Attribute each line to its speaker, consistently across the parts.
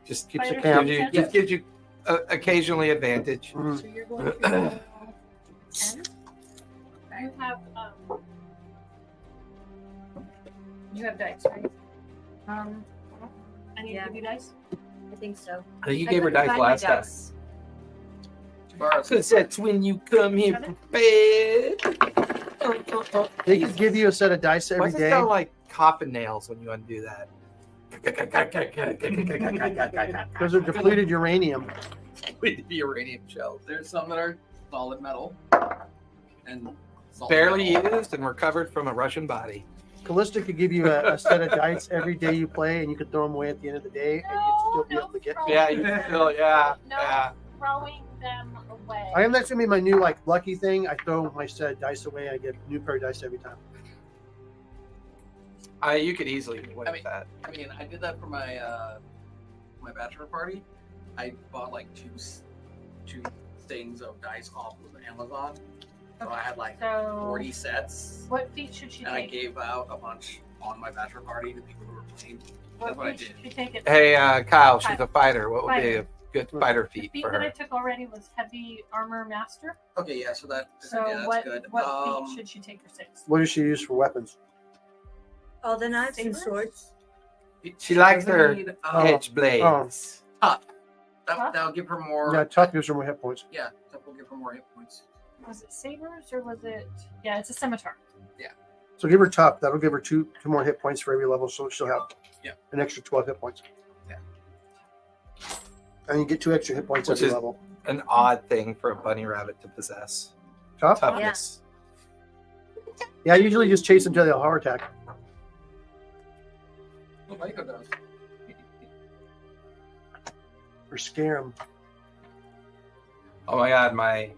Speaker 1: Just
Speaker 2: Keeps
Speaker 1: gives
Speaker 2: it count.
Speaker 1: you, just gives you occasionally advantage.
Speaker 2: Mhm.
Speaker 3: So you're going to roll 10.
Speaker 4: You have dice, right? I need to give you dice.
Speaker 3: I think so.
Speaker 1: I think you gave her dice
Speaker 3: couldn't find my
Speaker 1: last time.
Speaker 3: dice.
Speaker 1: Because that's when you come here prepared.
Speaker 2: They could give you a set of dice
Speaker 1: Why
Speaker 2: every
Speaker 1: does it
Speaker 2: day.
Speaker 1: sound like coffin nails when you undo that?
Speaker 2: Those are depleted uranium.
Speaker 1: With the uranium shells.
Speaker 5: There's some that are solid metal and solid
Speaker 1: Barely
Speaker 5: metal.
Speaker 1: used and recovered from a Russian body.
Speaker 2: Callista could give you a set of dice every day you play, and you could throw them away at the end of the day, and you'd still be able to get.
Speaker 1: Yeah, you still, yeah,
Speaker 4: No.
Speaker 1: yeah.
Speaker 4: Throwing them away.
Speaker 2: I am that's gonna be my new lucky thing. I throw my set of dice away. I get a new pair of dice every time.
Speaker 1: You could easily get away with that.
Speaker 5: I mean, I did that for my my bachelor party. I bought like two things of dice off of Amazon. So I had like
Speaker 4: So
Speaker 5: 40 sets,
Speaker 4: what feat should she
Speaker 5: and I
Speaker 4: take?
Speaker 5: gave out a bunch on my bachelor party to people who were playing.
Speaker 4: What
Speaker 5: That's what I
Speaker 4: feat
Speaker 5: did.
Speaker 4: should she take it?
Speaker 1: Hey, Kyle, she's a fighter. What would be
Speaker 4: Fighter.
Speaker 1: a good fighter
Speaker 4: The
Speaker 1: feat
Speaker 4: feat
Speaker 1: for
Speaker 4: that I
Speaker 1: her?
Speaker 4: took already was heavy armor master.
Speaker 5: Okay, yeah, so that's
Speaker 4: What
Speaker 5: good.
Speaker 4: feat should she take for 6?
Speaker 2: What does she use for weapons?
Speaker 3: All the knives and
Speaker 4: Sabers?
Speaker 3: swords.
Speaker 1: She likes
Speaker 5: doesn't
Speaker 1: her
Speaker 5: need,
Speaker 1: edge blades.
Speaker 5: Tough.
Speaker 4: Tough?
Speaker 5: That'll give her more.
Speaker 2: Yeah, tough gives her more hit points.
Speaker 5: Yeah, that will give her more hit points.
Speaker 4: Was it sabers or was it? Yeah, it's a scimitar.
Speaker 2: So give her tough. That'll give her two more hit points for every level, so she'll have
Speaker 5: Yeah.
Speaker 2: an extra 12 hit points.
Speaker 5: Yeah.
Speaker 2: And you get 2 extra hit points
Speaker 1: Which
Speaker 2: every
Speaker 1: is-
Speaker 2: level.
Speaker 1: An odd thing for a bunny rabbit to possess.
Speaker 2: Tough?
Speaker 1: Toughness.
Speaker 2: Yeah, I usually just chase them till they'll heart attack.
Speaker 5: What Michael does.
Speaker 2: Or scare them.
Speaker 1: Oh my god, my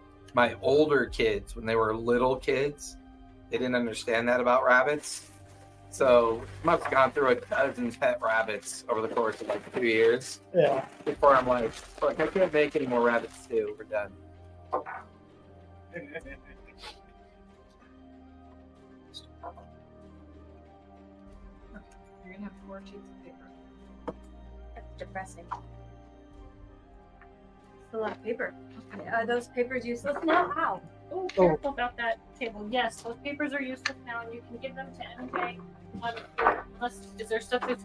Speaker 1: older kids, when they were little kids, they didn't understand that about rabbits. So must have gone through a dozen pet rabbits over the course of like 2 years
Speaker 2: Yeah.
Speaker 1: before I'm like, look, I can't make any more rabbits too. We're done.
Speaker 4: You're gonna have 4 sheets of paper.
Speaker 3: That's depressing. It's a lot of paper. Are those papers useless now? How?
Speaker 4: Oh, careful about that table. Yes, those papers are useless now, and you can give them to MJ. Unless, is there stuff that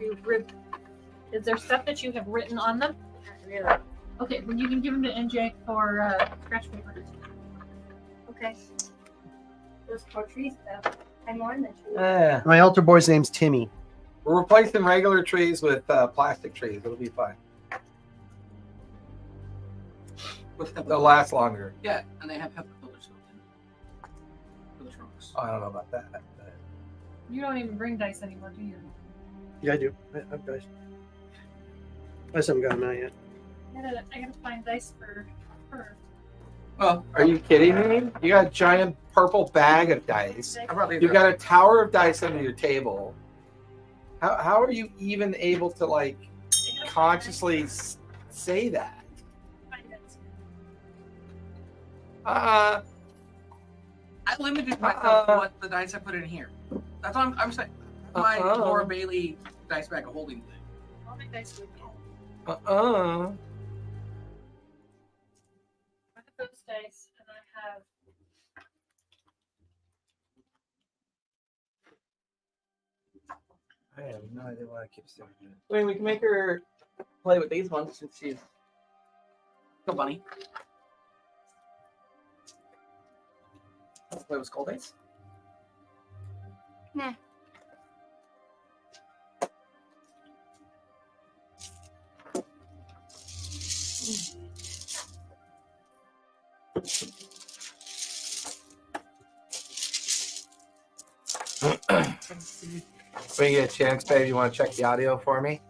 Speaker 4: you have written on them?
Speaker 3: Not really.
Speaker 4: Okay, then you can give them to NJ for scratch paper.
Speaker 3: Okay. Those trees, though. I'm more than trees.
Speaker 1: Yeah.
Speaker 2: My altar boy's name's Timmy.
Speaker 1: We're replacing regular trees with plastic trees. It'll be fine. They'll last longer.
Speaker 5: Yeah, and they have pepper filters built in. For the trunks.
Speaker 1: I don't know about that. but-
Speaker 4: You don't even bring dice anymore, do you?
Speaker 2: Yeah, I do. I have dice. I just haven't gotten that yet.
Speaker 4: I gotta find dice for her.
Speaker 5: Well,
Speaker 1: Are you kidding me? You got a giant purple bag of dice.
Speaker 5: I brought these
Speaker 1: You
Speaker 5: up.
Speaker 1: got a tower of dice under your table. How are you even able to like consciously say that?
Speaker 4: Find dice.
Speaker 5: I limited myself to what the dice I put in here. That's what I'm saying. My Laura Bailey dice bag of holding thing.
Speaker 4: All my dice with you. I have those dice, and I have.
Speaker 1: I have no idea why I keep saying that.
Speaker 5: I mean, we can make her play with these ones since she's a bunny. Let's play with Skull Dice.
Speaker 3: Nah.
Speaker 1: When you get a chance, babe, you want to check the audio for me?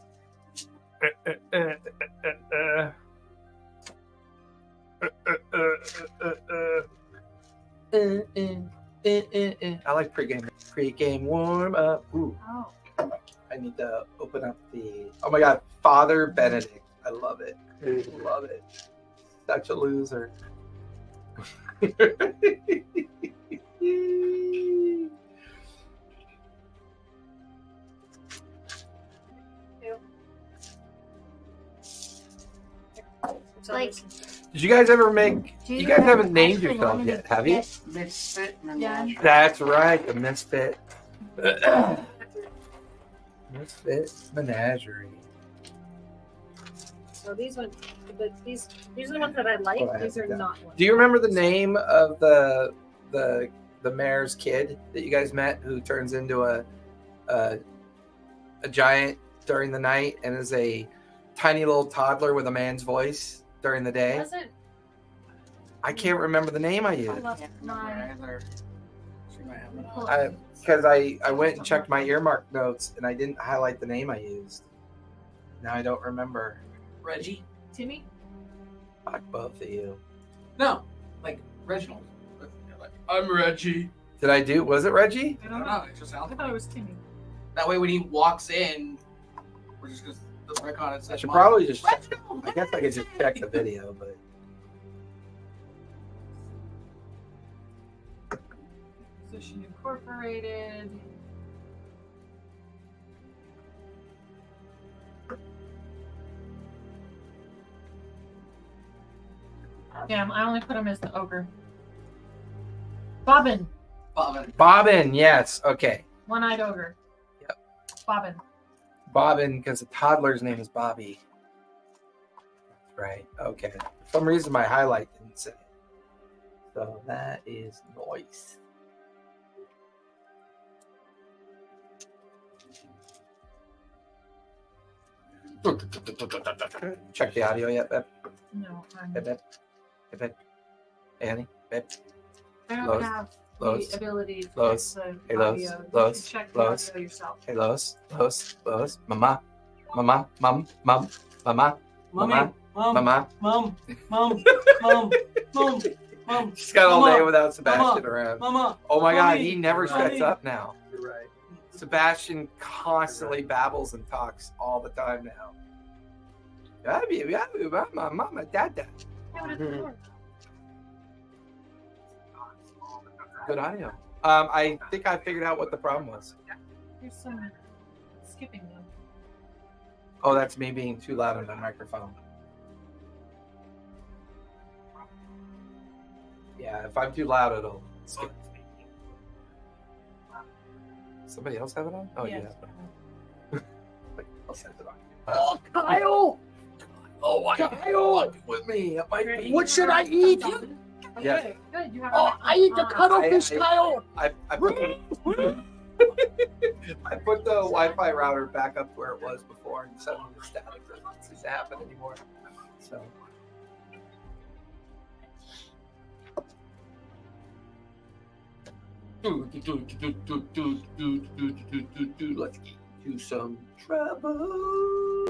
Speaker 1: I like pre-game warm up. Ooh,
Speaker 4: Oh.
Speaker 1: I need to open up the. Oh my God, Father Benedict. I love it. Love it. Such a loser.
Speaker 4: So
Speaker 3: Like-
Speaker 1: Did you guys ever make?
Speaker 3: Do
Speaker 1: You guys haven't named
Speaker 3: actually
Speaker 1: yourself
Speaker 3: want me
Speaker 1: yet,
Speaker 3: to
Speaker 1: have you?
Speaker 3: get-
Speaker 2: Misfit
Speaker 4: Yeah.
Speaker 2: menagerie.
Speaker 1: That's right, the Misfit. Misfit Menagerie.
Speaker 4: So these ones, but these are the ones that I like.
Speaker 1: Oh, I
Speaker 4: These are
Speaker 1: have that.
Speaker 4: not ones.
Speaker 1: Do you remember the name of the mayor's kid that you guys met, who turns into a giant during the night and is a tiny little toddler with a man's voice during the day?
Speaker 4: Wasn't
Speaker 1: I can't remember the name I
Speaker 4: I
Speaker 1: used.
Speaker 4: lost
Speaker 5: Can't
Speaker 4: my
Speaker 5: remember either. She might have it on.
Speaker 1: Because I went and checked my earmark notes and I didn't highlight the name I used. Now I don't remember.
Speaker 5: Reggie?
Speaker 4: Timmy?
Speaker 1: Fuck both of you.
Speaker 5: No, like Reginald. Like, I'm Reggie.
Speaker 1: Did I do? Was it Reggie?
Speaker 4: I
Speaker 5: I
Speaker 4: don't
Speaker 5: don't
Speaker 4: know.
Speaker 5: know. It just
Speaker 4: I
Speaker 5: sounds
Speaker 4: thought
Speaker 5: like
Speaker 4: it was Timmy.
Speaker 5: that way when he walks in, we're just gonna the icon and
Speaker 1: I
Speaker 5: says
Speaker 1: should probably just check.
Speaker 5: Reginald.
Speaker 1: I guess I could just check the video, but
Speaker 4: So she incorporated. Yeah, I only put him as the ogre. Bobbin,
Speaker 5: Bobbin.
Speaker 1: Bobbin. Yes. Okay.
Speaker 4: one-eyed ogre.
Speaker 1: Yep.
Speaker 4: Bobbin.
Speaker 1: Bobbin, because the toddler's name is Bobby. Right. Okay. For some reason, my highlight didn't say it. So that is noise. Check the audio yet, Beb?
Speaker 4: No,
Speaker 1: Beb? Beb? Annie? Beb?
Speaker 4: I don't
Speaker 1: Lois,
Speaker 4: have
Speaker 1: Lois,
Speaker 4: the ability to
Speaker 1: Lois,
Speaker 4: fix the
Speaker 1: hey, Lois,
Speaker 4: audio. You
Speaker 1: Lois,
Speaker 4: can check the
Speaker 1: Lois.
Speaker 4: audio yourself.
Speaker 1: Hey, Lois, Lois, Lois, Mama, Mama, Mum, Mum, Mama,
Speaker 5: Mommy. Mom.
Speaker 1: Mama.
Speaker 5: Mom. Mom. Mom. Mom. Mom.
Speaker 1: She's got all day
Speaker 5: Mama.
Speaker 1: without Sebastian
Speaker 5: Mama.
Speaker 1: around.
Speaker 5: Mama.
Speaker 1: Oh my God,
Speaker 5: Mommy.
Speaker 1: he never
Speaker 5: Mommy.
Speaker 1: shuts up now.
Speaker 2: You're right.
Speaker 1: Sebastian constantly babbles and talks all the time now. Mama, dada.
Speaker 4: Yeah, but it's the door.
Speaker 1: Good audio. I think I figured out what the problem was.
Speaker 4: There's some skipping though.
Speaker 1: Oh, that's me being too loud on my microphone. Yeah, if I'm too loud, it'll skip. Somebody else have it on? Oh,
Speaker 4: Yes.
Speaker 1: yeah. I'll set it on.
Speaker 2: Oh, Kyle!
Speaker 1: Oh, I
Speaker 2: Kyle!
Speaker 1: with me. It might be.
Speaker 2: What should I eat?
Speaker 1: Yeah.
Speaker 4: Okay, good. You have
Speaker 2: Oh, I eat the cuttlefish,
Speaker 1: I-
Speaker 2: Kyle!
Speaker 1: I put I put the Wi-Fi router back up where it was before, and suddenly the static doesn't seem to happen anymore. So. Let's get into some trouble.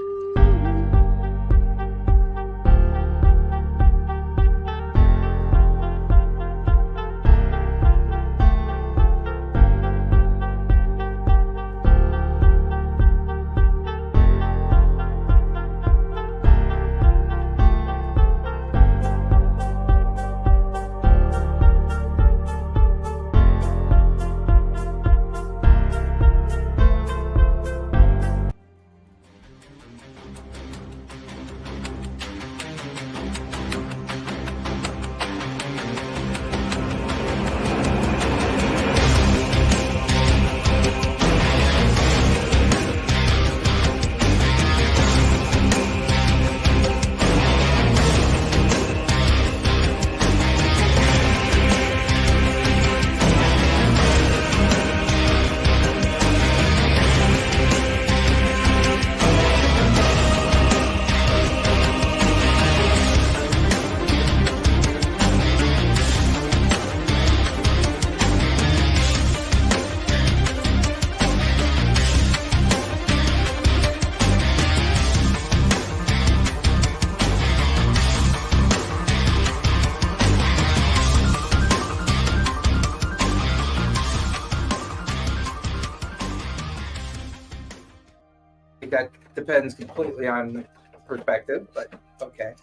Speaker 1: I think that depends completely on perspective, but okay.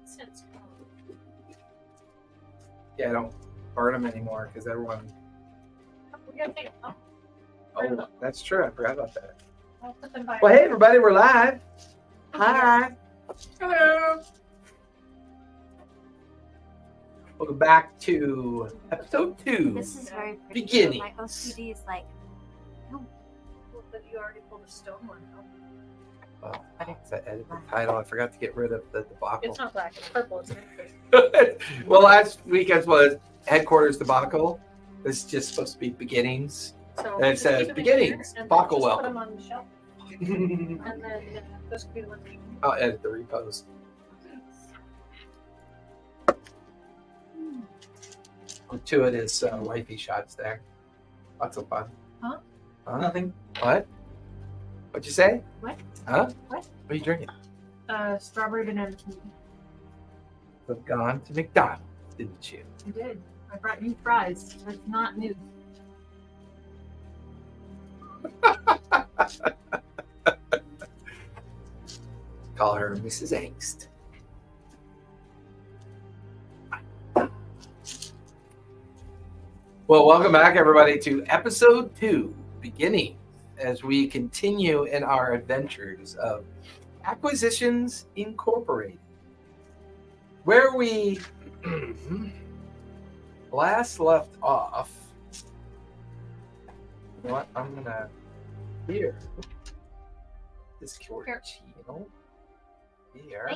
Speaker 4: Since
Speaker 1: Yeah, I don't burn them anymore because everyone.
Speaker 4: we gotta take. Oh,
Speaker 1: Oh, that's true. I forgot about that.
Speaker 4: I'll put them by.
Speaker 1: Well, hey, everybody, we're live. Hi.
Speaker 5: Hello.
Speaker 1: Welcome back to episode 2.
Speaker 3: This is very pretty.
Speaker 1: Beginning.
Speaker 3: My OCD is like,
Speaker 4: Well, but you already pulled a stone one out.
Speaker 1: Oh, it's that edit the title. I forgot to get rid of the debacle.
Speaker 4: It's not black, it's purple, isn't it?
Speaker 1: Well, last weekend's was headquarters debacle. This is just supposed to be beginnings.
Speaker 4: So
Speaker 1: And it
Speaker 4: just
Speaker 1: says
Speaker 4: keep them in
Speaker 1: beginnings,
Speaker 4: here, and then
Speaker 1: Debacle
Speaker 4: just
Speaker 1: welcome.
Speaker 4: Put them on the shelf, and then those could be the ones that you can
Speaker 1: I'll edit the repos. Gratuitous wifey shots there. Lots of fun.
Speaker 4: Huh?
Speaker 5: Nothing.
Speaker 1: What? What'd you say?
Speaker 4: What?
Speaker 1: Huh?
Speaker 4: What?
Speaker 1: What are you drinking?
Speaker 4: Strawberry banana smoothie.
Speaker 1: You've gone to McDonald's, didn't you?
Speaker 4: I did. I brought you fries. That's not new.
Speaker 1: Call her Mrs. Angst. Well, welcome back, everybody, to episode 2, beginning, as we continue in our adventures of Acquisitions Incorporated, where we last left off. You know what? I'm gonna here this cappuccino here.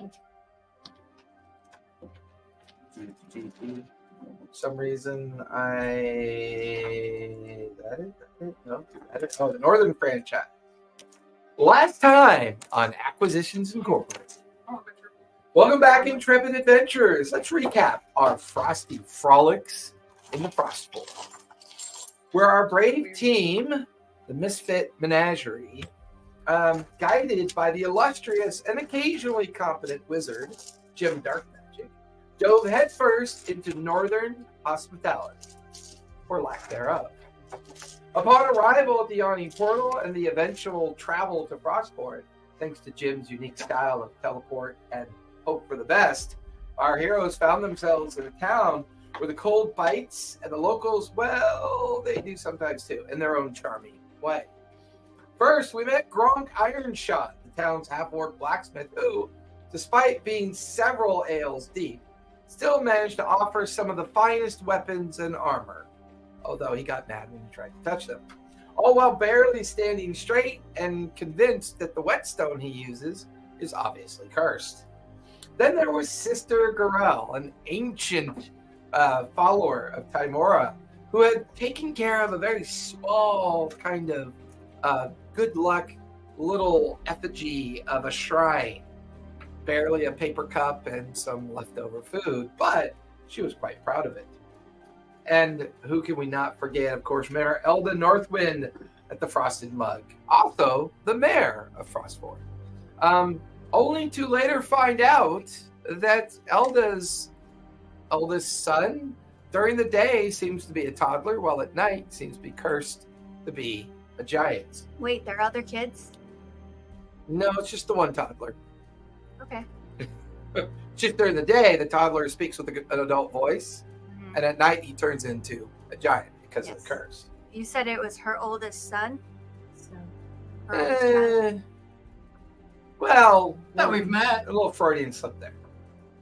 Speaker 1: For some reason, the Northern franchise. Last time on Acquisitions Incorporated.
Speaker 4: Oh, but you're
Speaker 1: Welcome back, intrepid adventurers. Let's recap our frosty frolics in the Frostful, where our brave team, the Misfit Menagerie, guided by the illustrious and occasionally competent wizard, Jim Darkmagic, dove headfirst into northern hospitality, or lack thereof. Upon arrival at the Yawning Portal and the eventual travel to Frostport, thanks to Jim's unique style of teleport and hope for the best, our heroes found themselves in a town where the cold bites and the locals, well, they do sometimes too, in their own charming way. First, we met Gronk Ironshot, the town's half-orc blacksmith who, despite being several ales deep, still managed to offer some of the finest weapons and armor, although he got mad when you tried to touch them, all while barely standing straight and convinced that the whetstone he uses is obviously cursed. Then there was Sister Garel, an ancient follower of Timora, who had taken care of a very small kind of good luck little effigy of a shrine, barely a paper cup and some leftover food, but she was quite proud of it. And who can we not forget, of course, Mayor Elda Northwind at the Frosted Mug, also the mayor of Frostfort. Only to later find out that Elda's eldest son, during the day, seems to be a toddler, while at night seems to be cursed to be a giant.
Speaker 3: wait, there are other kids?
Speaker 1: No, it's just the one toddler.
Speaker 3: Okay.
Speaker 1: Just during the day, the toddler speaks with an adult voice, and at night he turns into a giant because of
Speaker 3: Yes.
Speaker 1: the curse.
Speaker 3: You said it was her oldest son?
Speaker 4: so.
Speaker 3: Her oldest child?
Speaker 1: Well,
Speaker 5: That we've met.
Speaker 1: a little Freudian slip there.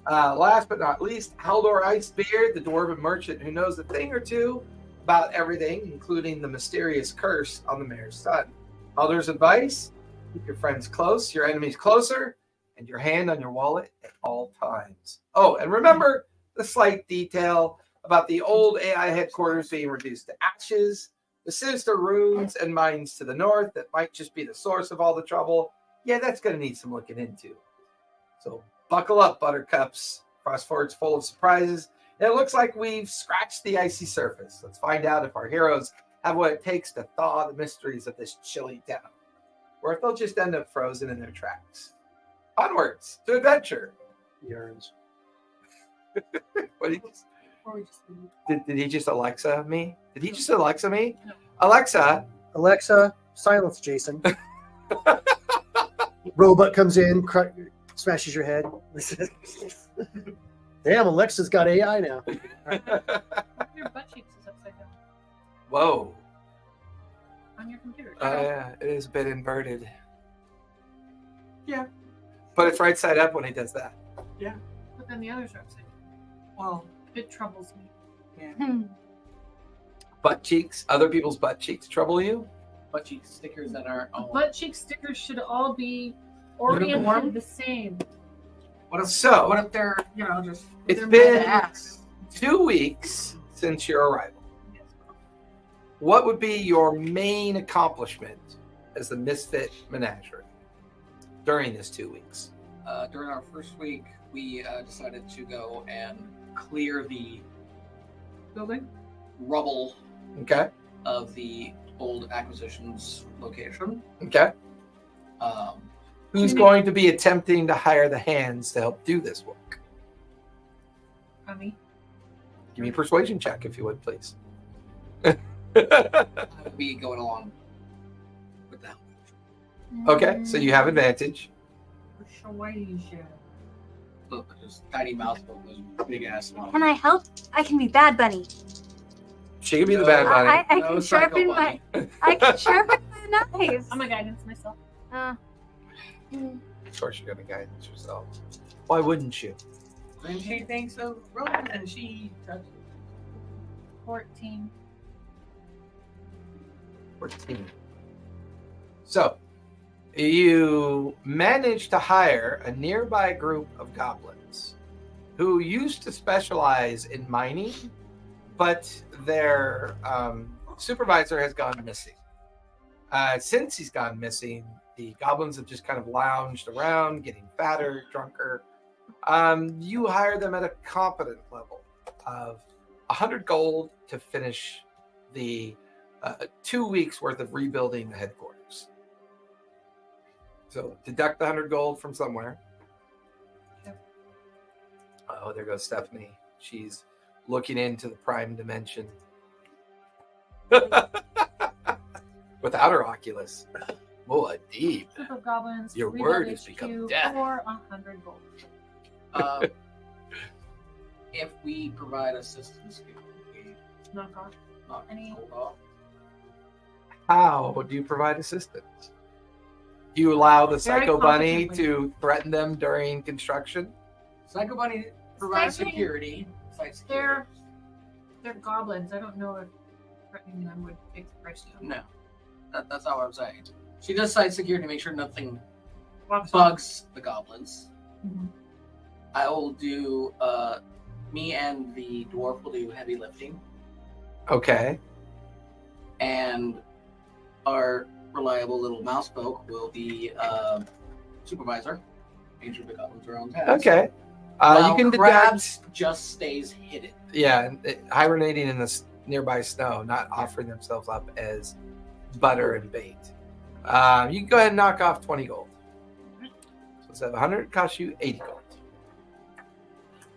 Speaker 1: Last but not least, Haldor Icebeard, the dwarven merchant who knows a thing or two about everything, including the mysterious curse on the mayor's son. Haldor's advice: keep your friends close, your enemies closer, and your hand on your wallet at all times. Oh, and remember the slight detail about the old AI headquarters being reduced to ashes, the sinister ruins and mines to the north that might just be the source of all the trouble. Yeah, that's going to need some looking into. So buckle up, buttercups. Frostfort's full of surprises, and it looks like we've scratched the icy surface. Let's find out if our heroes have what it takes to thaw the mysteries of this chilly town, or if they'll just end up frozen in their tracks. Onwards to adventure.
Speaker 2: Yearns.
Speaker 1: What did he just,
Speaker 4: Or we just leave.
Speaker 1: did he just Alexa me? Did he just Alexa me?
Speaker 4: No.
Speaker 1: Alexa,
Speaker 2: Alexa, silence Jason. Robot comes in, smashes your head. Damn, Alexa's got AI now.
Speaker 4: Your butt cheeks is upside down.
Speaker 1: whoa.
Speaker 4: I on your computer.
Speaker 1: Yeah, it is a bit inverted.
Speaker 5: Yeah.
Speaker 1: But it's right side up when he does that.
Speaker 4: But then the others are upside down.
Speaker 5: Well,
Speaker 4: It troubles me.
Speaker 5: yeah.
Speaker 1: Butt cheeks, other people's butt cheeks trouble you?
Speaker 5: Butt cheek stickers that aren't.
Speaker 4: The
Speaker 5: Oh.
Speaker 4: butt cheek stickers should all be oriented
Speaker 5: Uniform?
Speaker 4: the same.
Speaker 5: What if
Speaker 1: So-
Speaker 5: What if they're just?
Speaker 1: It's
Speaker 4: They're
Speaker 1: been
Speaker 4: mad
Speaker 5: ass.
Speaker 1: 2 weeks since your arrival. What would be your main accomplishment as the Misfit Menagerie during this 2 weeks?
Speaker 5: During our first week, we decided to go and clear the building rubble
Speaker 1: Okay.
Speaker 5: of the old acquisitions location.
Speaker 1: Okay. Who's going to be attempting to hire the hands to help do this work?
Speaker 4: Funny.
Speaker 1: Give me a persuasion check, if you would, please.
Speaker 5: I would be going along with that.
Speaker 1: Okay, so you have advantage.
Speaker 5: Look, just tiny mouth with this big ass mouth.
Speaker 3: Can I help? I can be Bad Bunny.
Speaker 1: She could be the bad bunny.
Speaker 3: I
Speaker 5: No,
Speaker 3: can
Speaker 5: Psycho
Speaker 3: sharpen
Speaker 5: Bunny.
Speaker 3: I can sharpen my knives.
Speaker 4: I'm a guidance myself.
Speaker 1: Of course, you're going to guidance yourself. Why wouldn't you?
Speaker 5: When she thinks of Roman and she touches
Speaker 4: 14.
Speaker 1: 14. So, you managed to hire a nearby group of goblins who used to specialize in mining, but their supervisor has gone missing. Since he's gone missing, the goblins have just kind of lounged around, getting fatter, drunker. You hire them at a competent level of 100 gold to finish the 2 weeks worth of rebuilding the headquarters. So deduct the 100 gold from somewhere.
Speaker 4: Yep.
Speaker 1: Oh, there goes Stephanie. She's looking into the prime dimension. Without her Oculus. Boy, deep.
Speaker 4: Group of goblins.
Speaker 1: Your
Speaker 4: rebuild
Speaker 1: word has
Speaker 4: HQ
Speaker 1: become death.
Speaker 4: For 100 gold.
Speaker 5: if we provide assistance, can we
Speaker 4: Knock off.
Speaker 5: knock
Speaker 4: Any-
Speaker 5: gold off?
Speaker 1: How do you provide assistance? Do you allow the
Speaker 4: Very
Speaker 1: Psycho Bunny
Speaker 4: competently.
Speaker 1: to threaten them during construction?
Speaker 5: Psycho Bunny provides
Speaker 4: Site
Speaker 5: security. Site security.
Speaker 4: They're goblins. I don't know if threatening them would take the price down.
Speaker 5: No, that's not what I'm saying. She does site security to make sure nothing
Speaker 4: Walks off.
Speaker 5: bugs the goblins.
Speaker 4: Mhm.
Speaker 5: I will do. Me and the dwarf will do heavy lifting,
Speaker 1: Okay.
Speaker 5: and our reliable little mouse folk will be supervisor. Make sure the goblins are on task.
Speaker 1: Okay.
Speaker 5: While
Speaker 1: You can deduct.
Speaker 5: crabs just stays hidden.
Speaker 1: Yeah, hibernating in the nearby snow, not offering themselves up as butter and bait. You can go ahead and knock off 20 gold. So instead of 100, it costs you 80 gold.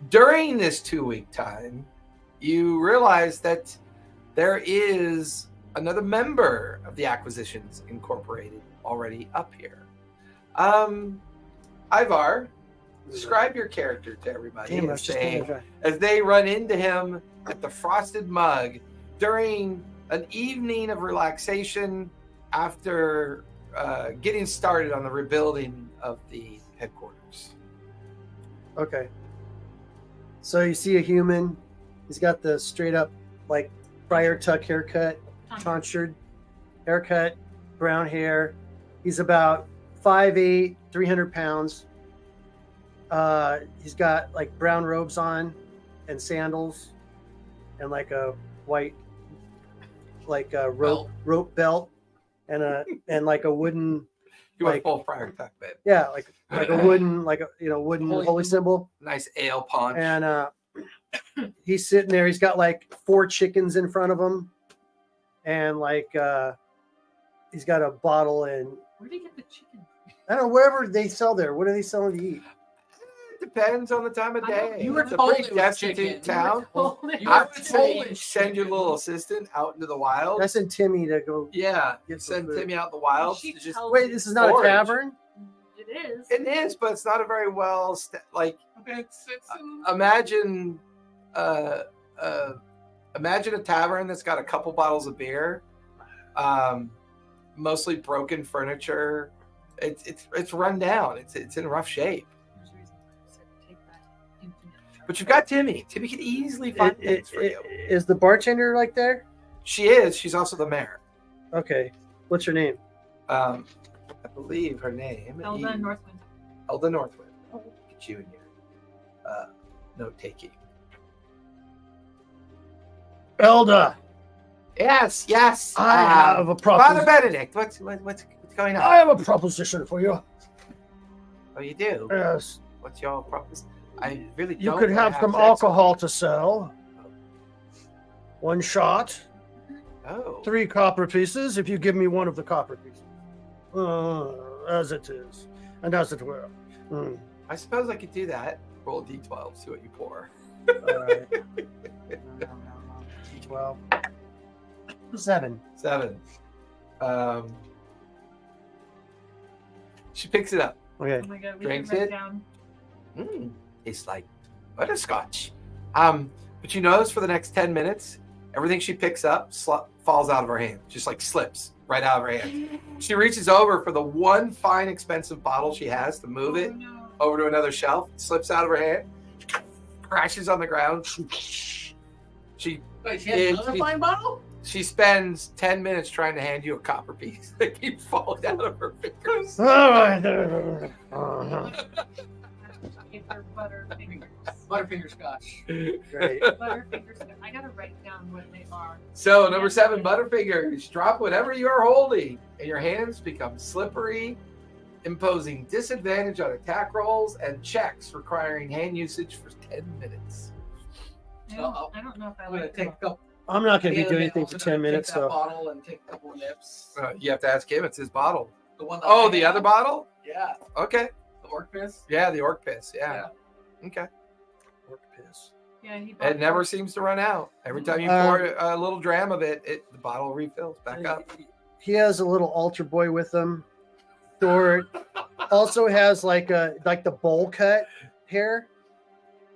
Speaker 1: During this 2 week time, you realize that there is another member of the Acquisitions Incorporated already up here. Ivar, describe your character to everybody
Speaker 2: Damn, I
Speaker 1: and
Speaker 2: was just
Speaker 1: say,
Speaker 2: thinking of
Speaker 1: as they run into him at the Frosted Mug during an evening of relaxation after getting started on the rebuilding of the headquarters.
Speaker 2: Okay. So you see a human. He's got the straight up, like, Friar Tuck haircut, tonsured haircut, brown hair. He's about 5'8", 300 pounds. He's got, like, brown robes on and sandals and, like, a white, like, a rope belt and like a wooden,
Speaker 1: You want
Speaker 2: Like-
Speaker 1: full Friar Tuck, man.
Speaker 2: yeah, like a wooden, like a, wooden holy symbol.
Speaker 1: Nice ale punch.
Speaker 2: And he's sitting there. He's got like 4 chickens in front of him, and like he's got a bottle and
Speaker 4: Where did you get the chicken?
Speaker 2: I don't know, wherever they sell there. What are they selling to eat?
Speaker 1: It depends on the time of
Speaker 4: I don't-
Speaker 1: day.
Speaker 5: you were
Speaker 1: It's a
Speaker 5: told
Speaker 1: pretty
Speaker 5: it was
Speaker 1: destitute
Speaker 5: chicken.
Speaker 1: town.
Speaker 5: You
Speaker 1: I
Speaker 5: were
Speaker 1: would say
Speaker 5: told
Speaker 1: you
Speaker 5: it's
Speaker 1: send your
Speaker 5: chicken.
Speaker 1: little assistant out into the wild.
Speaker 2: I sent Timmy to go.
Speaker 1: Yeah,
Speaker 2: Get some
Speaker 1: send
Speaker 2: food.
Speaker 1: Timmy out in the wild.
Speaker 4: She
Speaker 1: to just
Speaker 4: tells
Speaker 2: Wait,
Speaker 4: you.
Speaker 2: this is not
Speaker 1: Forage.
Speaker 2: a tavern.
Speaker 4: It is.
Speaker 1: It is, but it's not a very well like.
Speaker 5: It's
Speaker 1: Imagine, imagine a tavern that's got a couple bottles of beer, mostly broken furniture. It's run down. It's in rough shape.
Speaker 4: There's a reason why I said take that infinite charge.
Speaker 1: But you've got Timmy. Timmy can easily find things for you.
Speaker 2: Is the bartender like there?
Speaker 1: She is. She's also the mayor.
Speaker 2: Okay. What's her name?
Speaker 1: I believe her name
Speaker 4: Elda
Speaker 1: is
Speaker 4: Northwind.
Speaker 1: Elda Northwind. Get you in your note taking.
Speaker 2: Elda.
Speaker 1: Yes, yes.
Speaker 2: I have a
Speaker 1: Father
Speaker 2: proposition.
Speaker 1: Benedict. What's going on?
Speaker 2: I have a proposition for you.
Speaker 1: Oh, you do.
Speaker 2: Yes.
Speaker 1: What's your proposition? I really
Speaker 2: You
Speaker 1: don't
Speaker 2: could
Speaker 1: wanna
Speaker 2: have some
Speaker 1: sex
Speaker 2: alcohol to sell. 1 shot,
Speaker 1: with- Oh.
Speaker 2: 3 copper pieces if you give me 1 of the copper pieces. As it is, and as it were.
Speaker 1: I suppose I could do that. Roll a d12, see what you pour.
Speaker 2: All right. 12. 7.
Speaker 1: 7. She picks it up.
Speaker 2: Okay.
Speaker 4: Oh my god, we
Speaker 1: Drinks
Speaker 4: can write
Speaker 1: it?
Speaker 4: down.
Speaker 1: Tastes like butterscotch. But you notice for the next 10 minutes, everything she picks up falls out of her hand. Just like slips right out of her hand. She reaches over for the one fine, expensive bottle she has to move it
Speaker 4: Oh, no.
Speaker 1: over to another shelf. Slips out of her hand. Crashes on the ground. She
Speaker 5: Wait, she has
Speaker 1: Yeah,
Speaker 5: another
Speaker 1: she-
Speaker 5: fine bottle?
Speaker 1: She spends 10 minutes trying to hand you a copper piece. They keep falling out of her fingers.
Speaker 2: All right.
Speaker 4: Paper, butterfingers.
Speaker 5: Butterfinger scotch.
Speaker 2: Great.
Speaker 4: Butterfingers. I gotta write down what they are.
Speaker 1: So, number 7, Butterfingers. Drop whatever you are holding, and your hands become slippery, imposing disadvantage on attack rolls and checks requiring hand usage for 10 minutes.
Speaker 4: I don't know if I
Speaker 5: I'm gonna
Speaker 4: like
Speaker 5: take a
Speaker 4: them.
Speaker 5: couple.
Speaker 2: I'm not going to
Speaker 5: Yeah,
Speaker 2: be doing
Speaker 5: I'm
Speaker 2: anything for
Speaker 5: gonna
Speaker 2: 10
Speaker 5: take
Speaker 2: minutes,
Speaker 5: that
Speaker 2: though.
Speaker 5: bottle and take a couple of nips.
Speaker 1: You have to ask him. It's his bottle.
Speaker 5: The one. That
Speaker 1: Oh,
Speaker 5: I
Speaker 1: the
Speaker 5: have.
Speaker 1: other bottle?
Speaker 5: Yeah,
Speaker 1: Okay.
Speaker 5: the orc piss.
Speaker 1: Yeah, the orc piss. Yeah. Okay.
Speaker 2: Orc piss.
Speaker 4: Yeah, he bought
Speaker 1: It never
Speaker 4: one.
Speaker 1: seems to run out. Every time you
Speaker 2: Um,
Speaker 1: pour a little dram of it, the bottle refills back up.
Speaker 2: He has a little altar boy with him. Thor also has like the bowl cut hair.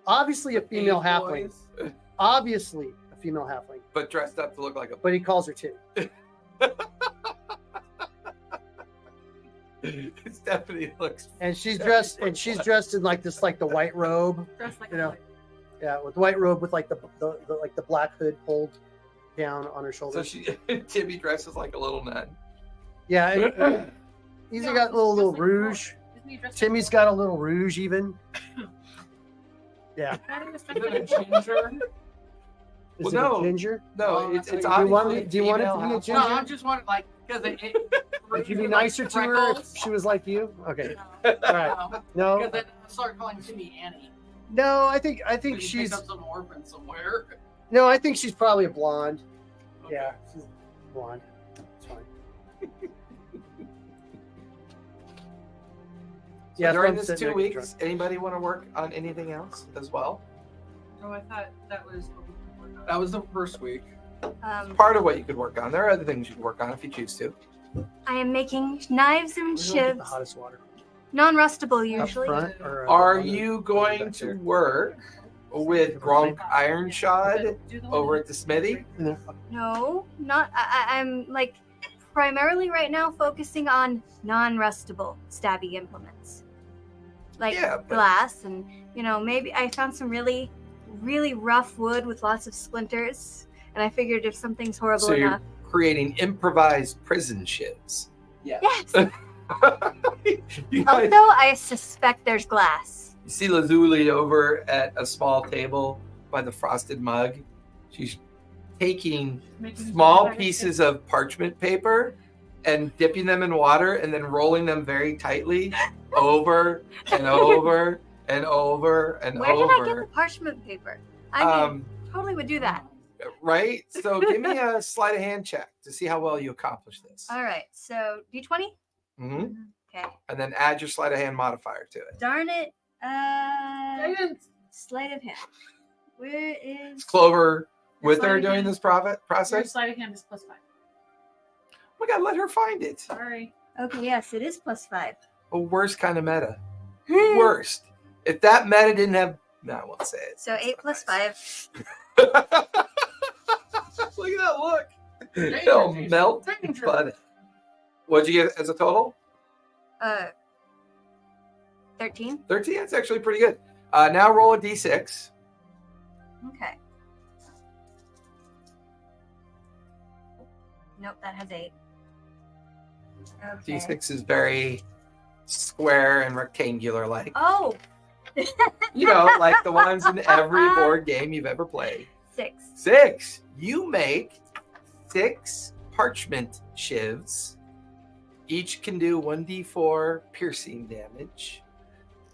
Speaker 2: Obviously a female
Speaker 5: Hey,
Speaker 2: halfling.
Speaker 5: boys.
Speaker 2: Obviously a female halfling.
Speaker 1: But dressed up to look like a.
Speaker 2: But he calls her Timmy.
Speaker 1: It definitely looks.
Speaker 2: And she's dressed in like this like the white robe.
Speaker 4: Dressed like
Speaker 2: You
Speaker 4: a
Speaker 2: know.
Speaker 4: boy.
Speaker 2: Yeah, with white robe with like the black hood pulled down on her
Speaker 1: So
Speaker 2: shoulders.
Speaker 1: Timmy dresses like a little nun.
Speaker 2: Yeah, and he's
Speaker 4: Yeah,
Speaker 2: got little
Speaker 4: just like
Speaker 2: rouge.
Speaker 4: Isn't he dressed
Speaker 2: Timmy's got a little rouge even. Yeah.
Speaker 4: I thought he was
Speaker 5: Is
Speaker 4: dressed
Speaker 5: it a
Speaker 4: like a
Speaker 5: ginger?
Speaker 2: Is
Speaker 1: Well,
Speaker 2: it
Speaker 1: no.
Speaker 2: a ginger?
Speaker 1: No,
Speaker 5: Oh,
Speaker 1: it's
Speaker 5: do you
Speaker 1: obviously
Speaker 2: want it- do you want it to be a
Speaker 1: female
Speaker 2: ginger?
Speaker 5: No, I just wanted like because
Speaker 2: Would you be nicer to her if she was like you? Okay. All right. No,
Speaker 5: Because then I start calling Timmy Annie.
Speaker 2: no. I think
Speaker 5: Because he
Speaker 2: she's
Speaker 5: picked up some orphan somewhere.
Speaker 2: no. I think she's probably a blonde.
Speaker 5: Okay.
Speaker 2: Yeah, she's blonde. It's fine.
Speaker 1: So
Speaker 2: Yeah,
Speaker 1: during
Speaker 2: I'm
Speaker 1: this
Speaker 2: sitting
Speaker 1: 2
Speaker 2: there getting
Speaker 1: weeks, anybody want to work on anything else as well?
Speaker 4: Oh, I thought that was what we could work on.
Speaker 5: That was the first week.
Speaker 1: Part of what you could work on. There are other things you could work on if you choose to.
Speaker 3: I am making knives and
Speaker 2: Where do I get the
Speaker 3: shivs,
Speaker 2: hottest water?
Speaker 3: non-rustable
Speaker 2: Up
Speaker 3: usually.
Speaker 2: front or
Speaker 1: Are
Speaker 2: on the-
Speaker 1: you
Speaker 2: on the
Speaker 1: going
Speaker 2: back
Speaker 1: to
Speaker 2: there?
Speaker 1: work with Gronk Ironshod
Speaker 4: Do the one
Speaker 1: over
Speaker 4: that-
Speaker 1: at the smithy?
Speaker 3: No, not. I'm like primarily right now focusing on non-rustable stabby implements, like
Speaker 1: Yeah, but-
Speaker 3: glass, and maybe I found some really, really rough wood with lots of splinters, and I figured if something's horrible
Speaker 1: So you're
Speaker 3: enough,
Speaker 1: creating improvised prison shivs.
Speaker 5: Yeah.
Speaker 3: yes.
Speaker 1: You guys-
Speaker 3: Although I suspect there's glass.
Speaker 1: You see Lazuli over at a small table by the frosted mug. She's taking
Speaker 4: Making
Speaker 1: small
Speaker 4: sure
Speaker 1: pieces of parchment paper and dipping them in water and then rolling them very tightly over and over and over and
Speaker 3: Where did I get the
Speaker 1: over.
Speaker 3: parchment paper? I mean,
Speaker 1: Um,
Speaker 3: totally would do that.
Speaker 1: right? So give me a sleight of hand check to see how well you accomplish this.
Speaker 3: All right, so D20.
Speaker 1: hmm
Speaker 3: Okay.
Speaker 1: And then add your sleight of hand modifier to it.
Speaker 3: Darn it.
Speaker 5: Guidance.
Speaker 3: Sleight of hand. Where is?
Speaker 1: Clover with
Speaker 4: sleight
Speaker 1: her
Speaker 4: of
Speaker 1: doing
Speaker 4: hand.
Speaker 1: this
Speaker 4: Your
Speaker 1: process?
Speaker 4: sleight of hand is +5.
Speaker 1: Oh my god, let her find it.
Speaker 4: Sorry.
Speaker 3: Okay, yes, it is +5.
Speaker 1: A worst kind of meta. Worst. If that meta didn't have, no, I won't say it.
Speaker 3: So 8 plus 5.
Speaker 1: Look at that look. It'll
Speaker 5: Danger,
Speaker 1: melt
Speaker 5: danger.
Speaker 1: but What'd you get as a total?
Speaker 3: 13.
Speaker 1: 13. That's actually pretty good. Now roll a d6.
Speaker 3: Okay. Nope, that has 8. Okay.
Speaker 1: D6 is very square and rectangular, like
Speaker 3: Oh,
Speaker 1: you know, like the ones in every board game you've ever played.
Speaker 3: 6.
Speaker 1: 6. You make 6 parchment shivs. Each can do 1d4 piercing damage.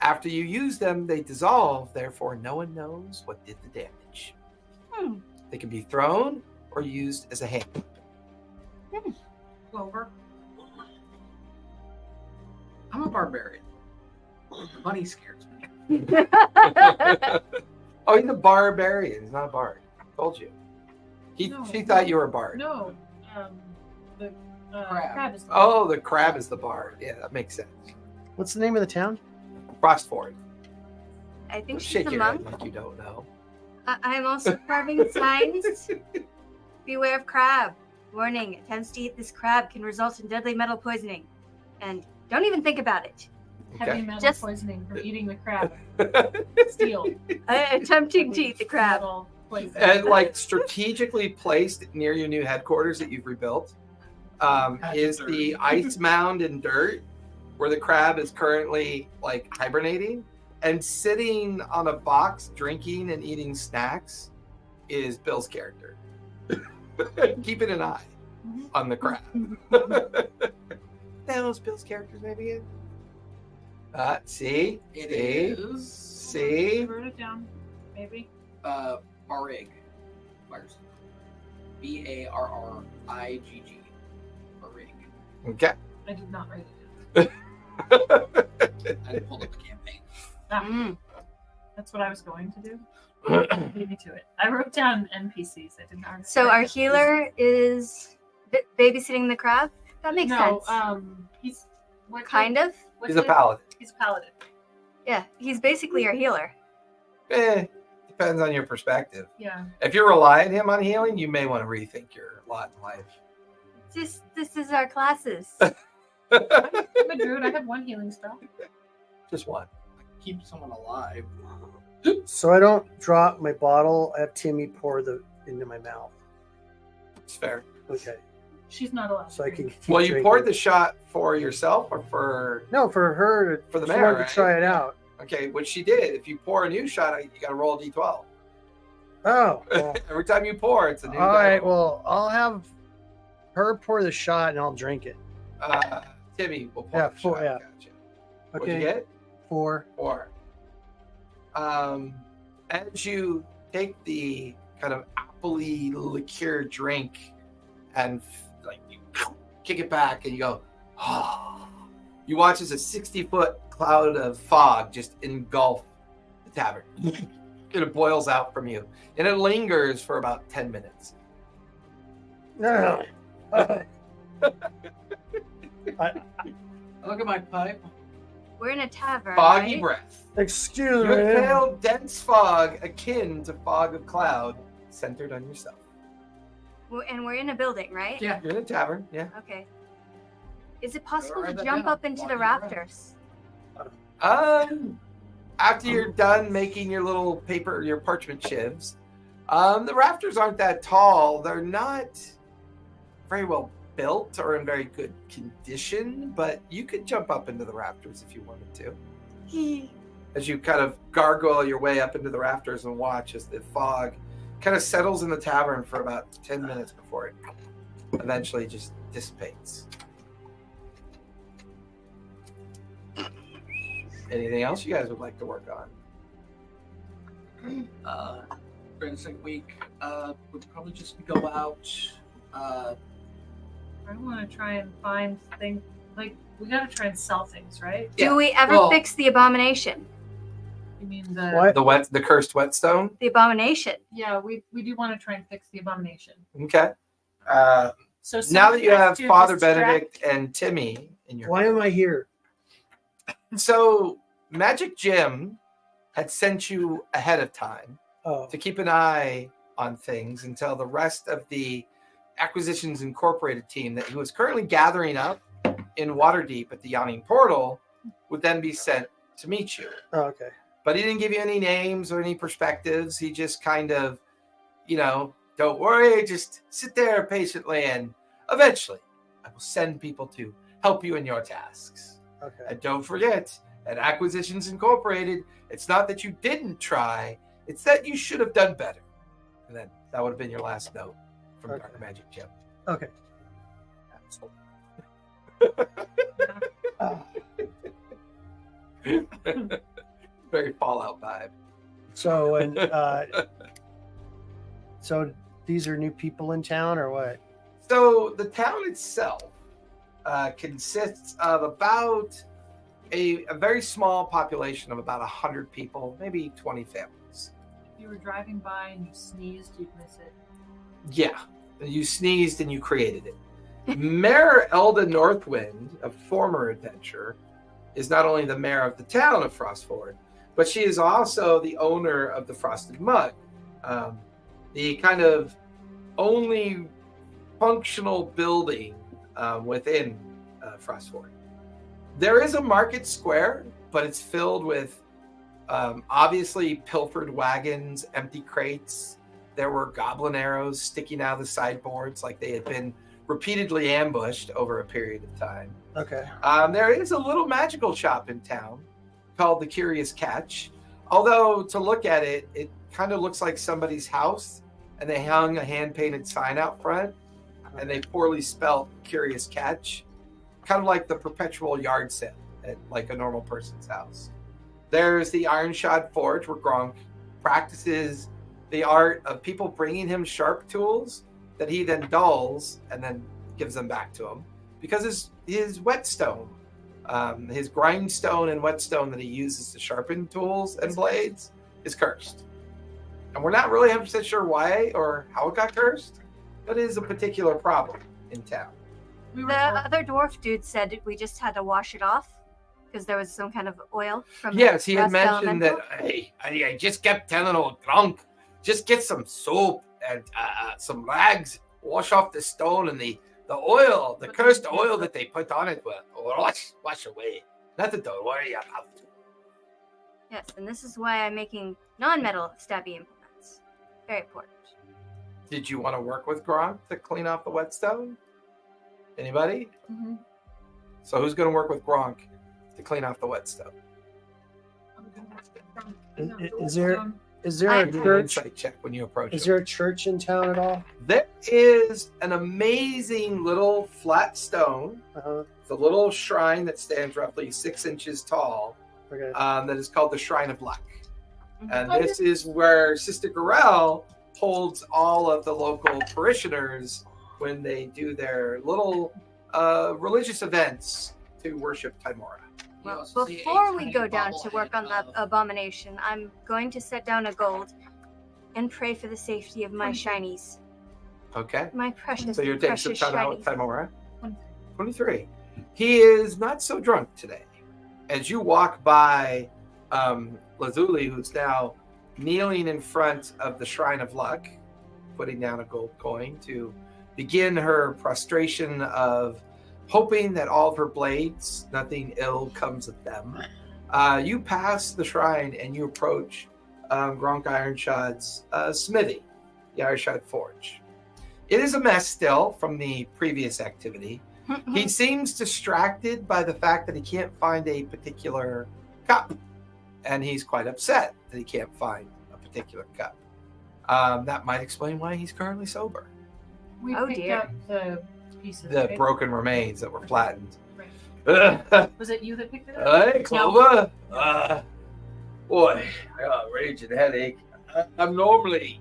Speaker 1: After you use them, they dissolve. Therefore, no one knows what did the damage. They can be thrown or used as a hand.
Speaker 5: Clover. I'm a barbarian. The bunny scares me.
Speaker 1: Oh, he's a barbarian. He's not a bard. Told you.
Speaker 4: No.
Speaker 1: She thought you were a bard.
Speaker 4: No. The
Speaker 5: Crab.
Speaker 4: crab is.
Speaker 1: Oh, the crab is the bard. Yeah, that makes sense.
Speaker 2: What's the name of the town?
Speaker 1: Frostford.
Speaker 3: I think she's
Speaker 1: Shake
Speaker 3: a
Speaker 1: your head
Speaker 3: monk.
Speaker 1: like you don't know.
Speaker 3: I'm also carving signs. Beware of crab. Warning, attempts to eat this crab can result in deadly metal poisoning. And don't even think about it.
Speaker 4: Heavy
Speaker 1: Okay.
Speaker 4: metal
Speaker 3: Just-
Speaker 4: poisoning from eating the crab. Steel.
Speaker 3: Attempting to eat the crab.
Speaker 4: Metal poison.
Speaker 1: And like strategically placed near your new headquarters that you've rebuilt is the ice mound and dirt where the crab is currently like hibernating, and sitting on a box drinking and eating snacks is Bill's character. Keeping an eye on the crab. Those Bill's characters maybe in. See?
Speaker 5: It
Speaker 1: See?
Speaker 5: is
Speaker 1: See?
Speaker 4: Wrote it down. Maybe.
Speaker 5: Barig. Myers. Barrigg. Barig.
Speaker 1: Okay.
Speaker 4: I did not write it down.
Speaker 5: I pulled up the campaign.
Speaker 3: Mm.
Speaker 4: That's what I was going to do. Leave me to it. I wrote down NPCs. I did not.
Speaker 3: So
Speaker 4: write
Speaker 3: our
Speaker 4: NPCs.
Speaker 3: healer is babysitting the crab? That makes
Speaker 4: No,
Speaker 3: sense.
Speaker 4: he's what
Speaker 3: Kind of?
Speaker 1: He's a paladin.
Speaker 4: He's a paladin.
Speaker 3: Yeah, he's basically our healer.
Speaker 1: Depends on your perspective.
Speaker 4: Yeah.
Speaker 1: If you're relying him on healing, you may want to rethink your lot in life.
Speaker 3: This is our classes.
Speaker 4: I'm a druid. I have one healing spell.
Speaker 1: Just one.
Speaker 5: Keep someone alive.
Speaker 2: So I don't drop my bottle. I have Timmy pour into my mouth.
Speaker 1: It's fair.
Speaker 2: Okay.
Speaker 4: She's not allowed.
Speaker 2: So I can.
Speaker 1: Well, you poured the shot for yourself or for...
Speaker 2: No, for her.
Speaker 1: For the
Speaker 2: she
Speaker 1: mayor,
Speaker 2: wanted
Speaker 1: right?
Speaker 2: to try it out.
Speaker 1: Okay, which she did. If you pour a new shot, you got to roll a d12.
Speaker 2: Oh. Well,
Speaker 1: Every time you pour, it's a new
Speaker 2: all right.
Speaker 1: die.
Speaker 2: Well, I'll have her pour the shot and I'll drink it.
Speaker 1: Timmy will pour
Speaker 2: Yeah,
Speaker 1: the
Speaker 2: four,
Speaker 1: shot.
Speaker 2: yeah.
Speaker 1: Gotcha. What'd you
Speaker 2: Okay.
Speaker 1: get?
Speaker 2: 4.
Speaker 1: 4. As you take the kind of appley liqueur drink and like you kick it back and you go, oh, you watch as a 60-foot cloud of fog just engulf the tavern. It boils out from you, and it lingers for about 10 minutes.
Speaker 2: No.
Speaker 5: Look at my pipe.
Speaker 3: We're in a tavern.
Speaker 1: Foggy
Speaker 3: right?
Speaker 1: breath.
Speaker 2: Excuse
Speaker 1: You
Speaker 2: me.
Speaker 1: exhale dense fog akin to fog of cloud centered on yourself.
Speaker 3: And we're in a building, right?
Speaker 5: Yeah.
Speaker 1: You're in a tavern, yeah.
Speaker 3: Okay. Is it possible
Speaker 5: Write
Speaker 3: to
Speaker 5: that
Speaker 3: jump
Speaker 5: down.
Speaker 3: up into the
Speaker 5: Foggy breath.
Speaker 3: rafters?
Speaker 1: After you're done making your little paper, your parchment shivs, the rafters aren't that tall. They're not very well built or in very good condition, but you could jump up into the rafters if you wanted to. As you kind of gargoyle your way up into the rafters and watch as the fog kind of settles in the tavern for about 10 minutes before it eventually just dissipates. Anything else you guys would like to work on?
Speaker 5: For insect week, would probably just go out.
Speaker 4: I want to try and find things. Like, we got to try and sell things, right?
Speaker 1: Yeah.
Speaker 3: Do we ever
Speaker 5: Well-
Speaker 3: fix the abomination?
Speaker 4: You mean the?
Speaker 2: What?
Speaker 1: The cursed whetstone.
Speaker 3: The abomination.
Speaker 4: Yeah, we do want to try and fix the abomination.
Speaker 1: Okay.
Speaker 4: So
Speaker 1: Now
Speaker 4: someone
Speaker 1: that you
Speaker 4: has
Speaker 1: have
Speaker 4: to
Speaker 1: Father
Speaker 4: distract-
Speaker 1: Benedict and Timmy in your
Speaker 2: Why am I here?
Speaker 1: So Magic Jim had sent you ahead of time
Speaker 2: Oh.
Speaker 1: to keep an eye on things until the rest of the Acquisitions Incorporated team that he was currently gathering up in Waterdeep at the Yawning Portal would then be sent to meet you.
Speaker 2: Oh, okay.
Speaker 1: But he didn't give you any names or any perspectives. He just kind of, don't worry, just sit there patiently, and eventually I will send people to help you in your tasks.
Speaker 2: Okay.
Speaker 1: And don't forget, at Acquisitions Incorporated, it's not that you didn't try, it's that you should have done better. And then that would have been your last note from
Speaker 2: Okay.
Speaker 1: Dark Magic Jim.
Speaker 2: Okay. Ah,
Speaker 1: Very Fallout vibe.
Speaker 2: so and so these are new people in town or what?
Speaker 1: So the town itself consists of about a very small population of about 100 people, maybe 20 families.
Speaker 6: If you were driving by and you sneezed, you'd miss it.
Speaker 1: Yeah, you sneezed and you created it. Mayor Elda Northwind, a former adventurer, is not only the mayor of the town of Frostford, but she is also the owner of the Frosted Mug, the kind of only functional building within Frostford. There is a market square, but it's filled with obviously pilfered wagons, empty crates. There were goblin arrows sticking out of the sideboards like they had been repeatedly ambushed over a period of time.
Speaker 2: Okay.
Speaker 1: There is a little magical shop in town called the Curious Catch. Although to look at it, it kind of looks like somebody's house, and they hung a hand-painted sign out front, and they poorly spelled Curious Catch, kind of like the perpetual yard sale at like a normal person's house. There's the Ironshod Forge, where Gronk practices the art of people bringing him sharp tools that he then dulls and then gives them back to him, because his whetstone, his grindstone and whetstone that he uses to sharpen tools and blades is cursed. And we're not really 100% sure why or how it got cursed, but it is a particular problem in town.
Speaker 6: We
Speaker 3: The
Speaker 6: were told-
Speaker 3: other dwarf dude said we just had to wash it off because there was some kind of oil from the
Speaker 1: Yes, he had
Speaker 3: rust
Speaker 1: mentioned
Speaker 3: elemental.
Speaker 1: that, hey, I just kept telling old Gronk, just get some soap and some rags, wash off the stone, and the oil, the cursed oil that they put on it will wash away. Nothing to worry about.
Speaker 3: Yes, and this is why I'm making non-metal stabby implements. Very important.
Speaker 1: Did you want to work with Gronk to clean off the whetstone? Anybody?
Speaker 6: Mhm.
Speaker 1: So who's going to work with Gronk to clean off the whetstone?
Speaker 6: I'm gonna watch it from-
Speaker 2: Is there is there
Speaker 3: I-
Speaker 2: a
Speaker 1: Give me an
Speaker 2: church?
Speaker 1: insight check when you approach
Speaker 2: Is
Speaker 1: him.
Speaker 2: there a church in town at all?
Speaker 1: There is an amazing little flat stone.
Speaker 2: Uh-huh.
Speaker 1: It's a little shrine that stands roughly 6 inches tall.
Speaker 2: Okay.
Speaker 1: That is called the Shrine of Luck.
Speaker 3: Mhm.
Speaker 1: And this is where Sister Gorel holds all of the local parishioners when they do their little religious events to worship Timora.
Speaker 5: You
Speaker 3: Well,
Speaker 5: also see
Speaker 3: before
Speaker 5: a
Speaker 3: we
Speaker 5: tiny
Speaker 3: go down to
Speaker 5: bobblehead
Speaker 3: work on the
Speaker 5: of-
Speaker 3: abomination, I'm going to set down a gold and pray for the safety of my shinies.
Speaker 1: Okay?
Speaker 3: My precious,
Speaker 1: So you're taking some
Speaker 3: precious
Speaker 1: time out with
Speaker 3: shinies.
Speaker 1: Timora? 23. He is not so drunk today. As you walk by Lazuli, who's now kneeling in front of the Shrine of Luck, putting down a gold coin to begin her prostration of hoping that all of her blades, nothing ill comes of them. You pass the shrine and you approach Gronk Ironshod's smithy, the Ironshod Forge. It is a mess still from the previous activity. He seems distracted by the fact that he can't find a particular cup, and he's quite upset that he can't find a particular cup. That might explain why he's currently sober.
Speaker 6: We
Speaker 3: Oh,
Speaker 6: picked
Speaker 3: dear.
Speaker 6: up the pieces.
Speaker 1: The
Speaker 6: right?
Speaker 1: broken remains that were flattened.
Speaker 6: Right. Was it you that picked it up?
Speaker 1: Hey, Clover. Boy, I got a raging headache. I'm normally,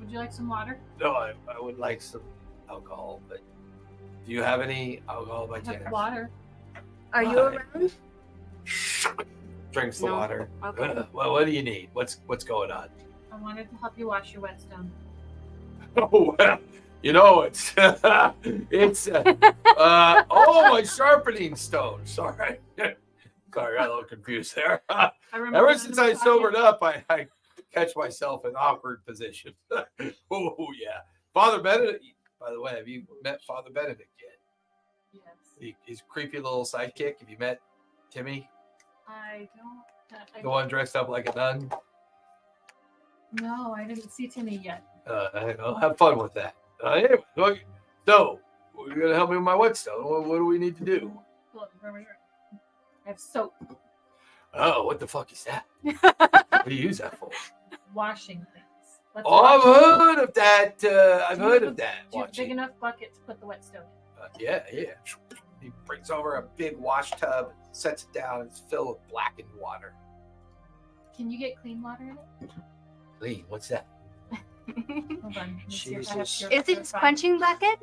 Speaker 6: Would you like some water?
Speaker 1: no, I would like some alcohol, but do you have any alcohol by
Speaker 6: I have
Speaker 1: chance?
Speaker 6: water.
Speaker 3: Are you
Speaker 1: Hi.
Speaker 3: around?
Speaker 1: Drinks the
Speaker 3: No.
Speaker 1: water.
Speaker 3: Okay.
Speaker 1: Well, what do you need? What's going on?
Speaker 6: I wanted to help you wash your whetstone.
Speaker 1: Oh, well, it's oh, my sharpening stone. Sorry. Sorry, I got a little confused there.
Speaker 6: I remember
Speaker 1: Ever
Speaker 6: that
Speaker 1: since
Speaker 6: we were
Speaker 1: I sobered
Speaker 6: talking-
Speaker 1: up, I catch myself in awkward positions. Oh, yeah. Father Benedict, by the way, have you met Father Benedict yet?
Speaker 6: Yes.
Speaker 1: His creepy little sidekick. Have you met Timmy?
Speaker 6: I don't.
Speaker 1: The one dressed up like a nun?
Speaker 6: No, I didn't see Timmy yet.
Speaker 1: I'll have fun with that. Anyway, look, so, you're going to help me with my whetstone. What do we need to do?
Speaker 6: Look, I have soap.
Speaker 1: Oh, what the fuck is that? What do you use that for?
Speaker 6: Washing things. Let's
Speaker 1: Oh, I've
Speaker 6: wash it.
Speaker 1: heard of that. I've heard of that.
Speaker 6: Do you have a big
Speaker 1: Watching.
Speaker 6: enough bucket to put the whetstone in?
Speaker 1: Yeah. He brings over a big wash tub, sets it down, and it's filled with blackened water.
Speaker 6: Can you get clean water in it?
Speaker 1: Clean, what's that?
Speaker 6: Hold on. let me see if I have
Speaker 2: Jesus.
Speaker 6: pure-
Speaker 3: Is it his
Speaker 6: purified.
Speaker 3: quenching bucket?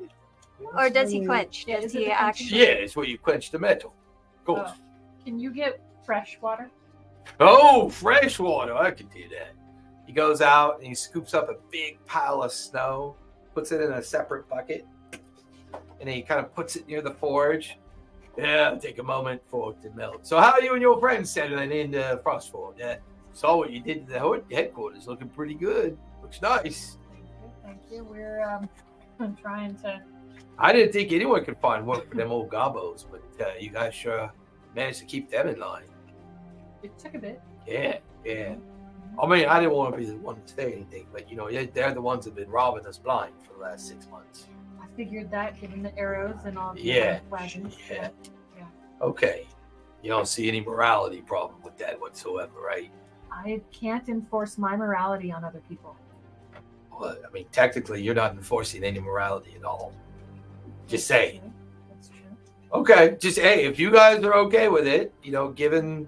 Speaker 3: Or does he quench?
Speaker 6: Yeah,
Speaker 3: Does
Speaker 6: is it
Speaker 3: he
Speaker 6: the quenching
Speaker 3: actually?
Speaker 1: Yeah, it's where you quench the metal. Cool.
Speaker 6: Oh. Can you get fresh water?
Speaker 1: Oh, fresh water. I can do that. He goes out and he scoops up a big pile of snow, puts it in a separate bucket, and he kind of puts it near the forge. Yeah, it'll take a moment for it to melt. So how are you and your friends settling in Frostford? Saw what you did to the headquarters. Looking pretty good. Looks nice.
Speaker 6: Thank you. We're I'm trying to.
Speaker 1: I didn't think anyone could find work for them old gobos, but you guys sure managed to keep them in line.
Speaker 6: It took a bit.
Speaker 1: Yeah. I mean, I didn't want to be the one to say anything, but they're the ones that've been robbing us blind for the last 6 months.
Speaker 6: I figured that, given the arrows and all the
Speaker 1: Yeah.
Speaker 6: wagons.
Speaker 1: Yeah.
Speaker 6: Yeah.
Speaker 1: Okay. You don't see any morality problem with that whatsoever, right?
Speaker 6: I can't enforce my morality on other people.
Speaker 1: Well, I mean, technically, you're not enforcing any morality at all. Just saying.
Speaker 6: That's true.
Speaker 1: Okay. Just, hey, if you guys are okay with it, given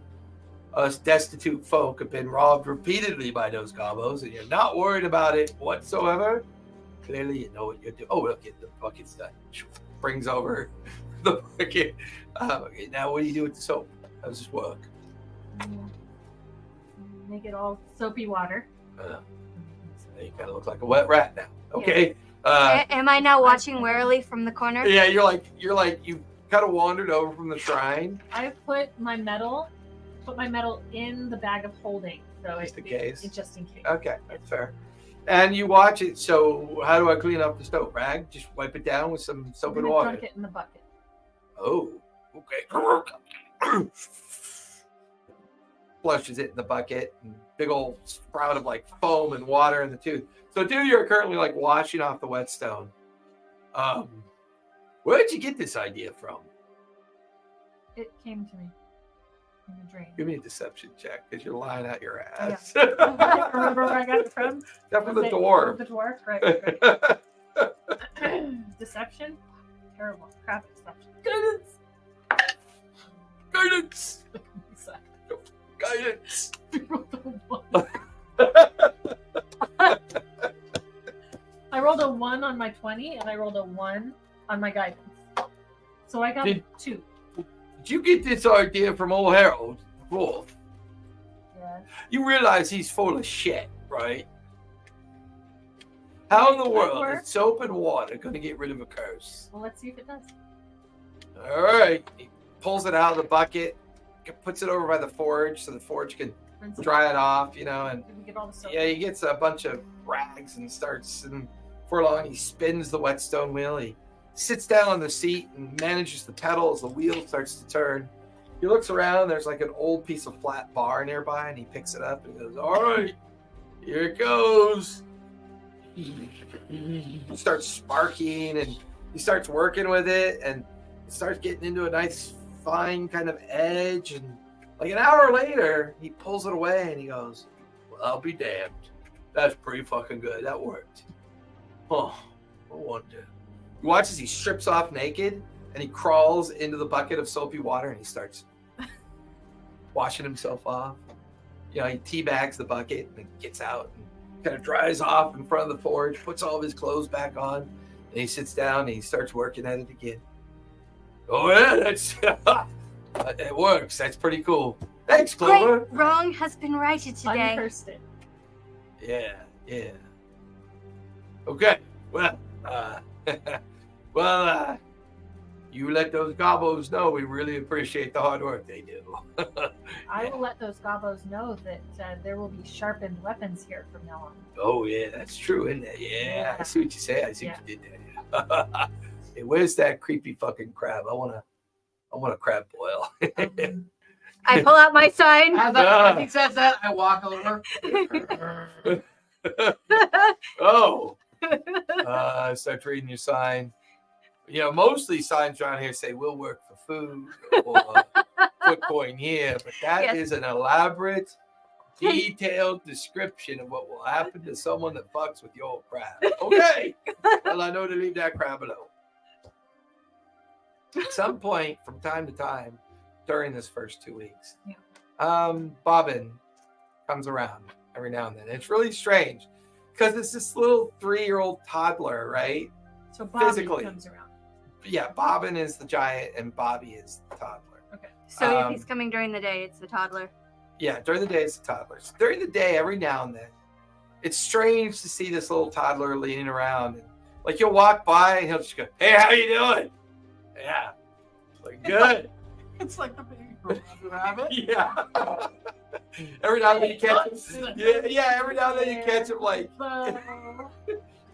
Speaker 1: us destitute folk have been robbed repeatedly by those gobos and you're not worried about it whatsoever, clearly you know what you're doing. Oh, look, the bucket's done. Brings over the bucket. Okay, now what do you do with the soap? How does this work?
Speaker 6: Make it all soapy water.
Speaker 1: You kind of look like a wet rat now. Okay.
Speaker 3: Am I now watching warily from the corner?
Speaker 1: Yeah, you're like you kind of wandered over from the shrine.
Speaker 6: I put my metal in the bag of holding, so
Speaker 1: Just in case.
Speaker 6: just in case.
Speaker 1: Okay, that's fair. And you watch it. So how do I clean up the stove? Rag? Just wipe it down with some soap
Speaker 6: We're
Speaker 1: and
Speaker 6: gonna
Speaker 1: water.
Speaker 6: dunk it in the bucket.
Speaker 1: Oh, okay. Flushes it in the bucket, and big old sprout of like foam and water in the tube. So, dude, you're currently like washing off the whetstone. Where did you get this idea from?
Speaker 6: It came to me in a dream.
Speaker 1: Give me a deception check because you're lying out your ass.
Speaker 6: Remember where I got it from?
Speaker 1: That from the
Speaker 6: Was it
Speaker 1: dwarf.
Speaker 6: The dwarf, right. Deception? Terrible. Crap deception. Guidance!
Speaker 1: Guidance! Guidance!
Speaker 6: I rolled a 1 on my 20 and I rolled a 1 on my guidance. So I got
Speaker 1: Did-
Speaker 6: 2.
Speaker 1: Did you get this idea from old Harold Wolf?
Speaker 6: Yeah.
Speaker 1: You realize he's full of shit, right? How in the world
Speaker 6: work.
Speaker 1: is soap and water going to get rid of a curse?
Speaker 6: Well, let's see if it does.
Speaker 1: All right. He pulls it out of the bucket, puts it over by the forge so the forge can
Speaker 6: Rinse it.
Speaker 1: dry it off, and
Speaker 6: Did we get all the soap?
Speaker 1: yeah, he gets a bunch of rags and starts, and before long he spins the whetstone wheel. He sits down on the seat and manages the pedal as the wheel starts to turn. He looks around, there's like an old piece of flat bar nearby, and he picks it up and goes, all right, here it goes. He starts sparking and he starts working with it, and it starts getting into a nice fine kind of edge, and like an hour later he pulls it away and he goes, well, I'll be damned, that's pretty fucking good, that worked. Oh, I wonder. You watch as he strips off naked and he crawls into the bucket of soapy water and he starts washing himself off. He teabags the bucket and then gets out and kind of dries off in front of the forge, puts all of his clothes back on, and he sits down and he starts working at it again. Oh yeah, that's it works. That's pretty cool. Thanks, Clover.
Speaker 3: Great wrong has been righted today.
Speaker 6: Uncursed it.
Speaker 1: Yeah. Okay. Well, you let those gobos know we really appreciate the hard work they do.
Speaker 6: I will let those gobos know that there will be sharpened weapons here from now on.
Speaker 1: Oh yeah, that's true, isn't it? Yeah, I see what you say. I see
Speaker 6: Yeah.
Speaker 1: what you did there. Hey, where's that creepy fucking crab? I wanna I want a crab boil.
Speaker 3: I pull out my sign.
Speaker 5: As he says that, I walk over.
Speaker 1: Oh. Start reading your sign. You know, mostly signs around here say we'll work for food or put coin here, but that is an elaborate, detailed description of what will happen to someone that fucks with your crab. Okay. Well, I know to leave that crab alone. At some point, from time to time, during this first 2 weeks, Bobbin comes around every now and then. It's really strange because it's this little 3-year-old toddler, right?
Speaker 6: So Bobby
Speaker 1: Physically.
Speaker 6: comes around.
Speaker 1: Yeah, Bobbin is the giant and Bobby is the toddler.
Speaker 6: Okay.
Speaker 3: So if he's coming during the day, it's the toddler.
Speaker 1: Yeah, during the day it's the toddlers. During the day, every now and then, it's strange to see this little toddler leaning around. And, like, you'll walk by and he'll just go, "Hey, how you doing?" Yeah. Like, good.
Speaker 5: It's like the baby from Rabbit.
Speaker 1: Yeah. Every now and then you catch him. Yeah, every now and then you catch him, like,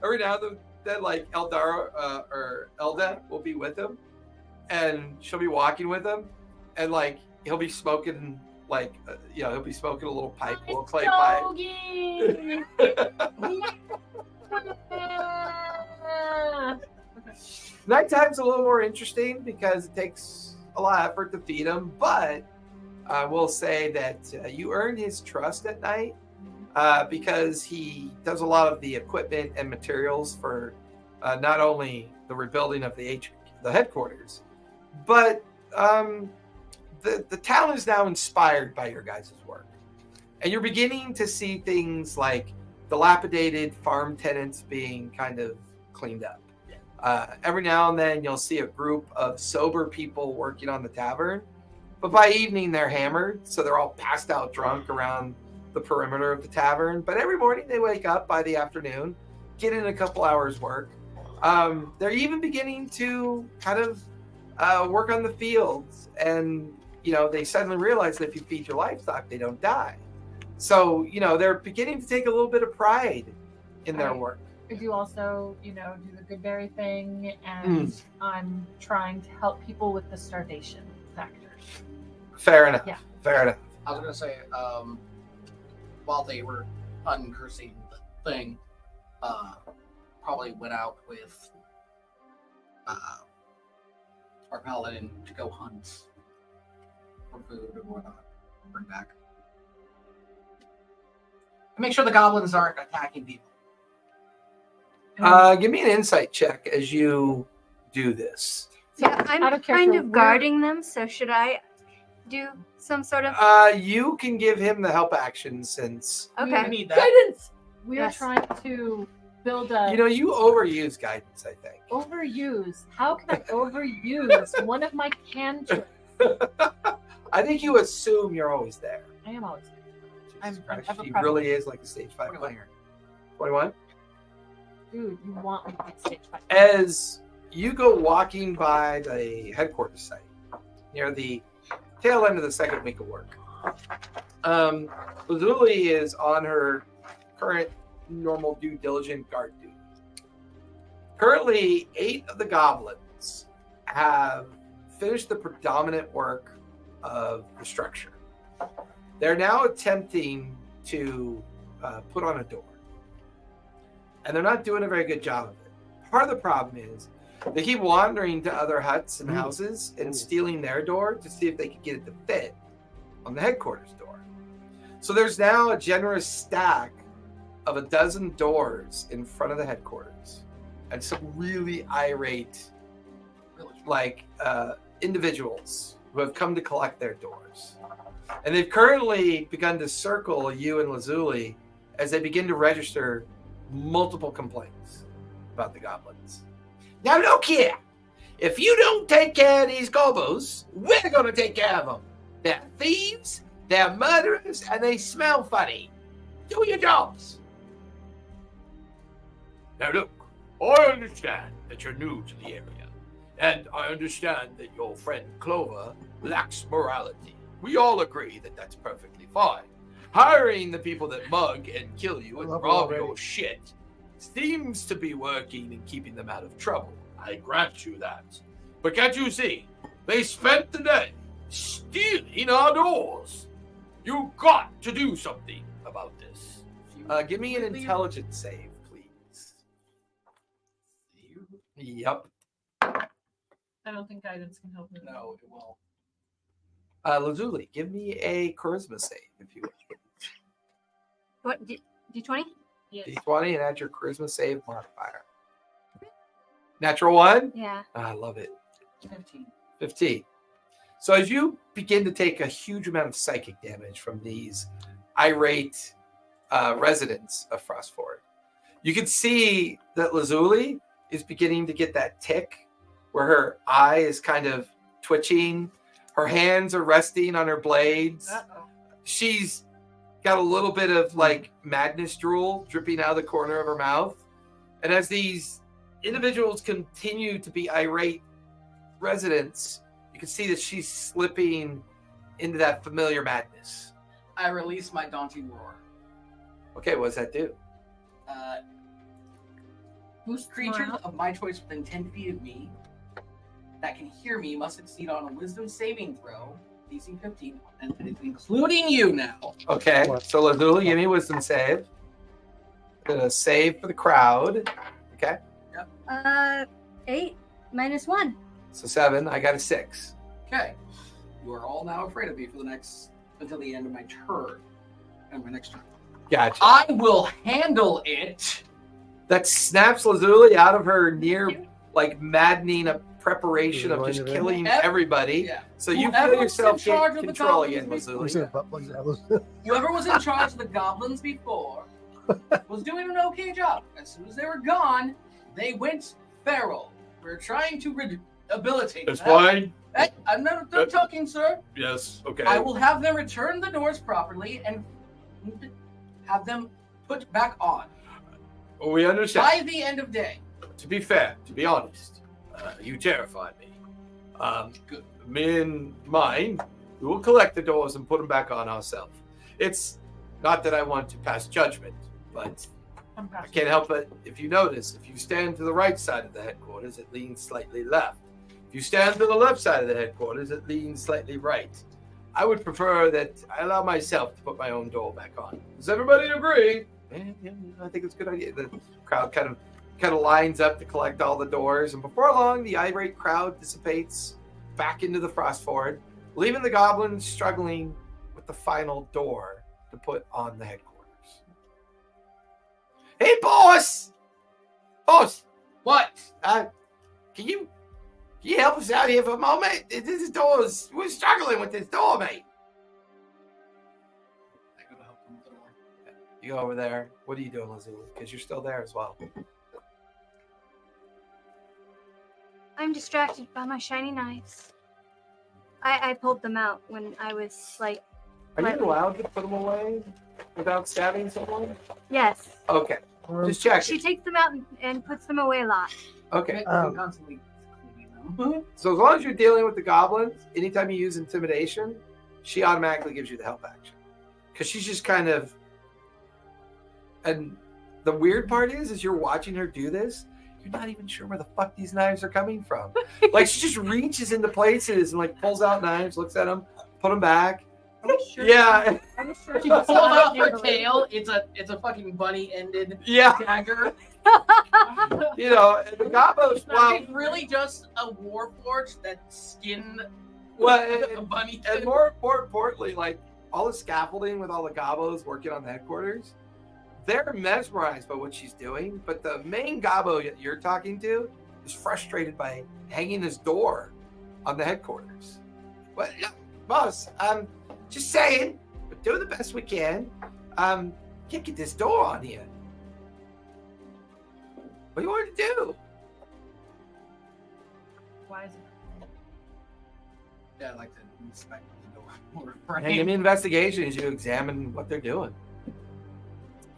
Speaker 1: every now and then, like, Eldara or Elda will be with him, and she'll be walking with him, and, like, he'll be smoking, like, he'll be smoking a little pipe, a little clay pipe. Nighttime's a little more interesting because it takes a lot of effort to feed him, but I will say that you earn his trust at night because he does a lot of the equipment and materials for not only the rebuilding of the headquarters, but the town is now inspired by your guys' work. And you're beginning to see things like dilapidated farm tenants being kind of cleaned up. Every now and then you'll see a group of sober people working on the tavern, but by evening they're hammered, so they're all passed out drunk around the perimeter of the tavern. But every morning they wake up by the afternoon, get in a couple hours work. They're even beginning to kind of work on the fields, and they suddenly realize that if you feed your livestock, they don't die. So they're beginning to take a little bit of pride in their work.
Speaker 6: I do also, do the Goodberry thing, and I'm trying to help people with the starvation factor.
Speaker 1: Fair enough.
Speaker 6: Yeah.
Speaker 1: Fair enough.
Speaker 5: I was gonna say, while they were uncursing the thing, probably went out with our paladin to go hunt for food and whatnot, bring back. And make sure the goblins aren't attacking people.
Speaker 1: Give me an insight check as you do this.
Speaker 3: Yeah, I'm
Speaker 6: out of
Speaker 3: kind
Speaker 6: character,
Speaker 3: of guarding them, so should I do some sort of...
Speaker 1: You can give him the help action since
Speaker 5: We
Speaker 3: Okay.
Speaker 5: need that.
Speaker 1: guidance.
Speaker 6: We
Speaker 3: Yes.
Speaker 6: are trying to build a
Speaker 1: You overuse guidance, I think.
Speaker 6: overuse. How can I overuse one of my cantrips?
Speaker 1: I think you assume you're always there.
Speaker 6: I am always.
Speaker 1: Jesus
Speaker 6: I
Speaker 1: Christ,
Speaker 6: have a
Speaker 1: he
Speaker 6: problem.
Speaker 1: really is like a stage 5 player. 21?
Speaker 6: Dude, you want me to be stage 5.
Speaker 1: As you go walking by the headquarters site, near the tail end of the second week of work, Lazuli is on her current normal due diligent guard duty. Currently, 8 of the goblins have finished the predominant work of the structure. They're now attempting to put on a door. And they're not doing a very good job of it. Part of the problem is they keep wandering to other huts and houses and stealing their door to see if they can get it to fit on the headquarters door. So there's now a generous stack of a dozen doors in front of the headquarters, and some really irate, individuals who have come to collect their doors. And they've currently begun to circle you and Lazuli as they begin to register multiple complaints about the goblins. Now look here, if you don't take care of these gobos, we're going to take care of them. They're thieves, they're murderers, and they smell funny. Do your jobs. Now look, I understand that you're new to the area, and I understand that your friend Clover lacks morality. We all agree that that's perfectly fine. Hiring the people that mug and kill you and rob your shit seems to be working and keeping them out of trouble. I grant you that. But can't you see?
Speaker 7: They spent the night stealing our doors. You got to do something about this.
Speaker 1: Give me an intelligence save, please. Yep.
Speaker 6: I don't think guidance can help me.
Speaker 5: No, it won't.
Speaker 1: Lazuli, give me a charisma save, if you will.
Speaker 3: What? D20?
Speaker 6: Yes.
Speaker 1: D20 and add your charisma save modifier. Natural 1?
Speaker 3: Yeah.
Speaker 1: I love it.
Speaker 5: 15.
Speaker 1: 15. So as you begin to take a huge amount of psychic damage from these irate residents of Frostford, you can see that Lazuli is beginning to get that tick where her eye is kind of twitching. Her hands are resting on her blades.
Speaker 6: Uh-oh.
Speaker 1: She's got a little bit of like madness drool dripping out of the corner of her mouth. And as these individuals continue to be irate residents, you can see that she's slipping into that familiar madness.
Speaker 5: I release my daunting roar.
Speaker 1: Okay, what does that do?
Speaker 5: Whose creatures of my choice within 10 feet of me that can hear me must succeed on a wisdom saving throw, DC 15, and it's including you now.
Speaker 1: Okay, so Lazuli, give me a wisdom save. Gonna save for the crowd. Okay,
Speaker 3: 8 minus 1.
Speaker 1: so 7. I got a 6.
Speaker 5: Okay. You are all now afraid of me for the next until the end of my turn. And my next turn.
Speaker 1: Gotcha.
Speaker 5: I will handle it.
Speaker 1: That snaps Lazuli out of her near, like, maddening preparation of just killing everybody.
Speaker 5: Yeah.
Speaker 1: So you
Speaker 5: Whoever
Speaker 1: feel
Speaker 5: was
Speaker 1: yourself
Speaker 5: in charge of
Speaker 1: get
Speaker 5: the
Speaker 1: control
Speaker 5: goblins
Speaker 1: again,
Speaker 5: before-
Speaker 1: Lazuli.
Speaker 5: Whoever was in charge of the goblins before was doing an okay job. As soon as they were gone, they went feral. We're trying to rehabilitate
Speaker 7: It's
Speaker 5: them.
Speaker 7: fine.
Speaker 5: Hey, I'm not done talking, sir.
Speaker 7: Yes, okay.
Speaker 5: I will have them return the doors properly and have them put back on
Speaker 7: We understand.
Speaker 5: by the end of day.
Speaker 7: To be fair, to be honest, you terrified me.
Speaker 5: Good.
Speaker 7: Me and mine, we will collect the doors and put them back on ourselves. It's not that I want to pass judgment, but I can't help it. If you notice, if you stand to the right side of the headquarters, it leans slightly left. If you stand to the left side of the headquarters, it leans slightly right. I would prefer that I allow myself to put my own door back on. Does everybody agree? Yeah, I think it's a good idea. The crowd kind of lines up to collect all the doors, and before long, the irate crowd dissipates back into the Frostford, leaving the goblins struggling with the final door to put on the headquarters. Hey, boss! Boss!
Speaker 5: What?
Speaker 7: Can you help us out here for a moment? We're struggling with this door, mate.
Speaker 5: I gotta help them with the door.
Speaker 1: You go over there. What are you doing, Lazuli? Because you're still there as well.
Speaker 3: I'm distracted by my shiny knives. I pulled them out when I was like,
Speaker 1: Are
Speaker 3: Right.
Speaker 1: you allowed to put them away without stabbing someone?
Speaker 3: yes.
Speaker 1: Okay, just check.
Speaker 3: She takes them out and puts them away a lot.
Speaker 1: Okay,
Speaker 5: I'm constantly cleaning them.
Speaker 1: so as long as you're dealing with the goblins, anytime you use intimidation, she automatically gives you the help action. Because she's just kind of... And the weird part is you're watching her do this, you're not even sure where the fuck these knives are coming from. Like, she just reaches into places and, like, pulls out knives, looks at them, put them back. Yeah,
Speaker 6: I'm sure
Speaker 5: She pulls out her tail. It's a fucking bunny-ended
Speaker 1: yeah.
Speaker 5: dagger.
Speaker 1: You know, the gobos, well,
Speaker 5: It's really just a warforged that skinned
Speaker 1: well,
Speaker 5: a bunny.
Speaker 1: and more importantly, like, all the scaffolding with all the gobos working on the headquarters, they're mesmerized by what she's doing, but the main gobbo that you're talking to is frustrated by hanging his door on the headquarters. Well, yeah, boss, just saying, we're doing the best we can. Can't get this door on here. What do you want to do?
Speaker 6: Why is it?
Speaker 5: Yeah, I like to inspect the door.
Speaker 1: Hey, give me investigation as you examine what they're doing.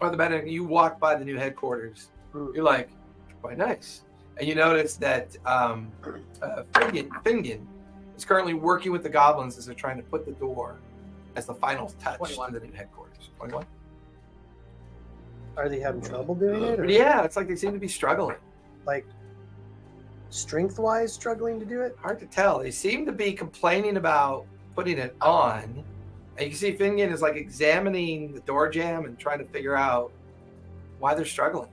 Speaker 1: Or the better, you walk by the new headquarters. You're like, quite nice. And you notice that Fingon is currently working with the goblins as they're trying to put the door as the final touch
Speaker 5: 21.
Speaker 1: to the new headquarters. 21?
Speaker 2: Are they having trouble doing it? Or
Speaker 1: Yeah, it's like they seem to be struggling.
Speaker 2: like strength-wise struggling to do it?
Speaker 7: Hard to tell. They seem to be complaining about putting it on. And you can see Finnegan is like examining the door jamb and trying to figure out why they're struggling.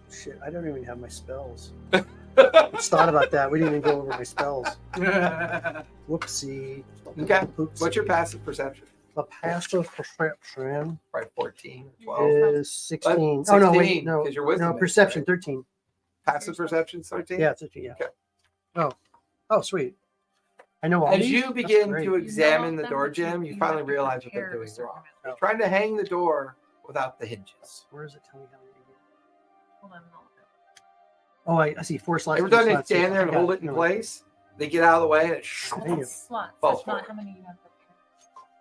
Speaker 2: Shit, I don't even have my spells. I just thought about that. We didn't even go over my spells. Whoopsie.
Speaker 7: Okay.
Speaker 2: Oopsie.
Speaker 7: What's your passive perception?
Speaker 2: The passive perception
Speaker 7: Probably 14 or 12.
Speaker 2: is 16.
Speaker 7: But
Speaker 2: Oh, no,
Speaker 7: 16,
Speaker 2: wait. No,
Speaker 7: 'cause your wisdom
Speaker 2: no,
Speaker 7: is,
Speaker 2: perception,
Speaker 7: right?
Speaker 2: 13.
Speaker 7: Passive perception 13?
Speaker 2: Yeah, 13, yeah.
Speaker 7: Okay.
Speaker 2: Oh, sweet. I know all
Speaker 7: As
Speaker 2: these?
Speaker 7: you
Speaker 2: That's
Speaker 7: begin
Speaker 2: great.
Speaker 7: to examine
Speaker 6: know
Speaker 7: the door
Speaker 6: them, but
Speaker 7: jamb, you
Speaker 6: have
Speaker 7: finally
Speaker 6: to
Speaker 7: realize what they're
Speaker 6: prepare
Speaker 7: doing
Speaker 6: certain
Speaker 7: wrong.
Speaker 6: amount.
Speaker 7: They're trying to hang the door without the hinges.
Speaker 2: Where does it tell me how many?
Speaker 6: Hold on, I'll look
Speaker 2: Oh, I see 4 slots.
Speaker 7: Every
Speaker 2: two
Speaker 7: time they
Speaker 2: slots.
Speaker 7: stand there and
Speaker 2: I got
Speaker 7: hold it in
Speaker 2: No,
Speaker 7: place, they get out of the way and it
Speaker 6: up.
Speaker 2: Thank you.
Speaker 6: That's slots.
Speaker 7: Fall
Speaker 6: That's not
Speaker 7: forward.
Speaker 6: how many you have prepared.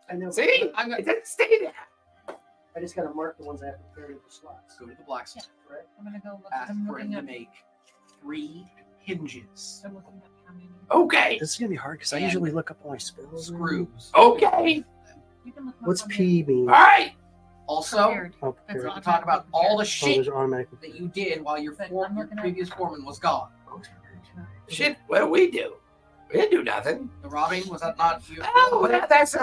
Speaker 2: I know.
Speaker 7: See?
Speaker 5: I'm gonna
Speaker 7: It doesn't stay there.
Speaker 2: I just got to mark the ones I have prepared in the slots.
Speaker 5: go to the blacksmith.
Speaker 2: Right?
Speaker 6: I'm gonna go look.
Speaker 5: Ask
Speaker 6: I'm
Speaker 5: for him
Speaker 6: looking
Speaker 5: to
Speaker 6: up.
Speaker 5: make 3 hinges.
Speaker 6: I'm looking up how many.
Speaker 7: Okay.
Speaker 2: This is going to be hard because I
Speaker 5: And
Speaker 2: usually look up all my spells.
Speaker 5: Screws.
Speaker 7: Okay.
Speaker 6: You can look them up
Speaker 2: What's
Speaker 6: on
Speaker 2: P mean?
Speaker 7: All right.
Speaker 5: Also,
Speaker 6: Prepared.
Speaker 2: Oh,
Speaker 6: That's
Speaker 5: we're
Speaker 2: prepared.
Speaker 5: going to talk about all the
Speaker 2: Oh,
Speaker 5: shit
Speaker 2: those are automatic.
Speaker 5: that you did while your,
Speaker 6: But I'm
Speaker 5: your
Speaker 6: looking at-
Speaker 5: previous foreman was gone.
Speaker 7: Shit, what do? We didn't do nothing.
Speaker 5: The robbing, was that not you?
Speaker 7: Oh, well, that's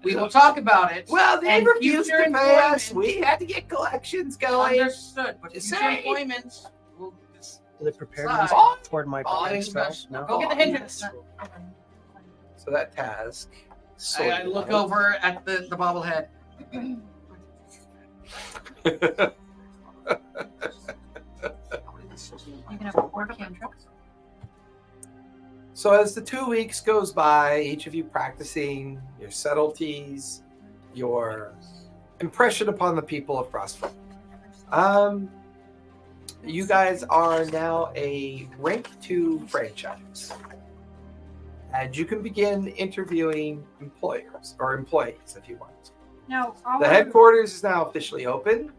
Speaker 5: We will talk about it.
Speaker 7: well, they
Speaker 5: And
Speaker 7: refused to
Speaker 5: future
Speaker 7: pay us.
Speaker 5: employment.
Speaker 7: We had to get collections going.
Speaker 5: Understood, but
Speaker 7: Just
Speaker 5: future
Speaker 7: saying.
Speaker 5: employments will just
Speaker 2: Do they prepare
Speaker 5: Side.
Speaker 2: these toward my
Speaker 5: Oh,
Speaker 2: prepared
Speaker 5: I
Speaker 2: spells?
Speaker 5: no.
Speaker 2: No.
Speaker 5: Go get the hinges.
Speaker 6: Hold on.
Speaker 7: So that task.
Speaker 5: I look over at the bobblehead.
Speaker 6: You can have 4 cantrips.
Speaker 7: So as the 2 weeks goes by, each of you practicing your subtleties, your impression upon the people of Frostfoot. You guys are now a rank 2 franchise. And you can begin interviewing employers or employees if you want.
Speaker 6: Now,
Speaker 7: The headquarters is now officially open.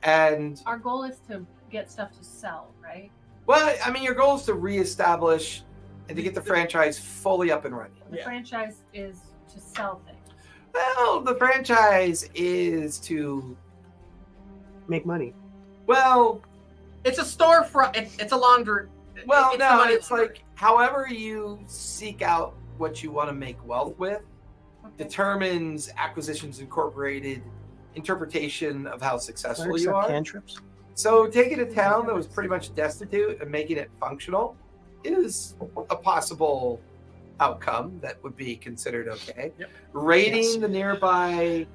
Speaker 7: And
Speaker 6: our goal is to get stuff to sell, right?
Speaker 7: well, I mean, your goal is to reestablish and to get the franchise fully up and running.
Speaker 6: The franchise is to sell things.
Speaker 7: Well, the franchise is to,
Speaker 2: Make money.
Speaker 7: well,
Speaker 5: It's a storefront. It's a laundry.
Speaker 7: well,
Speaker 5: it's
Speaker 7: no,
Speaker 5: the money
Speaker 7: it's
Speaker 5: laundry.
Speaker 7: like however you seek out what you want to make wealth with
Speaker 6: Okay.
Speaker 7: determines Acquisitions Incorporated interpretation of how successful
Speaker 2: Clerics
Speaker 7: you
Speaker 2: have
Speaker 7: are.
Speaker 2: cantrips.
Speaker 7: So taking a town that was pretty much destitute and making it functional is a possible outcome that would be considered okay.
Speaker 5: Yep.
Speaker 7: Raiding
Speaker 2: Yes.
Speaker 7: the nearby,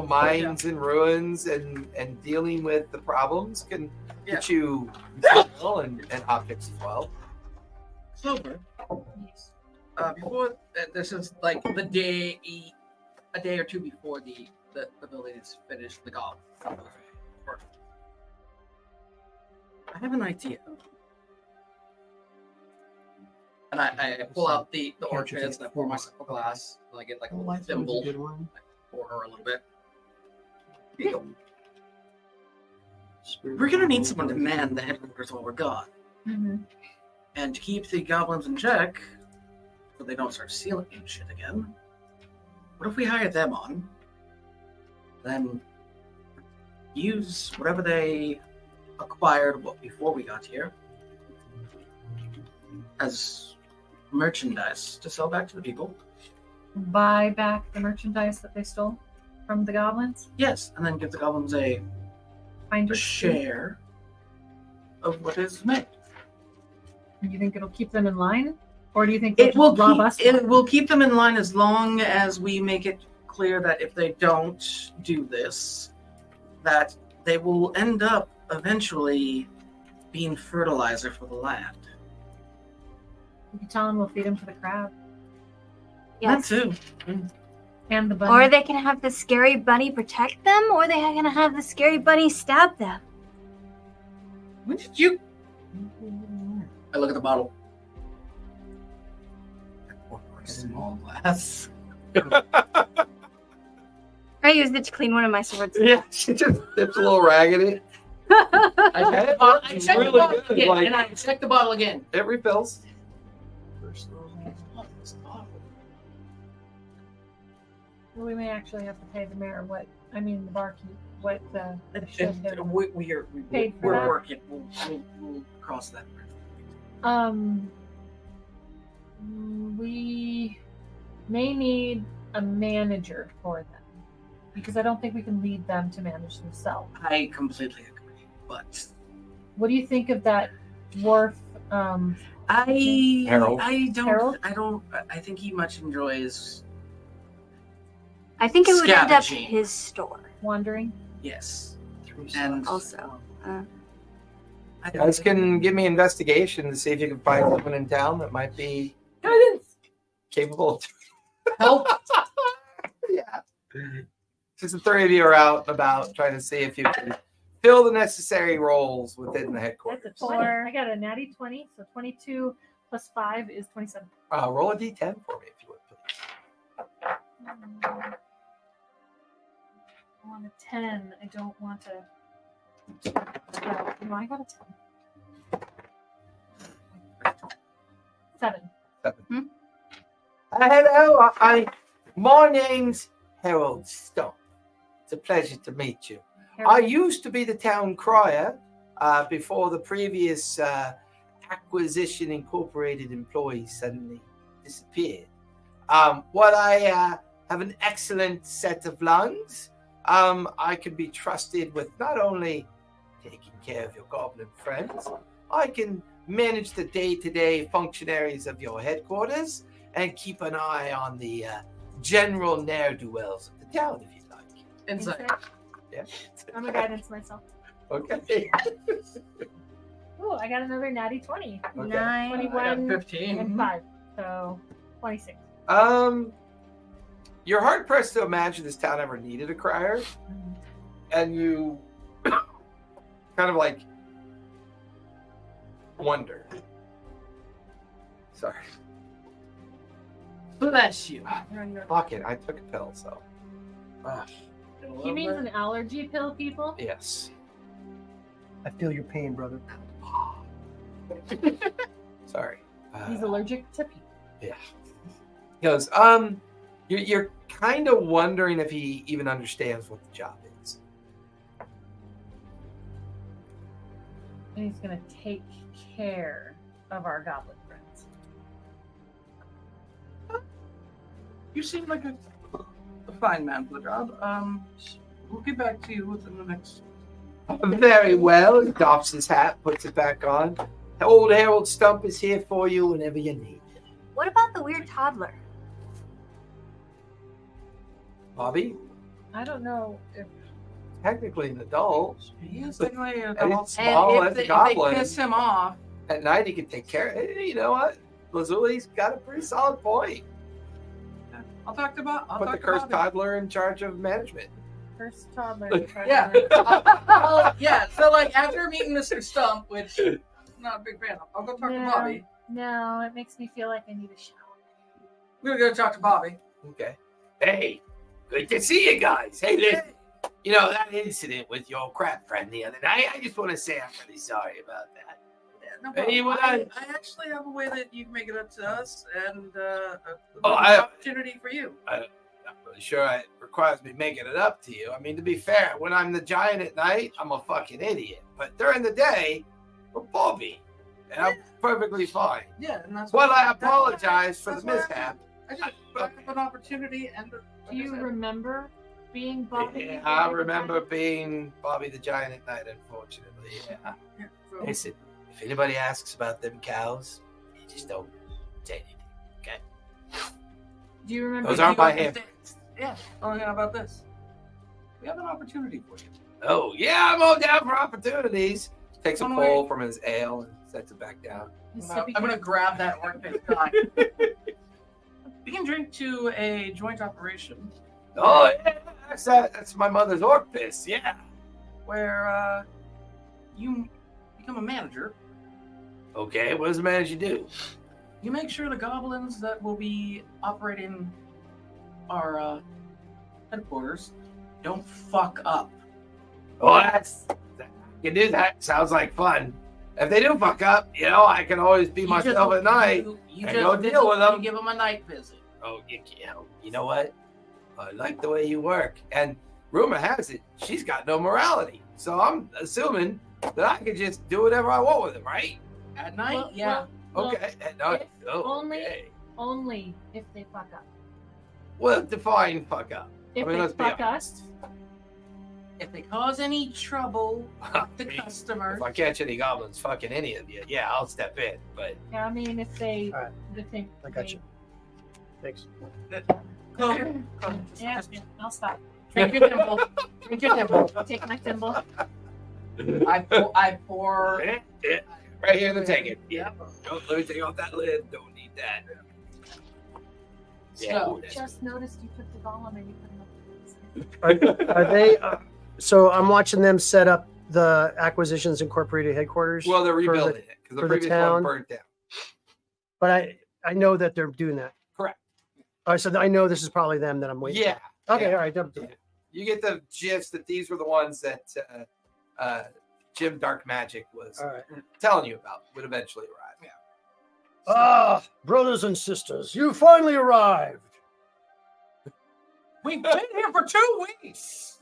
Speaker 7: mines and ruins and dealing with the problems can get you material and objects as well.
Speaker 5: Silver.
Speaker 6: Yes.
Speaker 5: Before this is like a day or two before the building is finished. The golf. I have an idea. And I pull out the orchids and I pour myself a glass. And I get like a little thimble,
Speaker 2: Good one.
Speaker 5: pour her a little bit. Here you go. We're gonna need someone to man the headquarters while we're gone.
Speaker 6: Mm-hmm.
Speaker 5: And to keep the goblins in check, so they don't start stealing shit again. What if we hire them on? Then use whatever they acquired before we got here as merchandise to sell back to the people.
Speaker 6: Buy back the merchandise that they stole from the goblins.
Speaker 5: Yes, and then give the goblins a
Speaker 6: Find
Speaker 5: share of what is made.
Speaker 6: You think it'll keep them in line, or do you think
Speaker 5: It will
Speaker 6: rob us?
Speaker 5: it will keep them in line as long as we make it clear that if they don't do this, that they will end up eventually being fertilizer for the land.
Speaker 6: You can tell them we'll feed them to the crab
Speaker 3: Yes.
Speaker 5: That too.
Speaker 6: and the bunny.
Speaker 3: Or they can have the scary bunny protect them, or they can have the scary bunny stab them.
Speaker 5: When did you? I look at the bottle. Small glass.
Speaker 3: I used it to clean one of my swords.
Speaker 7: Yeah, she just dips a little rag in it.
Speaker 5: I checked the bottle,
Speaker 7: It's
Speaker 5: the
Speaker 7: really
Speaker 5: bottle
Speaker 7: good,
Speaker 5: again,
Speaker 7: like-
Speaker 5: and I checked the bottle again.
Speaker 7: It refills.
Speaker 6: We may actually have to pay the mayor the barkeep, what the shift is.
Speaker 5: We're
Speaker 6: Paid for that?
Speaker 5: working. We'll cross that bridge.
Speaker 6: We may need a manager for them because I don't think we can lead them to manage themselves.
Speaker 5: I completely agree, but
Speaker 6: What do you think of that dwarf?
Speaker 7: Harold.
Speaker 6: Harold?
Speaker 5: I think he much enjoys.
Speaker 3: I think it would end up
Speaker 5: Scavenging.
Speaker 3: his store
Speaker 6: Wandering?
Speaker 5: Yes, and
Speaker 3: also.
Speaker 5: I
Speaker 1: You guys can give me investigation to see if you can find someone in town that might be capable of
Speaker 5: help.
Speaker 1: yeah. Just the three of you are out and about trying to see if you can fill the necessary roles within the headquarters.
Speaker 6: That's a 20. I got a natty 20, so 22 plus 5 is 27.
Speaker 1: Roll a d10 for me if you would, please.
Speaker 6: I want a 10. I don't want a. No, I got a 10. 7.
Speaker 1: Hello, my name's Harold Stump. It's a pleasure to meet you. I used to be the town crier before the previous acquisition incorporated employees suddenly disappeared. What I have an excellent set of lungs. I can be trusted with not only taking care of your goblin friends, I can manage the day-to-day functionaries of your headquarters and keep an eye on the general ne'er-do-wells of the town, if you'd like.
Speaker 5: Insight.
Speaker 1: Yeah.
Speaker 6: I'm a guidance myself.
Speaker 1: Okay.
Speaker 6: Ooh, I got another natty 20.
Speaker 1: Okay.
Speaker 3: 9.
Speaker 6: 21
Speaker 5: 15.
Speaker 6: and 5. So 26.
Speaker 1: You're hard pressed to imagine this town ever needed a crier, and you kind of like wonder. Sorry.
Speaker 5: Bless you.
Speaker 1: Fuck it, I took a pill, so.
Speaker 6: He means an allergy pill, people?
Speaker 1: Yes.
Speaker 2: I feel your pain, brother.
Speaker 1: Sorry.
Speaker 6: He's allergic to people.
Speaker 1: Yeah. He goes, you're kind of wondering if he even understands what the job is.
Speaker 6: And he's going to take care of our goblin friends.
Speaker 5: You seem like a fine man for the job. We'll get back to you within the next.
Speaker 1: Very well. He doffs his hat, puts it back on. Old Harold Stump is here for you whenever you need him.
Speaker 3: What about the weird toddler?
Speaker 1: Bobby,
Speaker 6: I don't know if
Speaker 1: technically an adult.
Speaker 5: He is technically an
Speaker 1: And
Speaker 5: adult.
Speaker 1: it's small
Speaker 5: And
Speaker 1: as a
Speaker 5: if
Speaker 1: goblin.
Speaker 5: they piss him off,
Speaker 1: At night, he can take care of it. You know what? Lazuli's got a pretty solid point.
Speaker 5: I'll talk to Bob.
Speaker 1: Put the cursed toddler in charge of management.
Speaker 6: first toddler.
Speaker 5: Yeah. Yeah. So like after meeting Mr. Stump, which I'm not a big fan of, I'll go talk to Bobby.
Speaker 6: No, it makes me feel like I need a shower.
Speaker 5: We're gonna go talk to Bobby.
Speaker 1: Okay. Hey, good to see you guys. Hey, listen. You know, that incident with your crap friend the other night, I just want to say I'm really sorry about that.
Speaker 5: Yeah, no
Speaker 1: Hey,
Speaker 5: problem.
Speaker 1: what
Speaker 5: I actually have a way that you can make it up to us and an
Speaker 1: Oh, I-
Speaker 5: opportunity for you.
Speaker 1: I'm not really sure it requires me making it up to you. I mean, to be fair, when I'm the giant at night, I'm a fucking idiot. But during the day, we're Bobby. And I'm perfectly fine.
Speaker 5: Yeah, and that's
Speaker 1: Well,
Speaker 5: why-
Speaker 1: I apologize for the
Speaker 5: that's why
Speaker 1: mishap.
Speaker 5: I just brought up an opportunity and.
Speaker 6: Do you remember being Bobby?
Speaker 1: Yeah, I remember being Bobby the Giant at night, unfortunately. Yeah.
Speaker 5: Yeah, so-
Speaker 1: Listen, if anybody asks about them cows, you just don't say anything, okay?
Speaker 6: Do you remember?
Speaker 1: Those aren't my
Speaker 5: You
Speaker 1: hands.
Speaker 5: understand- Yeah. Oh, yeah, how about this? We have an opportunity for you.
Speaker 1: Oh, yeah, I'm all down for opportunities. Takes a
Speaker 5: One
Speaker 1: pull
Speaker 5: way.
Speaker 1: from his ale and sets it back down.
Speaker 6: His
Speaker 5: I'm
Speaker 6: sippy
Speaker 5: gonna
Speaker 6: cup?
Speaker 5: grab that workbench guy. We can drink to a joint operation
Speaker 1: Oh, yeah, that's my mother's orc piss, yeah.
Speaker 5: where you become a manager.
Speaker 1: Okay, what does the manager do?
Speaker 5: You make sure the goblins that will be operating our headquarters don't fuck up.
Speaker 1: Oh, I can do that. Sounds like fun. If they do fuck up, you know, I can always be myself at night.
Speaker 5: You
Speaker 1: and
Speaker 5: just
Speaker 1: go deal with them.
Speaker 5: You give them a night visit.
Speaker 1: Oh, you know what?
Speaker 7: I like the way you work. And rumor has it, she's got no morality. So I'm assuming that I can just do whatever I want with him, right?
Speaker 5: At night,
Speaker 6: Well,
Speaker 5: yeah.
Speaker 6: well,
Speaker 7: Okay. No,
Speaker 6: if only if they fuck up.
Speaker 7: Well, define fuck up.
Speaker 6: If
Speaker 7: I mean,
Speaker 6: they
Speaker 7: let's be
Speaker 6: fuck
Speaker 7: honest.
Speaker 6: us,
Speaker 5: If they cause any trouble with the customers,
Speaker 7: If I catch any goblins fucking any of you, yeah, I'll step in. But
Speaker 6: yeah, I mean, if they,
Speaker 2: All right.
Speaker 6: if they,
Speaker 2: I got you. Thanks.
Speaker 6: Yeah, I'll stop.
Speaker 5: drink your thimble. Drink your thimble.
Speaker 6: Take my thimble.
Speaker 5: I pour.
Speaker 7: right here, then take it. Yeah. Don't let me take off that lid. Don't need that. Yeah.
Speaker 5: So,
Speaker 7: ooh, that's
Speaker 6: Just noticed you took the golem and you put him up.
Speaker 2: Are they? So I'm watching them set up the Acquisitions Incorporated headquarters.
Speaker 7: well, they're
Speaker 2: for the-
Speaker 7: rebuilding it because the
Speaker 2: for the
Speaker 7: previous
Speaker 2: town.
Speaker 7: one burnt down.
Speaker 2: But I know that they're doing that.
Speaker 7: Correct.
Speaker 2: All right, so I know this is probably them that I'm waiting.
Speaker 7: Yeah.
Speaker 2: For. Okay.
Speaker 7: yeah.
Speaker 2: All right.
Speaker 7: Yeah. You get the gist that these were the ones that Jim Dark Magic was
Speaker 2: All right.
Speaker 7: telling you about would eventually arrive. Yeah.
Speaker 2: Ah, brothers and sisters, you finally arrived.
Speaker 5: we've been here for 2 weeks.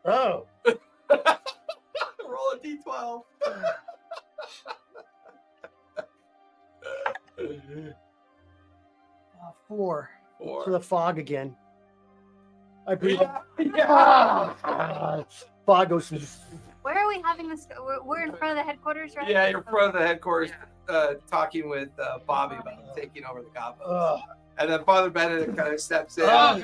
Speaker 2: Oh.
Speaker 7: Roll a d12.
Speaker 2: 4
Speaker 7: Four.
Speaker 2: for the fog again. I breathe.
Speaker 7: Yeah.
Speaker 2: Fog goes.
Speaker 3: Where are we having this? We're in front of the headquarters, right?
Speaker 7: Yeah, you're in front of the headquarters talking with Bobby about taking over the goblins.
Speaker 2: Ugh.
Speaker 7: And then Father Benedict kind of steps in.
Speaker 2: Ugh.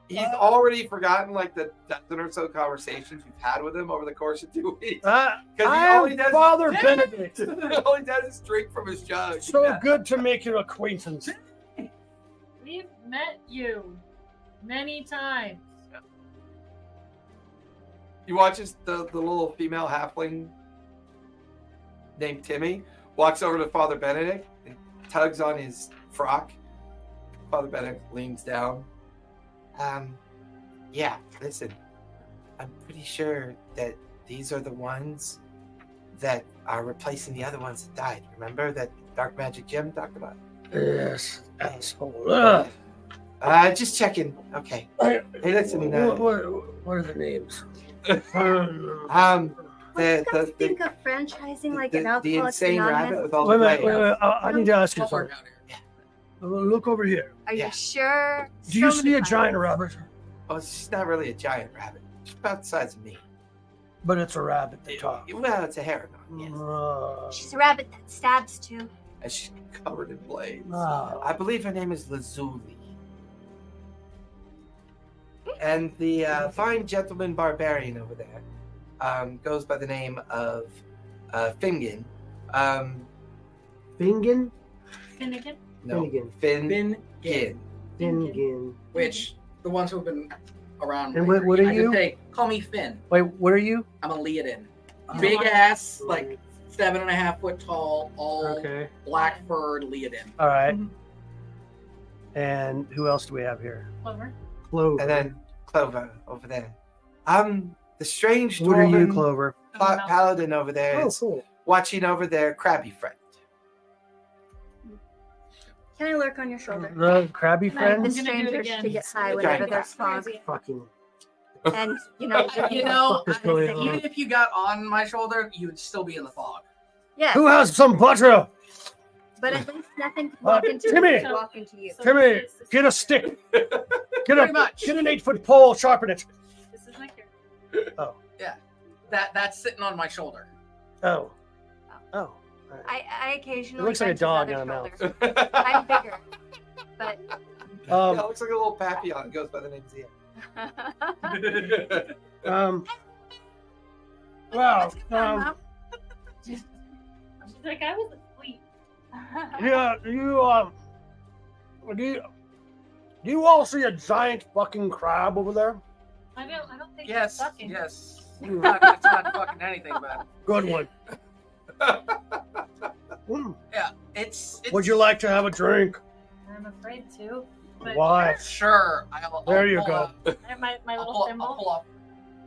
Speaker 7: He's already forgotten like the dozen or so conversations you've had with him over the course of 2 weeks.
Speaker 2: I
Speaker 7: only
Speaker 2: am
Speaker 7: does-
Speaker 2: Father Benedict.
Speaker 7: He only does is drink from his jug.
Speaker 2: So
Speaker 7: Yeah.
Speaker 2: good to make your acquaintance.
Speaker 6: We've met you many times.
Speaker 7: You watch as the little female halfling named Timmy walks over to Father Benedict and tugs on his frock. Father Benedict leans down. Yeah, listen, I'm pretty sure that these are the ones that are replacing the other ones that died. Remember that Dark Magic Gem talked about?
Speaker 2: Yes, asshole.
Speaker 7: Just checking. Okay.
Speaker 2: Hey,
Speaker 7: listen.
Speaker 2: What are the names?
Speaker 3: What do you guys
Speaker 7: the
Speaker 3: think of franchising like an
Speaker 7: the
Speaker 3: Alcoholics
Speaker 7: insane rabbit
Speaker 3: Anonymous?
Speaker 7: with all
Speaker 2: Wait a
Speaker 7: the
Speaker 2: minute.
Speaker 7: layers.
Speaker 2: I need to ask you
Speaker 5: I'll work
Speaker 2: something.
Speaker 5: out here.
Speaker 2: Look over here.
Speaker 3: Are
Speaker 7: Yeah.
Speaker 3: you sure?
Speaker 2: Do you
Speaker 3: So
Speaker 2: see
Speaker 3: many
Speaker 2: a
Speaker 3: times.
Speaker 2: giant rabbit?
Speaker 7: Oh, she's not really a giant rabbit. She's about the size of me.
Speaker 2: But it's a rabbit that talks.
Speaker 7: Well, it's a heron, yes.
Speaker 3: She's a rabbit that stabs too.
Speaker 7: And she's covered in blades.
Speaker 2: Ah.
Speaker 7: I believe her name is Lazuli. And the fine gentleman barbarian over there goes by the name of Finnegan.
Speaker 2: Finnegan?
Speaker 6: Finnegan?
Speaker 7: No,
Speaker 2: Finnegan.
Speaker 7: Finnegan.
Speaker 2: Finnegan.
Speaker 5: Which the ones who've been around.
Speaker 2: And
Speaker 5: later,
Speaker 2: what are
Speaker 5: I
Speaker 2: you?
Speaker 5: Just say, call me Finn.
Speaker 2: Wait, what are you?
Speaker 5: I'm a Leodin.
Speaker 6: Oh,
Speaker 5: Big
Speaker 6: wow.
Speaker 5: ass, like 7.5 foot tall, all
Speaker 2: Okay.
Speaker 5: black furred Leodin.
Speaker 2: All right.
Speaker 6: Mhm.
Speaker 2: And who else do we have here?
Speaker 6: Clover.
Speaker 2: Clover.
Speaker 7: And then Clover over there. The strange
Speaker 2: what are you,
Speaker 7: dwarven
Speaker 2: Clover?
Speaker 7: paladin over there
Speaker 2: Oh,
Speaker 7: is
Speaker 2: cool.
Speaker 7: watching over their crabby friend.
Speaker 3: Can I lurk on your shoulder?
Speaker 2: The crabby
Speaker 6: Can I-
Speaker 3: The
Speaker 2: friends?
Speaker 6: gonna do it
Speaker 3: strangers
Speaker 6: again.
Speaker 3: to get high
Speaker 7: Giant
Speaker 3: whenever
Speaker 7: crab.
Speaker 3: there's fog.
Speaker 2: Fucking.
Speaker 3: And you know,
Speaker 5: You know,
Speaker 2: Fuck is going on?
Speaker 5: even if you got on my shoulder, you would still be in the fog.
Speaker 3: yes,
Speaker 2: Who has some butter?
Speaker 3: but at least nothing can walk into
Speaker 2: Timmy!
Speaker 3: you. Can walk into you.
Speaker 6: So
Speaker 2: Timmy,
Speaker 6: this is-
Speaker 2: get a stick.
Speaker 5: Pretty much.
Speaker 2: Get an 8-foot pole, sharpen it.
Speaker 6: This is my character.
Speaker 5: That's sitting on my shoulder.
Speaker 2: Oh. Oh.
Speaker 3: I occasionally.
Speaker 2: It looks like a
Speaker 3: bend his
Speaker 2: dog
Speaker 3: other
Speaker 2: on a mouth.
Speaker 3: shoulder. I'm bigger, but
Speaker 7: Yeah, it looks like a little papillon. It goes by the name Zia.
Speaker 2: Wow.
Speaker 6: She's like, I was asleep.
Speaker 2: Yeah, do you all see a giant fucking crab over there?
Speaker 6: I don't think
Speaker 5: Yes,
Speaker 6: it's fucking.
Speaker 5: yes. It's not fucking anything, but
Speaker 2: Good one. Mm.
Speaker 5: it's
Speaker 2: Would you like to have a drink?
Speaker 6: I'm afraid to. But
Speaker 2: Why?
Speaker 5: Sure. I'll
Speaker 2: There you
Speaker 5: pull
Speaker 2: go.
Speaker 5: up-
Speaker 6: I have my
Speaker 5: I'll
Speaker 6: little
Speaker 5: pull
Speaker 6: symbol.
Speaker 5: up.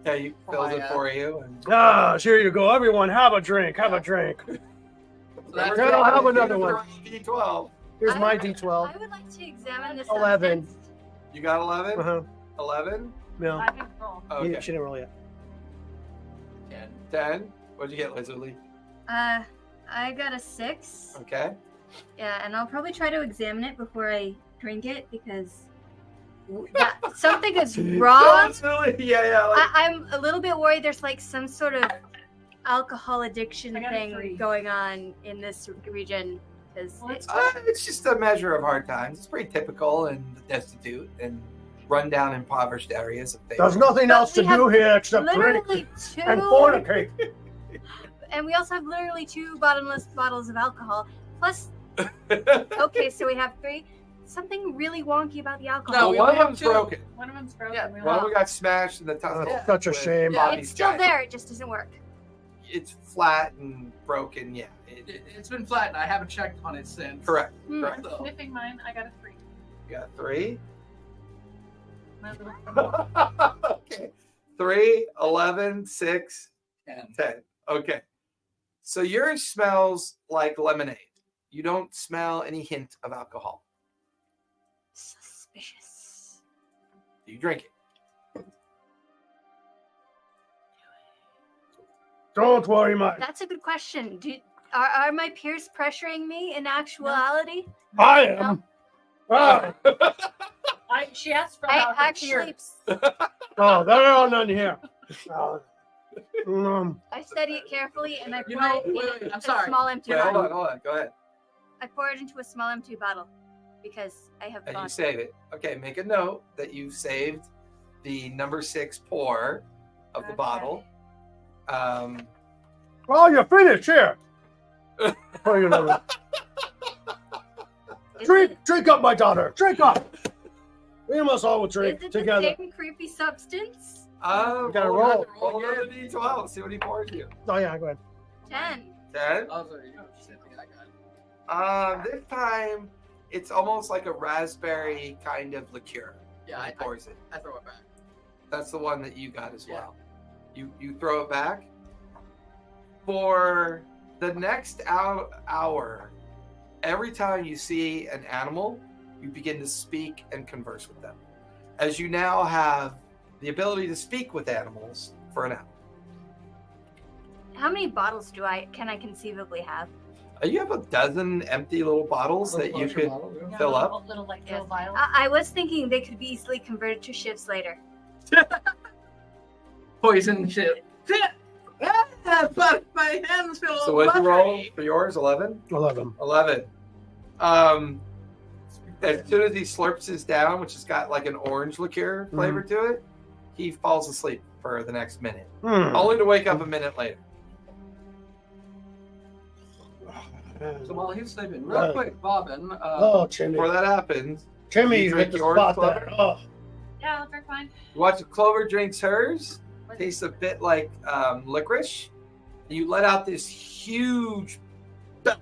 Speaker 7: Yeah, you fills it
Speaker 5: my,
Speaker 7: for you. And
Speaker 2: Ah, here you go. Everyone, have a drink. Have a drink.
Speaker 5: That's
Speaker 2: Yeah, I'll have another one.
Speaker 7: D12.
Speaker 2: Here's
Speaker 3: I
Speaker 2: my
Speaker 3: would-
Speaker 2: D12.
Speaker 3: I would like to examine this.
Speaker 2: 11.
Speaker 3: substance.
Speaker 7: You got 11?
Speaker 2: Uh-huh.
Speaker 7: 11?
Speaker 2: No,
Speaker 6: I didn't roll.
Speaker 7: Okay.
Speaker 2: she didn't roll yet.
Speaker 7: 10. What'd you get, Lazuli?
Speaker 3: I got a 6.
Speaker 7: Okay.
Speaker 3: Yeah, and I'll probably try to examine it before I drink it because something is wrong.
Speaker 7: Yeah. Like,
Speaker 3: I'm a little bit worried there's like some sort of alcohol addiction
Speaker 4: I got a
Speaker 3: thing
Speaker 4: 3.
Speaker 3: going on in this region. Because
Speaker 4: Well, it's
Speaker 7: it's just a measure of hard times. It's pretty typical in the destitute and rundown, impoverished areas of Faerun.
Speaker 2: There's nothing
Speaker 3: But
Speaker 2: else to
Speaker 3: we have
Speaker 2: do here except drink
Speaker 3: literally 2,
Speaker 2: and fornicate.
Speaker 3: and we also have literally 2 bottomless bottles of alcohol. Plus, okay, so we have 3. Something really wonky about the alcohol.
Speaker 5: No,
Speaker 7: Well,
Speaker 5: we
Speaker 7: one of
Speaker 5: only have
Speaker 7: them's
Speaker 5: 2.
Speaker 7: broken.
Speaker 4: One of them's broken.
Speaker 5: Yeah,
Speaker 4: we
Speaker 7: One of
Speaker 4: lost.
Speaker 7: them got smashed in the tunnel.
Speaker 2: That's such a
Speaker 7: with
Speaker 2: shame.
Speaker 5: Yeah.
Speaker 7: Bobby's
Speaker 3: It's still
Speaker 7: guy.
Speaker 3: there, it just doesn't work.
Speaker 7: It's flat and broken. Yeah.
Speaker 5: It's been flattened. I haven't checked on it since.
Speaker 7: Correct.
Speaker 3: Hmm.
Speaker 7: Correct.
Speaker 5: So,
Speaker 4: Sniffing mine, I got a 3.
Speaker 7: You got 3.
Speaker 4: My little
Speaker 7: Okay. 3, 11, 6,
Speaker 5: 10.
Speaker 7: 10. Okay. So yours smells like lemonade. You don't smell any hint of alcohol.
Speaker 3: Suspicious.
Speaker 7: You drink it.
Speaker 2: Don't worry, much.
Speaker 3: That's a good question. Are my peers pressuring me in actuality?
Speaker 2: I am. Ah.
Speaker 4: She asked for
Speaker 3: I
Speaker 4: about her
Speaker 3: actually,
Speaker 4: peers.
Speaker 2: Oh, there are none here.
Speaker 3: I study it carefully and I pour
Speaker 5: You know,
Speaker 3: it in
Speaker 5: wait,
Speaker 3: a
Speaker 5: I'm sorry.
Speaker 3: small empty
Speaker 7: Wait, hold
Speaker 3: bottle.
Speaker 7: on. Go ahead.
Speaker 3: I pour it into a small empty bottle because I have
Speaker 7: And you
Speaker 3: gone.
Speaker 7: save it. Okay, make a note that you've saved the number 6 pour of the
Speaker 3: Okay.
Speaker 7: bottle.
Speaker 2: Oh, you're finished here. Oh, you know.
Speaker 3: Is
Speaker 2: Drink up, my daughter. Drink up. We must all
Speaker 3: it,
Speaker 2: drink
Speaker 3: is it
Speaker 2: together.
Speaker 3: the same creepy substance?
Speaker 2: You gotta
Speaker 7: roll
Speaker 2: roll.
Speaker 7: Roll another D12. See what he pours you.
Speaker 2: Oh yeah, go ahead.
Speaker 3: 10.
Speaker 7: 10.
Speaker 5: Oh, sorry. Same thing I got.
Speaker 7: This time it's almost like a raspberry kind of liqueur.
Speaker 5: Yeah,
Speaker 7: when he
Speaker 5: I
Speaker 7: pours it.
Speaker 5: throw it back.
Speaker 7: That's the one that you got as
Speaker 5: Yeah.
Speaker 7: well. You throw it back. For the next hour, every time you see an animal, you begin to speak and converse with them. As you now have the ability to speak with animals for an hour.
Speaker 3: How many bottles can I conceivably have?
Speaker 7: You have a dozen empty little bottles that you could
Speaker 4: Yeah,
Speaker 7: fill up.
Speaker 4: Little like
Speaker 3: Yes.
Speaker 4: little vials.
Speaker 3: I was thinking they could be easily converted to ships later.
Speaker 5: Poison shit. But my hands feel
Speaker 7: So what'd you roll
Speaker 5: buttery.
Speaker 7: for yours? 11?
Speaker 2: 11.
Speaker 7: 11. As soon as he slurps his down, which has got like an orange liqueur flavor to it, he falls asleep for the next minute, only to wake up a minute later.
Speaker 5: So while he's sleeping, real quick, Bobbin.
Speaker 2: Oh, Timmy.
Speaker 7: Before that happens,
Speaker 2: Timmy,
Speaker 7: you
Speaker 2: you
Speaker 7: drink
Speaker 2: hit the
Speaker 7: yours,
Speaker 2: spot
Speaker 7: Clover?
Speaker 2: there. Oh.
Speaker 4: Yeah, I'll drink mine.
Speaker 7: you watch Clover drinks hers. Tastes a bit like licorice. You let out this huge belt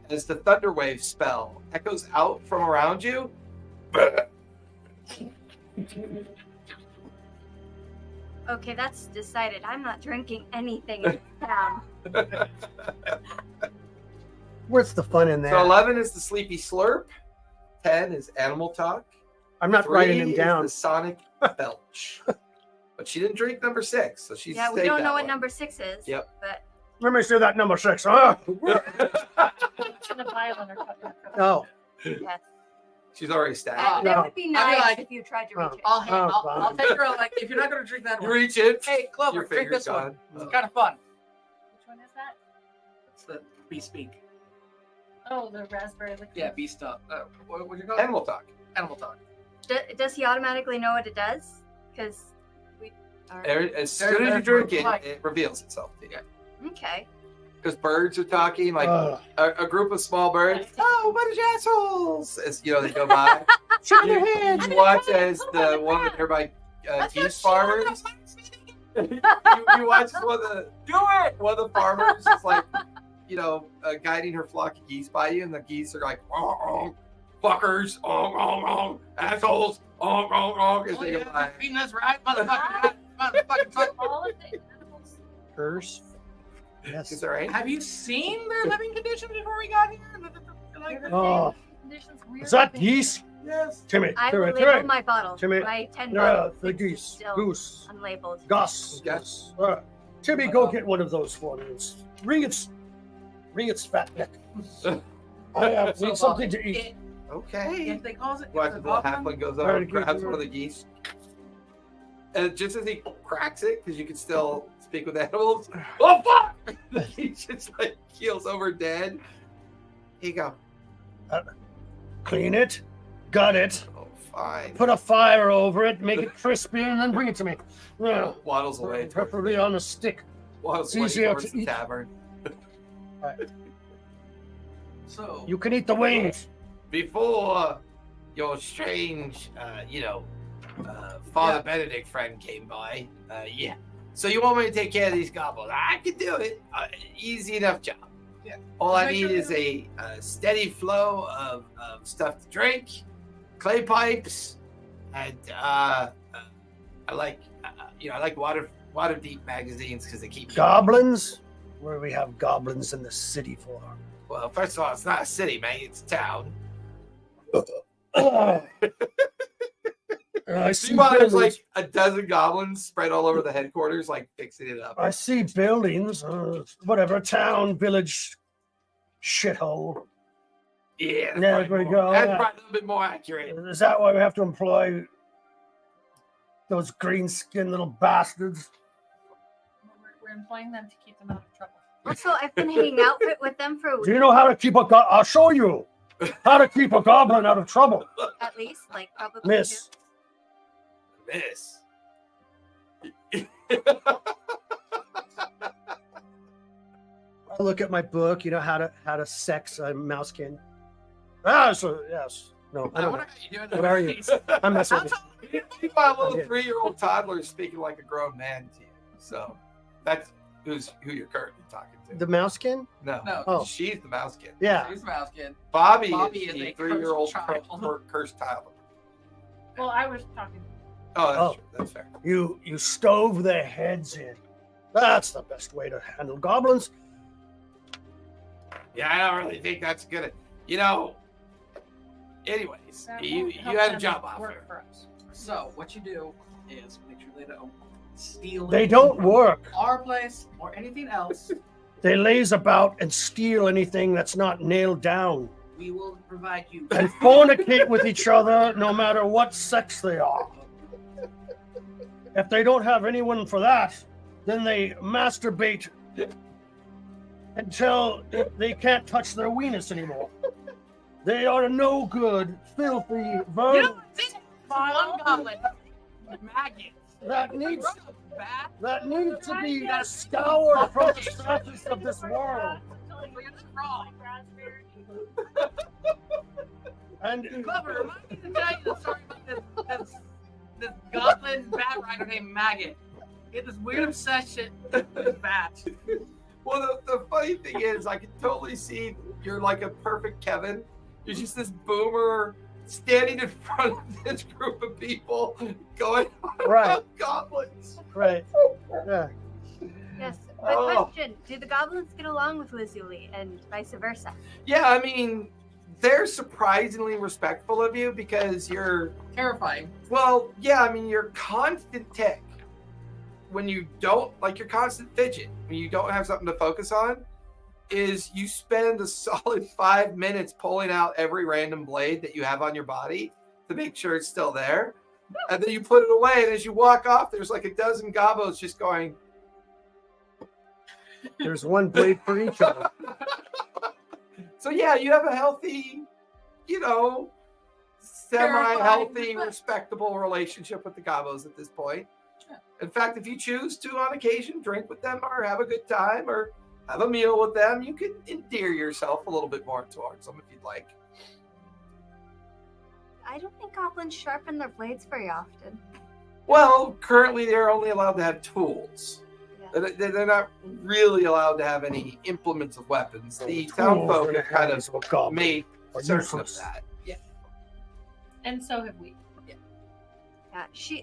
Speaker 7: as the thunderwave spell echoes out from around you.
Speaker 3: Okay, that's decided. I'm not drinking anything in town.
Speaker 2: Where's the fun in that?
Speaker 7: So 11 is the sleepy slurp. 10 is animal talk.
Speaker 2: I'm not
Speaker 7: 3
Speaker 2: writing him
Speaker 7: is
Speaker 2: down.
Speaker 7: the sonic belch. But she didn't drink number 6, so she's
Speaker 3: Yeah, we don't know what number 6 is.
Speaker 7: Yep.
Speaker 3: But
Speaker 2: Let me see that number 6. Oh.
Speaker 4: And a vial in her cup.
Speaker 2: Oh.
Speaker 3: yes.
Speaker 7: She's already stacked.
Speaker 5: Ah,
Speaker 3: That
Speaker 2: no.
Speaker 3: would be
Speaker 5: I'd be
Speaker 3: nice
Speaker 5: like-
Speaker 3: if you tried to reach it.
Speaker 5: I'll take her out, like, if you're not going to drink that
Speaker 7: You
Speaker 5: one.
Speaker 7: reach it.
Speaker 5: Hey, Clover,
Speaker 7: Your
Speaker 5: drink
Speaker 7: finger's
Speaker 5: this one.
Speaker 7: gone.
Speaker 5: It's kind of fun.
Speaker 4: Which one is that?
Speaker 5: It's the bee speak.
Speaker 4: Oh, the raspberry liqueur.
Speaker 5: Yeah, bee stuff. What would you call it?
Speaker 7: Animal talk.
Speaker 5: Animal talk.
Speaker 3: Does he automatically know what it does? Because we are.
Speaker 7: As soon as you drink it, it reveals itself to you.
Speaker 3: Okay.
Speaker 7: Because birds are talking, like
Speaker 2: Ugh.
Speaker 7: a group of small birds. Oh, what is assholes? As you know, they go by.
Speaker 2: Shake your hand.
Speaker 7: You watch as the one of the nearby geese farmers. you watch as one of the farmers is like, guiding her flock of geese by you, and the geese are like, fuckers, assholes, as they go by.
Speaker 5: Beating us right, motherfucking motherfucking.
Speaker 4: All of the animals.
Speaker 2: Hers. Yes.
Speaker 7: Is there any?
Speaker 5: Have you seen their living conditions before we got here?
Speaker 2: Oh.
Speaker 4: Conditions weird
Speaker 2: Is that
Speaker 4: things.
Speaker 2: geese?
Speaker 5: Yes.
Speaker 2: Timmy,
Speaker 3: I
Speaker 2: Timmy,
Speaker 3: will label
Speaker 2: Timmy.
Speaker 3: my bottle.
Speaker 2: Timmy,
Speaker 3: My 10
Speaker 2: Yeah,
Speaker 3: bottles.
Speaker 2: the
Speaker 3: It's
Speaker 2: geese.
Speaker 3: still
Speaker 2: Goose.
Speaker 3: unlabeled.
Speaker 2: Gus.
Speaker 7: Yes.
Speaker 2: Timmy, go get one of those for me. Ring its fat neck. I need something to eat.
Speaker 1: Okay.
Speaker 5: If they cause it,
Speaker 1: What,
Speaker 5: if
Speaker 1: the
Speaker 5: the
Speaker 1: little
Speaker 5: goblin,
Speaker 1: halfling goes over and grabs one of the geese. And just as he cracks it, because you can still speak with animals, oh fuck! He just like keels over dead. Here you go.
Speaker 2: Clean it, gut it,
Speaker 1: Oh, fine.
Speaker 2: put a fire over it, make it crispy, and then bring it to me. Yeah,
Speaker 1: Waddles away.
Speaker 2: preferably on a stick.
Speaker 1: Waddles
Speaker 2: it's
Speaker 1: away
Speaker 2: easier
Speaker 1: towards
Speaker 2: to
Speaker 1: the
Speaker 2: eat.
Speaker 1: tavern.
Speaker 5: so
Speaker 2: You can eat the wings.
Speaker 1: Before your strange, Father
Speaker 5: Yeah.
Speaker 1: Benedict friend came by, yeah. So you want me to take care of these goblins? I can do it. Easy enough job.
Speaker 5: Yeah.
Speaker 1: All
Speaker 5: Just
Speaker 1: I
Speaker 5: make
Speaker 1: need
Speaker 5: sure
Speaker 1: is a steady flow of stuff to drink, clay pipes, and I like Waterdeep magazines because they keep me.
Speaker 2: Goblins? Where do we have goblins in the city for?
Speaker 1: Well, first of all, it's not a city, mate. It's a town.
Speaker 2: I see
Speaker 1: Meanwhile, there's
Speaker 2: buildings.
Speaker 1: like a dozen goblins spread all over the headquarters, like fixing it up.
Speaker 2: I see buildings. Whatever, town, village, shithole.
Speaker 1: Yeah, that's
Speaker 2: There
Speaker 1: probably
Speaker 2: we
Speaker 1: more-
Speaker 2: go,
Speaker 1: That's
Speaker 2: yeah.
Speaker 1: probably a little bit more accurate.
Speaker 2: Is that why we have to employ those green-skinned little bastards?
Speaker 6: We're employing them to keep them out of trouble.
Speaker 3: Also, I've been hanging out with them for a
Speaker 2: Do
Speaker 3: week
Speaker 2: you know how to keep a I'll show you how to keep a goblin out of trouble,
Speaker 3: at least, like probably.
Speaker 2: miss.
Speaker 1: Miss.
Speaker 2: I look at my book. You know how to sex a mousekin. Ah, so yes. No, I
Speaker 5: I
Speaker 2: don't
Speaker 5: wonder
Speaker 2: know.
Speaker 5: how you doing.
Speaker 2: What are you? I'm messing with you.
Speaker 1: Meanwhile, a little
Speaker 2: Yeah.
Speaker 1: 3-year-old toddler is speaking like a grown man to you. So that's who you're currently talking to.
Speaker 2: The mousekin?
Speaker 1: No,
Speaker 5: No.
Speaker 2: Oh.
Speaker 1: she's the mouse kid.
Speaker 2: Yeah.
Speaker 5: He's mouse kid.
Speaker 1: Bobby
Speaker 5: Bobby
Speaker 1: is
Speaker 5: is
Speaker 1: the
Speaker 5: a
Speaker 1: 3-year-old
Speaker 5: cursed child.
Speaker 1: cursed child.
Speaker 6: Well, I was talking.
Speaker 1: Oh, that's
Speaker 2: Oh.
Speaker 1: true. That's fair.
Speaker 2: You stove their heads in. That's the best way to handle goblins.
Speaker 1: Yeah, I don't really think that's good. Anyways,
Speaker 6: That
Speaker 1: you
Speaker 6: won't help
Speaker 1: had a
Speaker 6: them
Speaker 1: job
Speaker 6: work
Speaker 1: offer.
Speaker 6: for us.
Speaker 5: So what you do is make sure they don't steal.
Speaker 2: They
Speaker 5: anything
Speaker 2: don't
Speaker 5: from
Speaker 2: work.
Speaker 5: our place or anything else.
Speaker 2: They laze about and steal anything that's not nailed down
Speaker 5: We will provide you.
Speaker 2: and fornicate with each other no matter what sex they are. If they don't have anyone for that, then they masturbate until they can't touch their weenus anymore. They are no good, filthy vermin
Speaker 5: One goblin. Maggot.
Speaker 2: that needs
Speaker 5: Bat.
Speaker 2: to be scoured from the surface of this world. And
Speaker 5: Clever. Remind me to tell you the story about this goblin bat rider named Maggot. He had this weird obsession with bats.
Speaker 1: Well, the funny thing is, I can totally see you're like a perfect Kevin. You're just this boomer standing in front of this group of people going on
Speaker 2: Right.
Speaker 1: about goblins.
Speaker 2: right, yeah.
Speaker 3: Yes. My
Speaker 1: Oh.
Speaker 3: question: do the goblins get along with Lazuli and vice versa?
Speaker 1: Yeah, I mean, they're surprisingly respectful of you because you're,
Speaker 5: Terrifying.
Speaker 1: well, yeah, I mean, you're constant tick. When you don't, like your constant fidget, when you don't have something to focus on, is you spend a solid 5 minutes pulling out every random blade that you have on your body to make sure it's still there. And then you put it away, and as you walk off, there's like a dozen gobos just going,
Speaker 2: There's one blade for each of them.
Speaker 1: so yeah, you have a healthy, semi-healthy, respectable relationship with the gobos at this point. In fact, if you choose to on occasion drink with them or have a good time or have a meal with them, you can endear yourself a little bit more towards them if you'd like.
Speaker 3: I don't think goblins sharpen their blades very often.
Speaker 1: Well, currently they're only allowed to have tools.
Speaker 3: Yeah.
Speaker 1: They're not really allowed to have any implements of weapons. The town folk have kind of made
Speaker 2: are
Speaker 1: certain of
Speaker 2: useless.
Speaker 1: that.
Speaker 6: And so have we.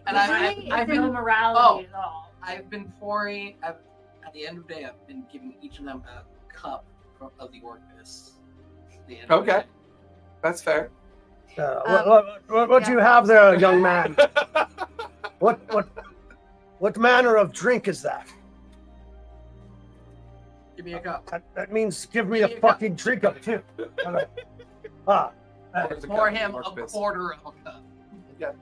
Speaker 5: And
Speaker 3: Lazuli
Speaker 5: I've
Speaker 3: is
Speaker 6: No
Speaker 3: in-
Speaker 6: morality at all.
Speaker 5: I've been pouring. At the end of the day, I've been giving each of them a cup of the Orcus.
Speaker 1: Okay. That's fair.
Speaker 2: What do you have there, young man? What manner of drink is that?
Speaker 5: Give me a cup.
Speaker 2: That means give me a
Speaker 5: Give me a
Speaker 2: fucking drink of too.
Speaker 1: There's a
Speaker 5: Pour
Speaker 1: cup,
Speaker 5: him
Speaker 1: Mark
Speaker 5: a
Speaker 1: Biss.
Speaker 5: quarter of a cup.
Speaker 1: Yeah,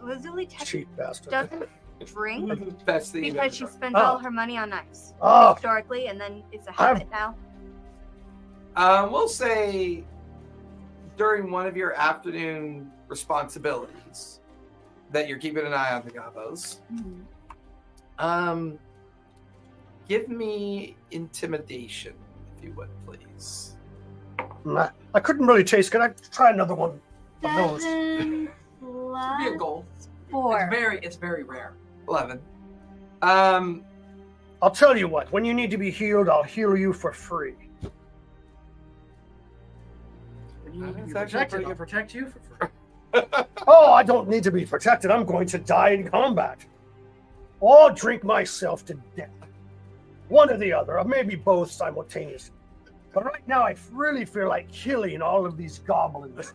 Speaker 3: Lazuli
Speaker 2: Cheap bastard.
Speaker 3: doesn't drink
Speaker 1: best thing you've
Speaker 3: because
Speaker 1: ever
Speaker 3: she
Speaker 1: done.
Speaker 3: spends all her money on knives
Speaker 2: Oh,
Speaker 3: historically, and then it's a habit now.
Speaker 1: We'll say during one of your afternoon responsibilities that you're keeping an eye on the gobos. Give me intimidation, if you would, please.
Speaker 2: I couldn't really taste. Can I try another one of those?
Speaker 3: 7
Speaker 5: It'd be a
Speaker 3: plus
Speaker 5: goal.
Speaker 3: 4.
Speaker 5: It's very rare.
Speaker 1: 11.
Speaker 2: I'll tell you what. When you need to be healed, I'll heal you for free.
Speaker 5: When you
Speaker 1: That's
Speaker 5: need
Speaker 1: actually
Speaker 5: protected,
Speaker 1: pretty
Speaker 5: I'll
Speaker 1: good.
Speaker 5: protect you for free.
Speaker 2: Oh, I don't need to be protected. I'm going to die in combat. Or I'll drink myself to death. One or the other, or maybe both simultaneously. But right now, I really feel like killing all of these goblins.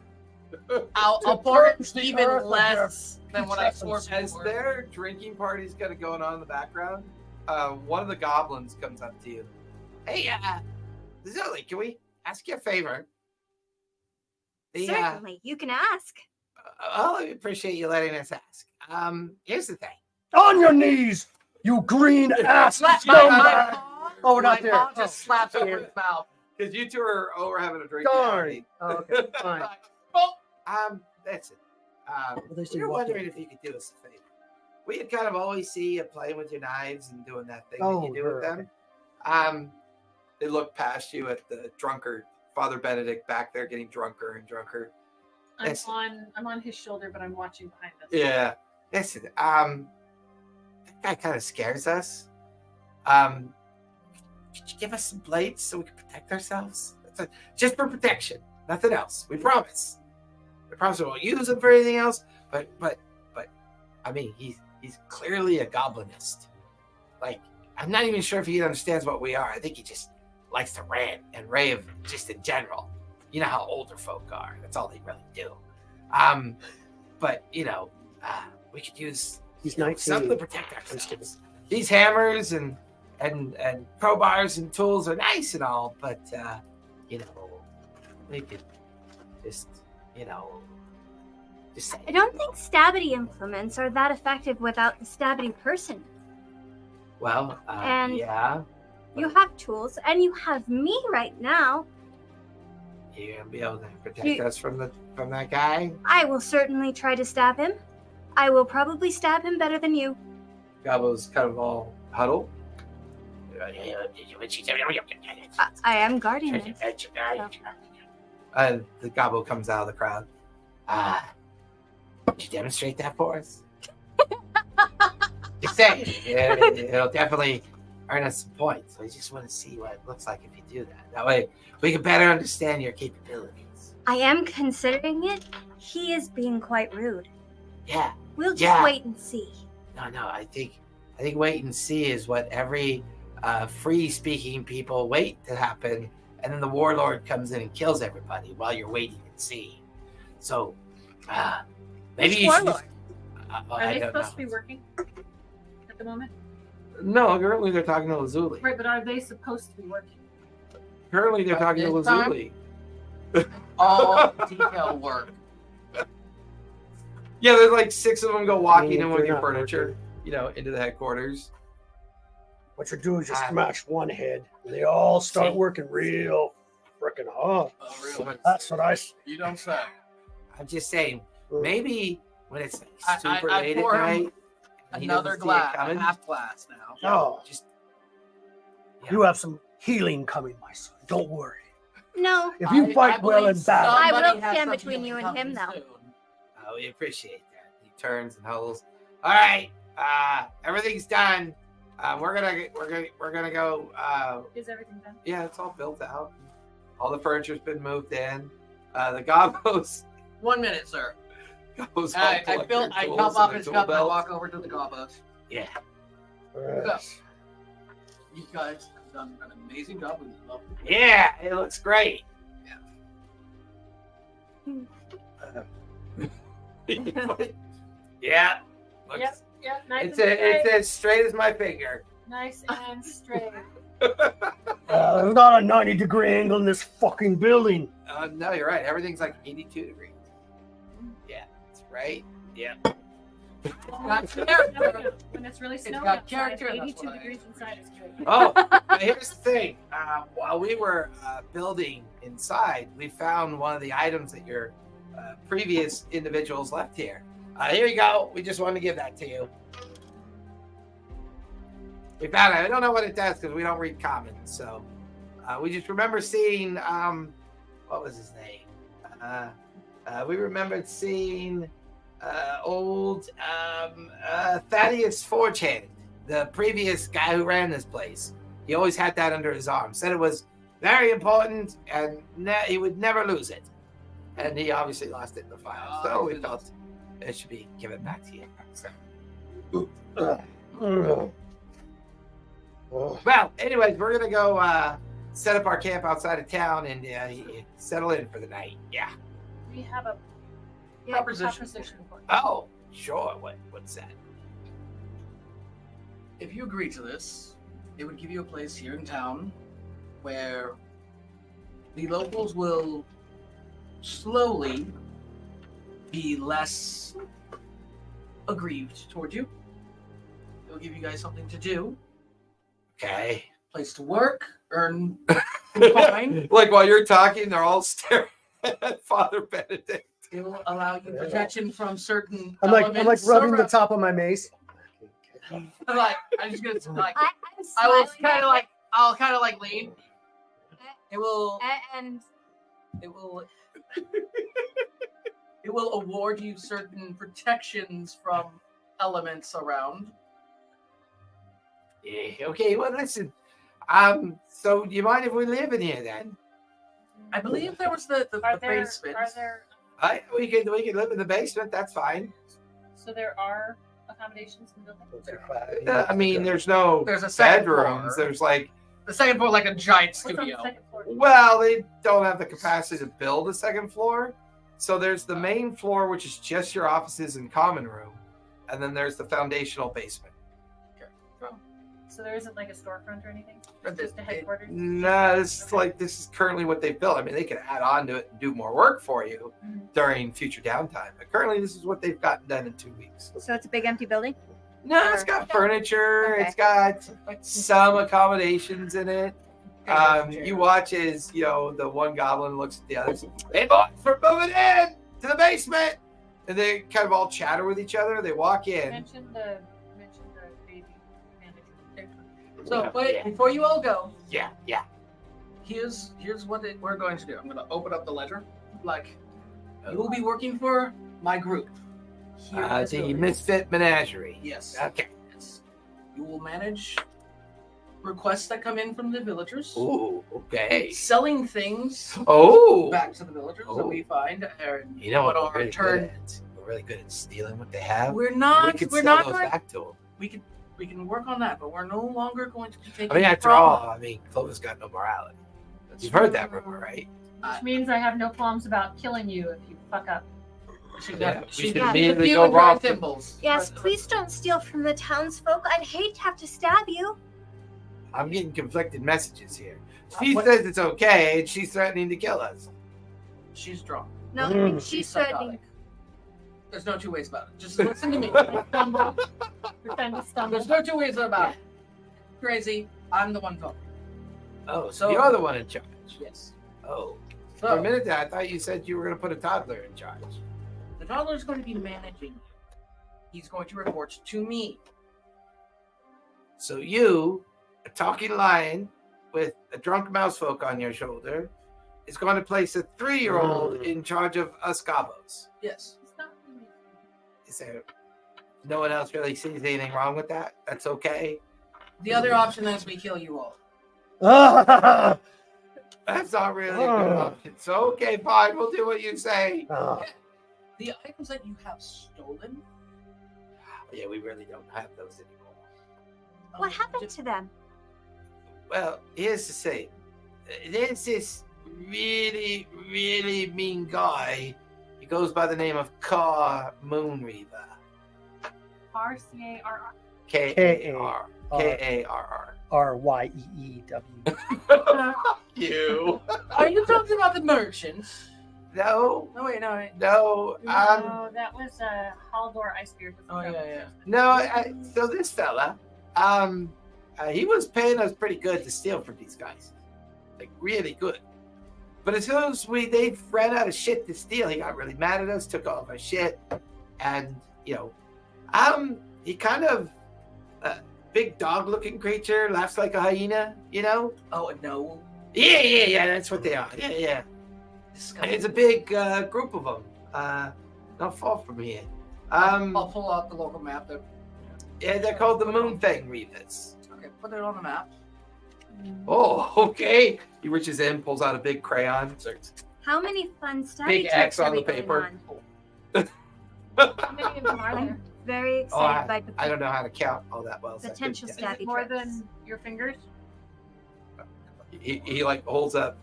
Speaker 5: I'll
Speaker 2: To
Speaker 5: pour it
Speaker 2: purge the
Speaker 5: even
Speaker 2: earth of
Speaker 5: less
Speaker 2: their
Speaker 5: than what I
Speaker 2: putrescence.
Speaker 5: poured
Speaker 1: As
Speaker 5: before.
Speaker 1: their drinking party's kind of going on in the background, one of the goblins comes up to you. Hey, Zilly, can we ask you a favor?
Speaker 3: Certainly, you can ask.
Speaker 1: I appreciate you letting us ask. Here's the thing.
Speaker 2: On your knees, you green ass scumbag! Oh, we're not there.
Speaker 5: Paw just
Speaker 2: Oh.
Speaker 5: slaps over his mouth.
Speaker 1: Because you two are over having a drink.
Speaker 2: Darn. Oh, okay, fine.
Speaker 5: Well,
Speaker 1: That's it.
Speaker 2: they said
Speaker 1: We were
Speaker 2: what?
Speaker 1: wondering if you could do us a favor. We had kind of always see you playing with your knives and doing that thing that
Speaker 2: Oh,
Speaker 1: you do with
Speaker 2: okay.
Speaker 1: them. They look past you at the drunkard, Father Benedict, back there getting drunker and drunker.
Speaker 4: I'm on his shoulder, but I'm watching behind us.
Speaker 1: Yeah. Listen, that guy kind of scares us. Could you give us some blades so we can protect ourselves? Just for protection, nothing else. We promise. We promise we won't use them for anything else. But I mean, he's clearly a goblinist. Like, I'm not even sure if he understands what we are. I think he just likes to rant and rave just in general. You know how older folk are. That's all they really do. But we could use
Speaker 2: He's
Speaker 1: something
Speaker 2: 19.
Speaker 1: to protect ourselves. These hammers and crowbars and tools are nice and all, but we could just say.
Speaker 3: I don't think stabby implements are that effective without the stabby person.
Speaker 1: Well,
Speaker 3: And-
Speaker 1: yeah,
Speaker 3: You have tools, and you have me right now.
Speaker 1: you're gonna be able to protect
Speaker 3: You-
Speaker 1: us from that guy.
Speaker 3: I will certainly try to stab him. I will probably stab him better than you.
Speaker 1: Gabbo's kind of all huddled.
Speaker 3: I am guarding him.
Speaker 1: The Gabbo comes out of the crowd. Would you demonstrate that for us? Just say it'll definitely earn us some points. We just want to see what it looks like if you do that. That way we can better understand your capabilities.
Speaker 3: I am considering it. He is being quite rude.
Speaker 1: Yeah.
Speaker 3: We'll just
Speaker 1: Yeah.
Speaker 3: wait and see.
Speaker 1: No. I think wait and see is what every free-speaking people wait to happen, and then the warlord comes in and kills everybody while you're waiting and seeing. So maybe you should.
Speaker 3: Warlord?
Speaker 4: Are
Speaker 1: I
Speaker 4: they
Speaker 1: don't
Speaker 4: supposed
Speaker 1: know.
Speaker 4: to be working at the moment?
Speaker 1: No, currently they're talking to Lazuli.
Speaker 4: Right, but are they supposed to be working?
Speaker 1: Currently they're talking to
Speaker 5: This time?
Speaker 1: Lazuli.
Speaker 5: all detail work.
Speaker 1: Yeah, there's like 6 of them go walking
Speaker 2: Meaning
Speaker 1: in with
Speaker 2: they're
Speaker 1: your
Speaker 2: not
Speaker 1: furniture, into the headquarters.
Speaker 2: What you do is you
Speaker 1: Ah.
Speaker 2: smash one head, and they all start
Speaker 1: See.
Speaker 2: working real freaking hard.
Speaker 5: Oh, really?
Speaker 2: That's what I.
Speaker 5: You don't say.
Speaker 1: I'm just saying, maybe when it's like
Speaker 5: I-
Speaker 1: super
Speaker 5: I
Speaker 1: late at
Speaker 5: pour him
Speaker 1: night, and he
Speaker 5: Another
Speaker 1: doesn't see it
Speaker 5: glass, a
Speaker 1: coming,
Speaker 5: half glass now.
Speaker 2: Oh,
Speaker 1: just
Speaker 2: you have some healing coming, my son. Don't worry.
Speaker 3: No,
Speaker 2: If you fight well
Speaker 5: believe
Speaker 2: in battle,
Speaker 3: I
Speaker 5: somebody
Speaker 3: will
Speaker 5: has
Speaker 3: stand
Speaker 5: some
Speaker 3: between you
Speaker 5: healing
Speaker 3: and him,
Speaker 5: coming
Speaker 3: though.
Speaker 5: soon.
Speaker 1: we appreciate that. He turns and huddles. All right, everything's done. We're gonna go.
Speaker 4: Is everything done?
Speaker 1: Yeah, it's all built out. All the furniture's been moved in. The gobos.
Speaker 5: 1 minute, sir.
Speaker 1: Gobos all
Speaker 5: I
Speaker 1: collect their
Speaker 5: I
Speaker 1: tools
Speaker 5: come
Speaker 1: and
Speaker 5: off
Speaker 1: their
Speaker 5: his
Speaker 1: tool
Speaker 5: cup and I
Speaker 1: belts.
Speaker 5: walk over to the gobos.
Speaker 1: Yeah.
Speaker 2: Yes.
Speaker 5: You guys have done an amazing job. We love it.
Speaker 1: Yeah, it looks great. Yeah.
Speaker 4: Yep. Nice
Speaker 1: It's
Speaker 4: and straight.
Speaker 1: it's as straight as my finger.
Speaker 4: Nice and straight.
Speaker 2: There's not a 90-degree angle in this fucking building.
Speaker 1: No, you're right. Everything's like 82 degrees. Yeah, that's right. Yeah.
Speaker 5: Got character.
Speaker 4: When it's really snowing
Speaker 5: got
Speaker 4: outside,
Speaker 5: character, that's
Speaker 4: 82
Speaker 5: what I-
Speaker 4: degrees inside is good.
Speaker 1: Oh, but here's the thing. While we were building inside, we found one of the items that your previous individuals left here. Here you go. We just wanted to give that to you. We found it. I don't know what it does because we don't read commons. So we just remember seeing, what was his name? We remembered seeing old Thaddeus Forgehand, the previous guy who ran this place. He always had that under his arm. Said it was very important and he would never lose it. And he obviously lost it in the fire. So we felt it should be given back to you. So. Well, anyways, we're gonna go set up our camp outside of town and settle in for the night. Yeah.
Speaker 4: We have a
Speaker 5: Proposition.
Speaker 4: for you.
Speaker 1: Oh, sure. What's that?
Speaker 5: If you agree to this, it would give you a place here in town where the locals will slowly be less aggrieved toward you. It'll give you guys something to do,
Speaker 1: Okay.
Speaker 5: place to work, earn coin.
Speaker 7: Like while you're talking, they're all staring at Father Benedict.
Speaker 5: It will allow you protection from certain
Speaker 2: I'm like
Speaker 5: elements
Speaker 2: rubbing the
Speaker 5: around-
Speaker 2: top of my mace.
Speaker 5: I'm just gonna like
Speaker 3: I'm
Speaker 5: I will
Speaker 3: smiling
Speaker 5: kind
Speaker 3: at
Speaker 5: of like I'll kind of like lean. It will
Speaker 3: and
Speaker 5: it will it will award you certain protections from elements around.
Speaker 1: Yeah. Okay. Well, listen. So do you mind if we live in here then?
Speaker 5: I believe there was the
Speaker 4: Are there
Speaker 5: basement.
Speaker 1: We can live in the basement. That's fine.
Speaker 4: so there are accommodations in the building?
Speaker 1: I mean, there's no
Speaker 5: There's a second
Speaker 1: bedrooms.
Speaker 5: floor.
Speaker 1: There's like,
Speaker 5: The second floor, like a giant
Speaker 4: What's on
Speaker 5: studio.
Speaker 4: the second floor?
Speaker 1: well, they don't have the capacity to build a second floor. So there's the main floor, which is just your offices and common room, and then there's the foundational basement.
Speaker 4: So there isn't like a storefront or anything?
Speaker 5: But
Speaker 4: Just a headquarters?
Speaker 1: No, this is currently what they've built. I mean, they could add on to it and do more work for you
Speaker 4: Mhm.
Speaker 1: during future downtime. But currently, this is what they've gotten done in 2 weeks.
Speaker 3: so it's a big empty building.
Speaker 1: No, it's got furniture.
Speaker 3: Okay.
Speaker 1: It's got some accommodations in it. You watch as the one goblin looks at the others. Hey, boys, we're moving in to the basement, and they kind of all chatter with each other. They walk in.
Speaker 4: Mention the baby manager.
Speaker 5: So, but
Speaker 1: Yeah.
Speaker 5: before you all go,
Speaker 1: Yeah.
Speaker 5: here's what we're going to do. I'm going to open up the ledger. Like, you will be working for my group. Here in this
Speaker 1: The
Speaker 5: building.
Speaker 1: Misfit Menagerie.
Speaker 5: Yes.
Speaker 1: Okay.
Speaker 5: Yes. You will manage requests that come in from the villagers.
Speaker 1: Ooh. Okay.
Speaker 5: Selling things
Speaker 1: Oh.
Speaker 5: back to the villagers that we find. And
Speaker 1: You know what?
Speaker 5: are
Speaker 1: We're really,
Speaker 5: turn-
Speaker 1: good at? We're really good at stealing what they have.
Speaker 5: We're not.
Speaker 1: We could
Speaker 5: We're
Speaker 1: sell
Speaker 5: not
Speaker 1: those
Speaker 5: going.
Speaker 1: back to them.
Speaker 5: We can work on that, but we're no longer going to be taking.
Speaker 1: I mean, after
Speaker 5: from-
Speaker 1: all, Clovis got no morality. You've heard that rumor, right?
Speaker 4: Which means I have no qualms about killing you if you fuck up.
Speaker 5: She's
Speaker 1: Yeah,
Speaker 5: got.
Speaker 1: we
Speaker 5: She's
Speaker 1: should
Speaker 5: got
Speaker 1: immediately
Speaker 5: you
Speaker 1: go
Speaker 5: and her
Speaker 1: rob them.
Speaker 5: thimbles.
Speaker 3: Yes, please don't steal from the townsfolk. I'd hate to have to stab you.
Speaker 1: I'm getting conflicted messages here. She
Speaker 5: What-
Speaker 1: says it's okay, and she's threatening to kill us.
Speaker 5: She's drunk.
Speaker 3: No,
Speaker 2: Mm.
Speaker 3: she's threatening.
Speaker 5: psychotic. There's no two ways about it. Just listen to me.
Speaker 4: Pretend to stumble.
Speaker 5: There's no two ways about it. Crazy. I'm the one talking.
Speaker 1: Oh,
Speaker 5: So-
Speaker 1: so you're the one in charge.
Speaker 5: Yes.
Speaker 1: Oh,
Speaker 5: So
Speaker 1: for a minute there, I thought you said you were going to put a toddler in charge.
Speaker 5: the toddler is going to be managing you. He's going to report to me.
Speaker 1: So you, a talking lion with a drunk mousefolk on your shoulder, is going to place a 3-year-old in charge of us gobos.
Speaker 5: Yes.
Speaker 4: It's not really-
Speaker 1: Is there no one else really sees anything wrong with that? That's okay.
Speaker 5: The other option is we kill you all.
Speaker 2: Ah!
Speaker 1: That's not really a good option. So okay, fine, we'll do what you say.
Speaker 5: The items that you have stolen.
Speaker 1: Yeah, we really don't have those anymore.
Speaker 3: What happened
Speaker 5: just-
Speaker 3: to them?
Speaker 1: Well, here's the thing. There's this really, really mean guy
Speaker 7: He goes by the name of Car Moonreaver.
Speaker 6: RCARR.
Speaker 7: K-A-R. K-A-R-R.
Speaker 2: RYEEW.
Speaker 7: You.
Speaker 5: Are you talking about the merchants?
Speaker 7: No.
Speaker 5: No, wait, no, wait.
Speaker 7: No.
Speaker 6: No, that was Haldor Icebeard.
Speaker 5: Oh, yeah.
Speaker 7: No. So this fella, he was paying us pretty good to steal from these guys, like really good. But as soon as they ran out of shit to steal, he got really mad at us, took all of our shit, and he kind of big dog-looking creature, laughs like a hyena,
Speaker 5: Oh, no.
Speaker 7: Yeah. That's what they are. Yeah. It's a big group of them. Not far from here.
Speaker 5: I'll pull out the local map.
Speaker 7: Yeah, they're called the Moon Thing Reavers.
Speaker 5: Okay, put it on the map.
Speaker 7: Oh, okay. He reaches in, pulls out a big crayon.
Speaker 3: How many fun study
Speaker 7: Big
Speaker 3: trips
Speaker 7: X
Speaker 3: are
Speaker 7: on
Speaker 3: we
Speaker 7: the
Speaker 3: going
Speaker 7: paper.
Speaker 3: on?
Speaker 6: How many of them are there?
Speaker 3: I'm very excited by the
Speaker 7: I don't know how to count all that well. so I
Speaker 3: potential
Speaker 7: couldn't
Speaker 6: Is
Speaker 7: guess.
Speaker 6: it
Speaker 3: stabby
Speaker 6: more
Speaker 3: trips.
Speaker 6: than your fingers?
Speaker 7: He like holds up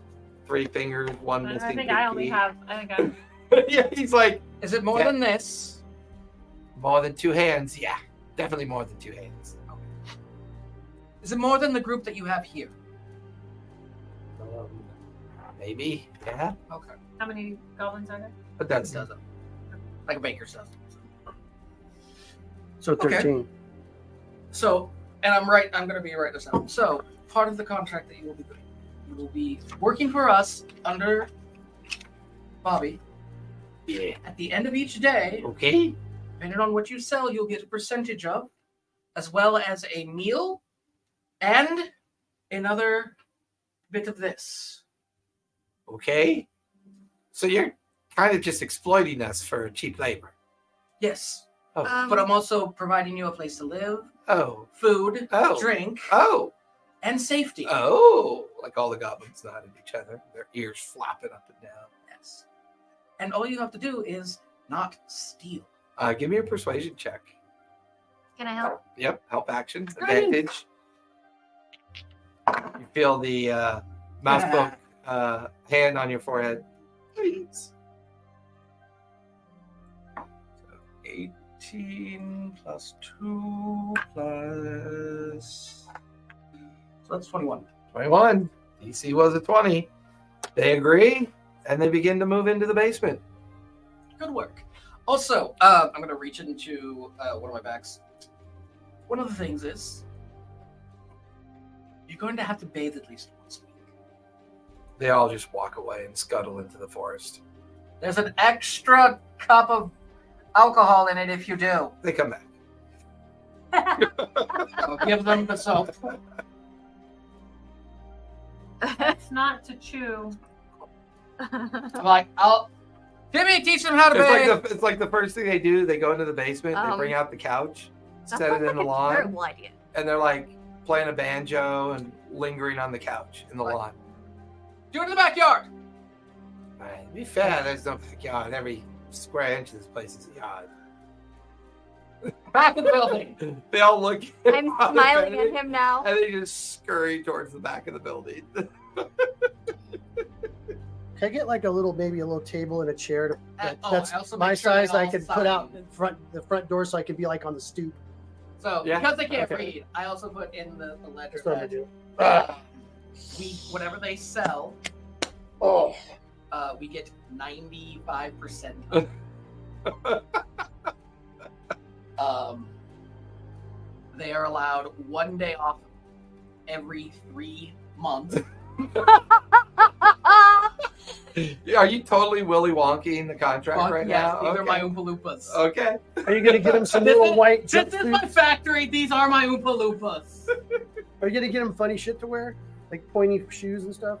Speaker 7: 3 fingers, one missing.
Speaker 6: I think
Speaker 7: pinky.
Speaker 6: I only have.
Speaker 7: Yeah, he's like
Speaker 5: Is it more
Speaker 7: Yeah.
Speaker 5: than this?
Speaker 7: more than 2 hands. Yeah, definitely more than 2 hands.
Speaker 5: Is it more than the group that you have here?
Speaker 7: Maybe. Yeah,
Speaker 5: Okay.
Speaker 6: How many goblins are there?
Speaker 7: but that's
Speaker 5: Doesn't. Like a baker's dozen.
Speaker 2: So
Speaker 5: Okay.
Speaker 2: 13.
Speaker 5: So, and I'm going to be writing this down. So, part of the contract that you will be doing, you will be working for us under Bobby.
Speaker 7: yeah.
Speaker 5: At the end of each day,
Speaker 7: Okay.
Speaker 5: depending on what you sell, you'll get a percentage of, as well as a meal and another bit of this.
Speaker 7: Okay. So you're kind of just exploiting us for cheap labor.
Speaker 5: Yes.
Speaker 7: Oh.
Speaker 5: But I'm also providing you a place to live,
Speaker 7: Oh.
Speaker 5: food,
Speaker 7: Oh.
Speaker 5: drink,
Speaker 7: Oh.
Speaker 5: and safety.
Speaker 7: Oh. Like all the goblins nod at each other, their ears flopping up and down.
Speaker 5: Yes. And all you have to do is not steal.
Speaker 7: Give me a persuasion check.
Speaker 3: Can I help?
Speaker 7: Yep. Help action.
Speaker 5: Great.
Speaker 7: Advantage. You feel the mouse book hand on your forehead. Please. So 18 plus 2 plus
Speaker 5: So that's 21.
Speaker 7: 21. DC was a 20. They agree, and they begin to move into the basement.
Speaker 5: Good work. Also, I'm going to reach into one of my bags. One of the things is, you're going to have to bathe at least once a week.
Speaker 7: They all just walk away and scuttle into the forest.
Speaker 5: There's an extra cup of alcohol in it if you do.
Speaker 7: They come back.
Speaker 5: I'll give them the soap.
Speaker 6: It's not to chew.
Speaker 5: I'm like, Timmy, teach them how to bathe.
Speaker 7: It's like the first thing they do. They go into the basement, they bring out the couch, set it in the lawn,
Speaker 3: Terrible idea.
Speaker 7: and they're like playing a banjo and lingering on the couch in the
Speaker 5: Right.
Speaker 7: lawn.
Speaker 5: Do it in the backyard.
Speaker 7: Right. To be fair, there's no backyard. Every square inch of this place is a yard.
Speaker 5: Back of the building.
Speaker 7: They all look.
Speaker 3: I'm smiling at him now.
Speaker 7: And they just scurry towards the back of the building.
Speaker 2: Can I get like a little table and a chair to,
Speaker 5: I
Speaker 2: that's
Speaker 5: also
Speaker 2: my
Speaker 5: make sure
Speaker 2: size?
Speaker 5: they
Speaker 2: I
Speaker 5: all
Speaker 2: can put
Speaker 5: sign.
Speaker 2: out in the front door so I can be like on the stoop.
Speaker 5: So,
Speaker 7: Yeah.
Speaker 5: because they can't
Speaker 2: Okay.
Speaker 5: read, I also put in the letter
Speaker 2: That's what I'm
Speaker 5: that
Speaker 2: gonna do.
Speaker 5: whatever they sell,
Speaker 2: Oh,
Speaker 5: we get 95%. They are allowed 1 day off every 3 months.
Speaker 7: Are you totally Willy Wonking the contract right
Speaker 5: yes,
Speaker 7: now?
Speaker 5: these are my
Speaker 7: Okay.
Speaker 5: Oompa Loompas.
Speaker 7: Okay.
Speaker 2: are you gonna get him some
Speaker 5: This
Speaker 2: little
Speaker 5: is-
Speaker 2: white
Speaker 5: This is my
Speaker 2: jumpsuits?
Speaker 5: factory. These are my Oompa Loompas.
Speaker 2: Are you gonna get him funny shit to wear, like pointy shoes and stuff?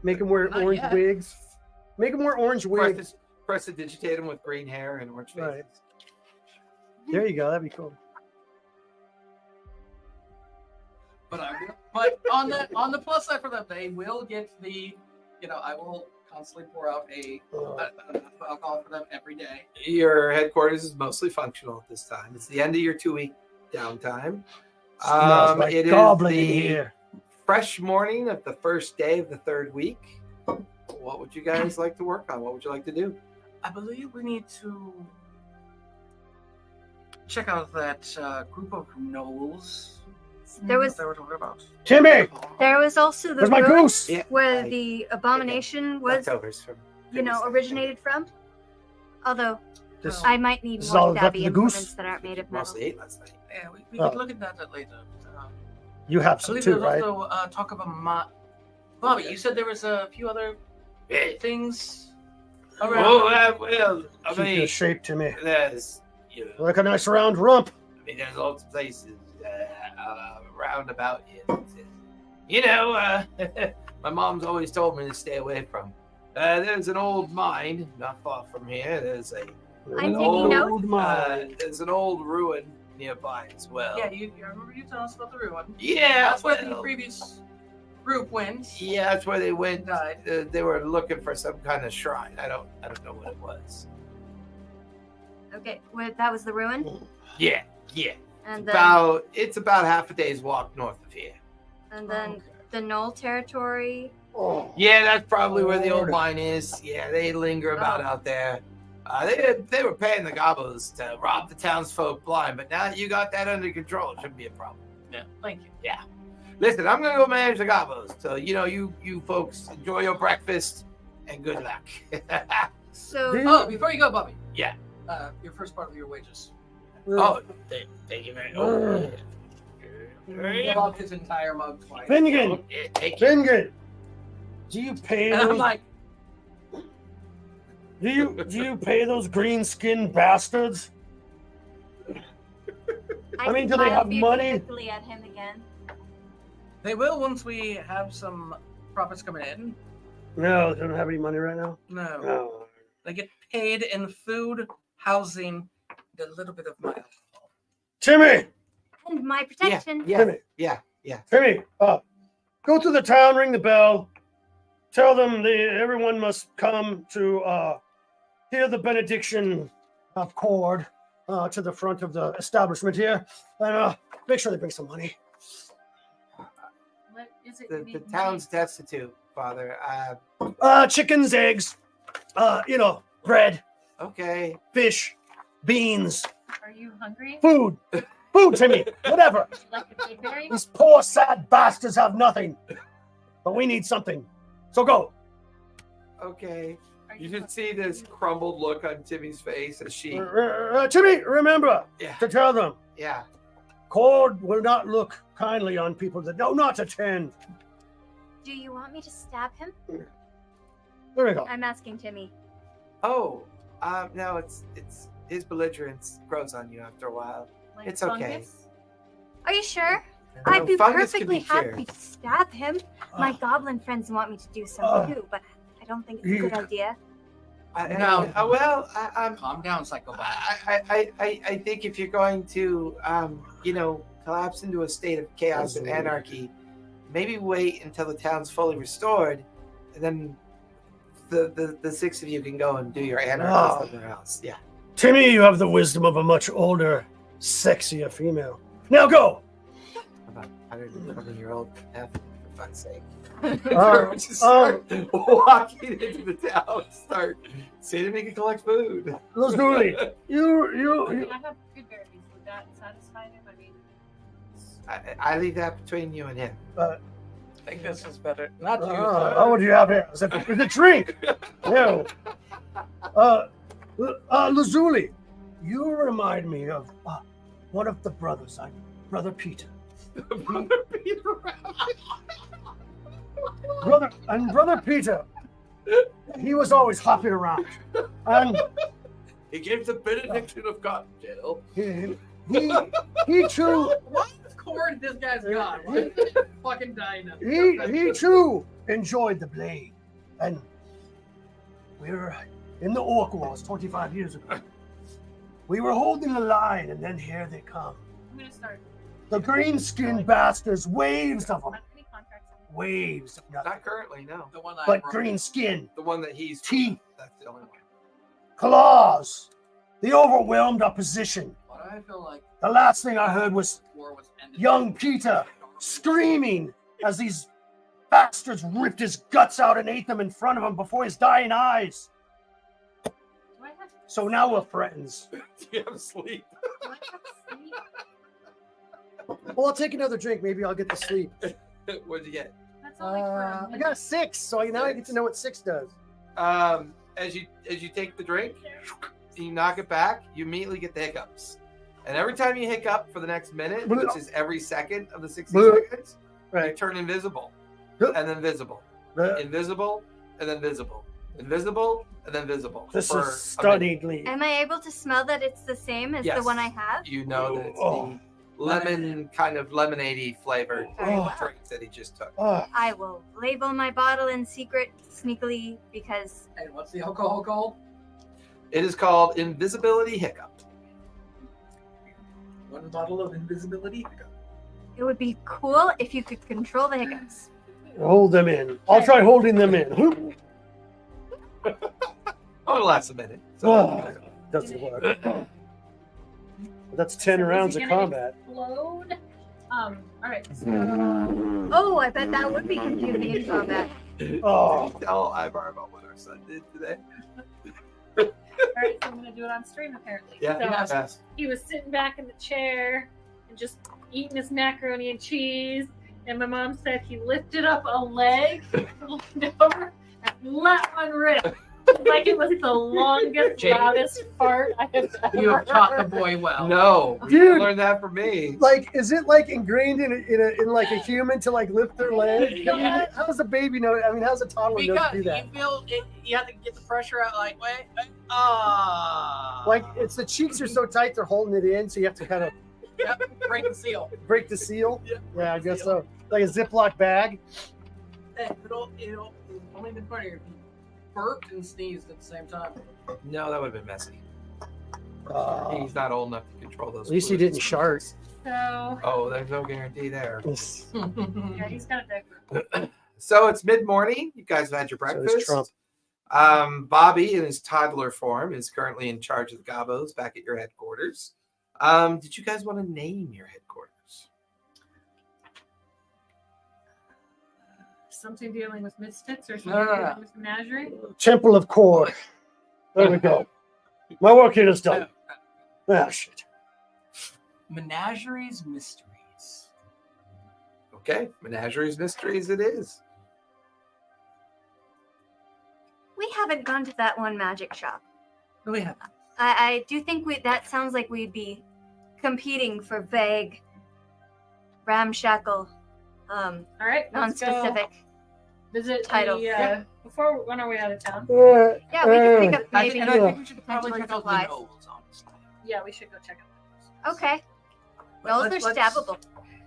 Speaker 2: Make him wear
Speaker 5: Not
Speaker 2: orange
Speaker 5: yet.
Speaker 2: wigs. Make him wear orange wigs.
Speaker 7: Prestidigitate him with green hair and orange face.
Speaker 2: Right. There you go. That'd be cool.
Speaker 5: But on the plus side for them, they will get the, I will constantly pour out a alcohol for them every day.
Speaker 7: Your headquarters is mostly functional at this time. It's the end of your 2-week downtime.
Speaker 2: Smells like
Speaker 7: It is
Speaker 2: goblin in
Speaker 7: the
Speaker 2: here.
Speaker 7: fresh morning of the first day of the 3rd week. What would you guys like to work on? What would you like to do?
Speaker 5: I believe we need to check out that group of gnolls
Speaker 3: There was
Speaker 5: that they were talking about.
Speaker 2: Timmy,
Speaker 3: there was also the
Speaker 2: where's my
Speaker 3: ruin
Speaker 2: goose?
Speaker 7: Yeah,
Speaker 3: where
Speaker 7: I-
Speaker 3: the abomination was,
Speaker 7: leftovers from.
Speaker 3: originated from. Although
Speaker 2: This,
Speaker 3: I might need
Speaker 2: This is all
Speaker 3: more
Speaker 2: left of
Speaker 3: stabby
Speaker 2: the goose?
Speaker 3: implements that aren't made of metal.
Speaker 7: Mostly ate last night.
Speaker 5: Yeah, we
Speaker 2: Oh.
Speaker 5: could look at that later.
Speaker 2: you have
Speaker 5: I
Speaker 2: some
Speaker 5: believe
Speaker 2: too,
Speaker 5: there's
Speaker 2: right?
Speaker 5: also talk of a Bobby, you said there was a few other things around.
Speaker 7: Oh, well, I
Speaker 2: Keep your
Speaker 7: mean,
Speaker 2: shape, Timmy.
Speaker 7: there's,
Speaker 2: Like a nice round rump.
Speaker 7: I mean, there's lots of places around about here. My mom's always told me to stay away from. There's an old mine not far from here. There's a
Speaker 3: I'm taking notes.
Speaker 7: there's an old ruin nearby as well.
Speaker 5: Yeah, I remember you telling us about the ruin.
Speaker 7: Yeah,
Speaker 5: That's where the
Speaker 7: well,
Speaker 5: previous group went.
Speaker 7: yeah, that's where they went.
Speaker 5: Died.
Speaker 7: They were looking for some kind of shrine. I don't know what it was.
Speaker 3: Okay, that was the ruin,
Speaker 7: Yeah.
Speaker 3: and then
Speaker 7: It's about half a day's walk north of here.
Speaker 3: the Knoll territory.
Speaker 2: Oh.
Speaker 7: Yeah, that's probably where the old
Speaker 2: Lord.
Speaker 7: mine is. Yeah, they linger about
Speaker 3: Oh.
Speaker 7: out there. They were paying the gobos to rob the townsfolk blind, but now that you got that under control, it shouldn't be a problem.
Speaker 5: Yeah, thank you.
Speaker 7: Yeah. Listen, I'm gonna go manage the gobos. So you folks enjoy your breakfast and good luck.
Speaker 3: So
Speaker 5: Oh, before you go, Bobby.
Speaker 7: Yeah.
Speaker 5: Your first part of your wages.
Speaker 7: Oh, thank you very much.
Speaker 5: Fill up his entire mug twice.
Speaker 2: Finnegan,
Speaker 7: Yeah, take it.
Speaker 2: Finnegan, do you pay
Speaker 5: And I'm
Speaker 2: those?
Speaker 5: like,
Speaker 2: Do you pay those green skinned bastards? I mean, do they have money?
Speaker 3: Quickly at him again.
Speaker 5: they will once we have some profits coming in.
Speaker 2: No, they don't have any money right now.
Speaker 5: No.
Speaker 2: No.
Speaker 5: They get paid in food, housing, and a little bit of my alcohol.
Speaker 2: Timmy,
Speaker 3: And my protection.
Speaker 2: Timmy,
Speaker 7: Yeah.
Speaker 2: Timmy, go to the town, ring the bell, tell them everyone must come to hear the benediction of cord to the front of the establishment here, and make sure they bring some money.
Speaker 6: What is it?
Speaker 7: The,
Speaker 6: you
Speaker 7: the
Speaker 6: need
Speaker 7: town's destitute, Father.
Speaker 2: Chickens, eggs, bread,
Speaker 7: Okay.
Speaker 2: fish, beans,
Speaker 6: money? Are you hungry?
Speaker 2: food, Timmy, whatever.
Speaker 6: Would you like a good berry?
Speaker 2: These poor, sad bastards have nothing, but we need something. So go.
Speaker 7: Okay.
Speaker 6: Are
Speaker 7: You should see this crumbled look on Timmy's face as she.
Speaker 2: Timmy, remember
Speaker 7: Yeah.
Speaker 2: to tell them.
Speaker 7: Yeah.
Speaker 2: Cord will not look kindly on people that do not attend.
Speaker 3: Do you want me to stab him?
Speaker 2: There we go.
Speaker 3: I'm asking Timmy.
Speaker 7: Oh. No. It's his belligerence grows on you after a while.
Speaker 6: Like
Speaker 7: It's okay.
Speaker 6: fungus?
Speaker 3: Are you sure?
Speaker 7: No,
Speaker 3: I'd be
Speaker 7: fungus can
Speaker 3: perfectly
Speaker 7: be cured.
Speaker 3: happy to stab him. My goblin friends want me to do so too, but I don't think it's a good idea.
Speaker 5: No.
Speaker 7: Well, I'm.
Speaker 5: Calm down, psychopath.
Speaker 7: I think if you're going to, collapse into a state of chaos and anarchy, maybe wait until the town's fully restored, and then the six of you can go and do your anarchy somewhere else. Yeah.
Speaker 2: Timmy, you have the wisdom of a much older, sexier female. Now go.
Speaker 7: About 120-year-old F, for fuck's sake.
Speaker 2: Just
Speaker 7: start walking into the town. Start saying we can collect food.
Speaker 2: Lazuli,
Speaker 6: I
Speaker 2: you.
Speaker 6: mean, I have good berries. Would that satisfy him? I mean,
Speaker 7: I leave that between you and him.
Speaker 5: I think this is better. Not you.
Speaker 2: What do you have here? Is it a drink? No. Lazuli, you remind me of one of the brothers. Brother Peter. Brother Peter, he was always hopping around, and
Speaker 7: He gave the benediction of cocktail.
Speaker 2: he too
Speaker 5: What cord this guy's got? Why is he fucking dying up?
Speaker 2: he too enjoyed the blade, and we were in the Orc Wars 25 years ago. We were holding the line, and then here they come.
Speaker 6: I'm gonna start.
Speaker 2: The green-skinned bastards, waves of them,
Speaker 6: Any contracts?
Speaker 2: waves of nothing,
Speaker 7: Not currently, no.
Speaker 5: The one I
Speaker 2: but
Speaker 5: brought.
Speaker 2: green skin,
Speaker 7: The one that he's
Speaker 2: Teeth.
Speaker 7: That's the only one.
Speaker 2: claws. The overwhelmed opposition.
Speaker 5: But I feel like
Speaker 2: The last thing I heard was
Speaker 5: war was ended.
Speaker 2: young Peter screaming as these bastards ripped his guts out and ate them in front of him before his dying eyes.
Speaker 6: Do I have
Speaker 2: So now we're friends.
Speaker 7: Do you have sleep?
Speaker 6: do I have sleep?
Speaker 2: Well, I'll take another drink. Maybe I'll get to sleep.
Speaker 7: What'd you get?
Speaker 6: That's only for a
Speaker 2: I
Speaker 6: minute.
Speaker 2: got a 6, so now I get to know what 6 does.
Speaker 7: As you take the drink, you knock it back, you immediately get the hiccups. And every time you hiccup for the next minute, which is every second of the 60 seconds, you
Speaker 2: Right.
Speaker 7: turn invisible. And then visible. Invisible, and then visible. Invisible, and then visible.
Speaker 2: This
Speaker 7: for
Speaker 2: is
Speaker 7: a minute.
Speaker 2: stunningly.
Speaker 3: Am I able to smell that it's the same as the
Speaker 7: Yes.
Speaker 3: one I have?
Speaker 7: You know that it's
Speaker 2: Oh.
Speaker 7: the lemon, kind of lemonade-y flavored
Speaker 2: Oh.
Speaker 7: drink that he just took.
Speaker 2: Oh,
Speaker 3: I will label my bottle in secret, sneakily, because
Speaker 5: And what's the alcohol called?
Speaker 7: It is called Invisibility Hiccup.
Speaker 5: 1 bottle of invisibility.
Speaker 3: it would be cool if you could control the hiccups.
Speaker 2: hold them in. I'll try holding them in.
Speaker 7: Oh, it lasts a minute. So,
Speaker 2: Oh, doesn't work. That's 10
Speaker 6: So is
Speaker 2: rounds
Speaker 6: he
Speaker 2: of
Speaker 6: gonna
Speaker 2: combat.
Speaker 6: Explode. All right.
Speaker 3: Oh, I bet that would be confusing in combat.
Speaker 2: Oh.
Speaker 7: Tell Ivar about what our son did today.
Speaker 6: All right. So I'm gonna do it on stream apparently.
Speaker 7: Yeah,
Speaker 6: So
Speaker 7: yes.
Speaker 6: he was sitting back in the chair and just eating his macaroni and cheese. And my mom said he lifted up a leg, looked over, and let one rip. Like it was the longest,
Speaker 5: Jake.
Speaker 6: loudest fart I have ever
Speaker 5: You have taught the
Speaker 6: heard.
Speaker 5: boy well.
Speaker 7: No,
Speaker 2: Dude.
Speaker 7: you learned that from me.
Speaker 2: Like, is it like ingrained in like a human to like lift their leg?
Speaker 5: Yeah.
Speaker 2: How does a baby know? I mean, how's a toddler know
Speaker 5: Because
Speaker 2: to do that?
Speaker 5: you feel it, you have to get the pressure out. Like, wait,
Speaker 2: Like, it's the cheeks are so tight they're holding it in, so you have to kind of
Speaker 5: Yep, break the seal.
Speaker 2: break the seal.
Speaker 5: Yeah,
Speaker 2: Yeah, I guess so. Like a Ziploc bag.
Speaker 5: Hey, it'll only been funnier if you burped and sneezed at the same time.
Speaker 7: No, that would have been messy.
Speaker 2: Uh,
Speaker 7: He's not old enough to control those.
Speaker 2: at least he
Speaker 7: fluids.
Speaker 2: didn't shart.
Speaker 6: So
Speaker 7: Oh, there's no guarantee there.
Speaker 6: yeah, he's got a dick.
Speaker 7: So it's mid-morning. You guys have had your
Speaker 2: So
Speaker 7: breakfast.
Speaker 2: is Trump.
Speaker 7: Bobby, in his toddler form, is currently in charge of the Gobos back at your headquarters. Did you guys want to name your headquarters?
Speaker 6: Something dealing with misfits or something
Speaker 5: No.
Speaker 6: dealing with menagerie.
Speaker 2: Temple of Core. There we go. My work here is done. Ah, shit.
Speaker 5: Menagerie's Mysteries.
Speaker 7: Okay, Menagerie's Mysteries it is.
Speaker 3: We haven't gone to that one magic shop.
Speaker 5: Really have.
Speaker 3: I do think that sounds like we'd be competing for vague, ramshackle,
Speaker 6: All right, let's go
Speaker 3: non-specific.
Speaker 6: visit
Speaker 3: title.
Speaker 6: Before when are we out of town?
Speaker 2: Yeah,
Speaker 3: Yeah, we could pick up
Speaker 5: I,
Speaker 3: maybe.
Speaker 5: and I think we should probably
Speaker 3: potentially
Speaker 5: check out
Speaker 3: supplies.
Speaker 5: the Knolls, honestly.
Speaker 6: Yeah, we should go check out.
Speaker 3: Okay,
Speaker 5: But
Speaker 3: those are
Speaker 5: let's-
Speaker 3: stabbable.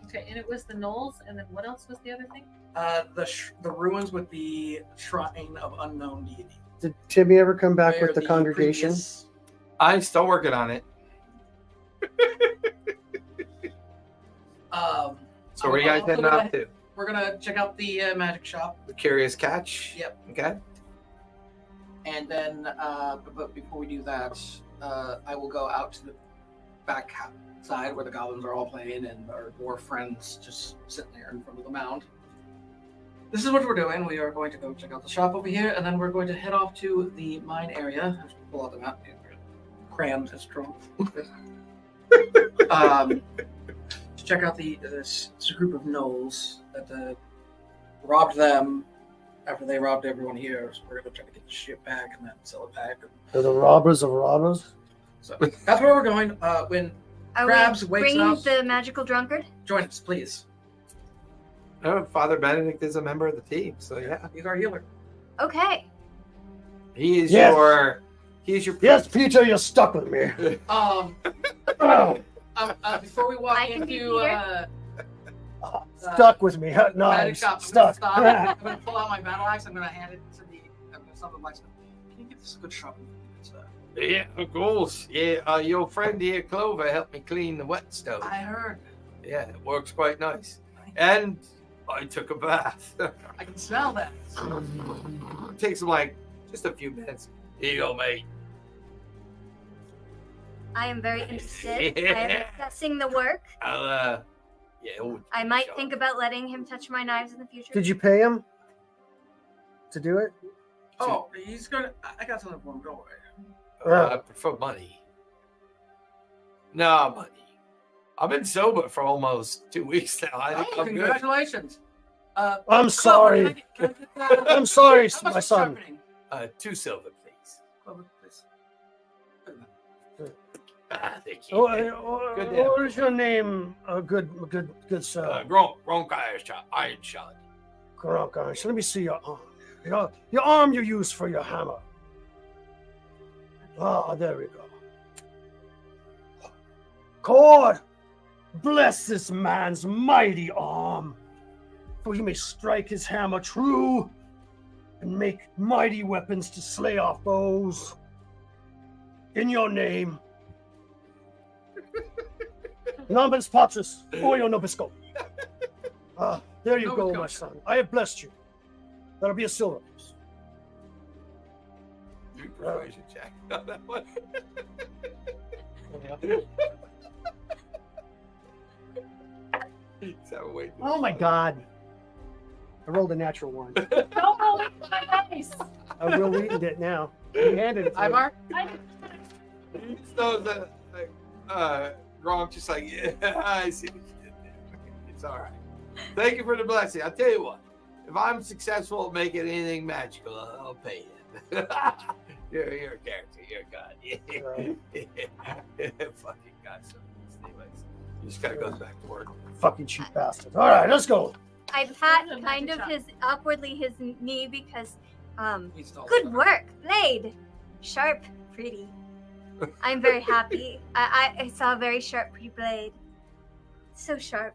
Speaker 6: Okay, and it was the Knolls, and then what else was the other thing?
Speaker 5: The ruins with the shrine of unknown deity.
Speaker 2: Did Timmy ever come back
Speaker 5: Where
Speaker 2: with the congregation?
Speaker 5: previous-
Speaker 7: I'm still working on it. So where are you guys heading off to?
Speaker 5: We're gonna check out the magic shop,
Speaker 7: The Curious Catch?
Speaker 5: Yep.
Speaker 7: Okay.
Speaker 5: and then but before we do that, I will go out to the back side where the goblins are all playing and our dwarf friends just sitting there in front of the mound. This is what we're doing. We are going to go check out the shop over here, and then we're going to head off to the mine area. Just pull out the map. Crammed as strong. To check out this group of gnolls that robbed them after they robbed everyone here. So we're going to try to get the shit back and then sell it back.
Speaker 2: They're the robbers of robbers.
Speaker 5: So that's where we're going. When
Speaker 3: Are
Speaker 5: Crabs
Speaker 3: we
Speaker 5: wakes
Speaker 3: bringing
Speaker 5: up.
Speaker 3: the magical drunkard?
Speaker 5: join us, please.
Speaker 7: Oh, Father Benedict is a member of the team, so yeah.
Speaker 5: He's our healer.
Speaker 3: Okay.
Speaker 7: He is
Speaker 2: Yes.
Speaker 7: your
Speaker 2: Yes, Peter, you're stuck with me.
Speaker 5: Um,
Speaker 2: Oh,
Speaker 5: before we walk
Speaker 3: I can be
Speaker 5: into
Speaker 2: stuck with me. No,
Speaker 5: magic
Speaker 2: I'm
Speaker 5: shop,
Speaker 2: stuck.
Speaker 5: I'm gonna pull out my battle axe. I'm gonna hand it to the something like. Can you give this a good sharpen?
Speaker 7: Yeah, of course. Yeah, your friend here, Clover, helped me clean the whetstone.
Speaker 5: I heard.
Speaker 7: Yeah, it works quite nice. And I took a bath.
Speaker 5: I can smell that.
Speaker 7: It takes like just a few minutes. Here you go, mate.
Speaker 3: I am very interested. I
Speaker 7: Yeah.
Speaker 3: am assessing the work.
Speaker 7: I'll Yeah. oh,
Speaker 3: I might
Speaker 7: sure.
Speaker 3: think about letting him touch my knives in the future.
Speaker 2: Did you pay him to do it?
Speaker 5: Oh, he's gonna. I got something for him. Don't worry.
Speaker 7: I prefer money. No money. I've been sober for almost 2 weeks now. I think
Speaker 5: Oh,
Speaker 7: I'm good.
Speaker 5: congratulations.
Speaker 2: I'm sorry.
Speaker 5: Clover, can I get that?
Speaker 2: I'm sorry,
Speaker 5: How much
Speaker 2: my
Speaker 5: is
Speaker 2: son.
Speaker 5: sharpening?
Speaker 7: 2 silver, please.
Speaker 5: Clover, please.
Speaker 7: Thank you. Good
Speaker 2: What is your name? Good sir.
Speaker 7: Gronk Iron Shot.
Speaker 2: Gosh, let me see your arm. Your arm you use for your hammer. Ah, there we go. God, bless this man's mighty arm, for he may strike his hammer true and make mighty weapons to slay our foes. In your name. Nobis Patris, Oyo Nobisco. There you go, my son. I have blessed you. That'll be a silver.
Speaker 7: Do persuasion check on that one. So wait.
Speaker 2: Oh my God. I rolled a natural one.
Speaker 6: Don't roll it with my dice.
Speaker 2: I will read it now. He handed it to me.
Speaker 5: Ivar?
Speaker 7: He just knows that Gronk just like, yeah, I see what you did there. It's all right. Thank you for the blessing. I'll tell you what. If I'm successful at making anything magical, I'll pay you. you're a character. You're a god. Fucking god. So anyways, he just kind of goes back to work.
Speaker 2: Fucking cheap bastard. All right, let's go.
Speaker 3: I pat kind of awkwardly his knee because,
Speaker 5: He's all
Speaker 3: good work, blade, sharp, pretty. I'm very happy. I saw a very sharp, pretty blade. So sharp.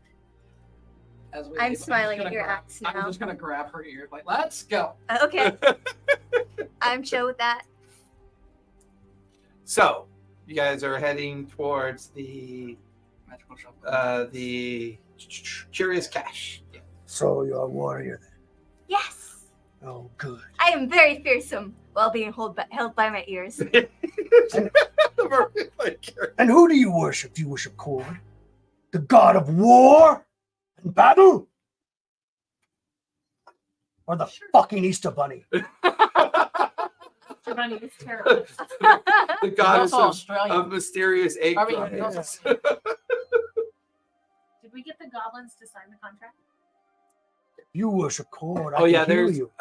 Speaker 5: As we
Speaker 3: I'm
Speaker 5: leave,
Speaker 3: smiling
Speaker 5: just
Speaker 3: at your
Speaker 5: gonna
Speaker 3: axe
Speaker 5: grab-
Speaker 3: now.
Speaker 5: I'm just gonna grab her ear, like, let's go.
Speaker 3: Okay, I'm chill with that.
Speaker 1: So, you guys are heading towards the
Speaker 5: Magical shop.
Speaker 1: Curious Cache.
Speaker 2: So you're a warrior then.
Speaker 3: Yes,
Speaker 2: Oh, good.
Speaker 3: I am very fearsome while being held by my ears.
Speaker 2: And who do you worship? Do you worship Cord? The god of war and battle? Or the fucking Easter Bunny?
Speaker 6: Giovanni is terrible.
Speaker 7: The goddess
Speaker 5: also
Speaker 7: of
Speaker 5: Australian.
Speaker 7: mysterious egg
Speaker 5: I mean,
Speaker 7: droppings.
Speaker 6: Did we get the goblins to sign the contract?
Speaker 2: You worship Cord.
Speaker 7: Oh yeah,
Speaker 2: can heal
Speaker 7: there's
Speaker 2: you.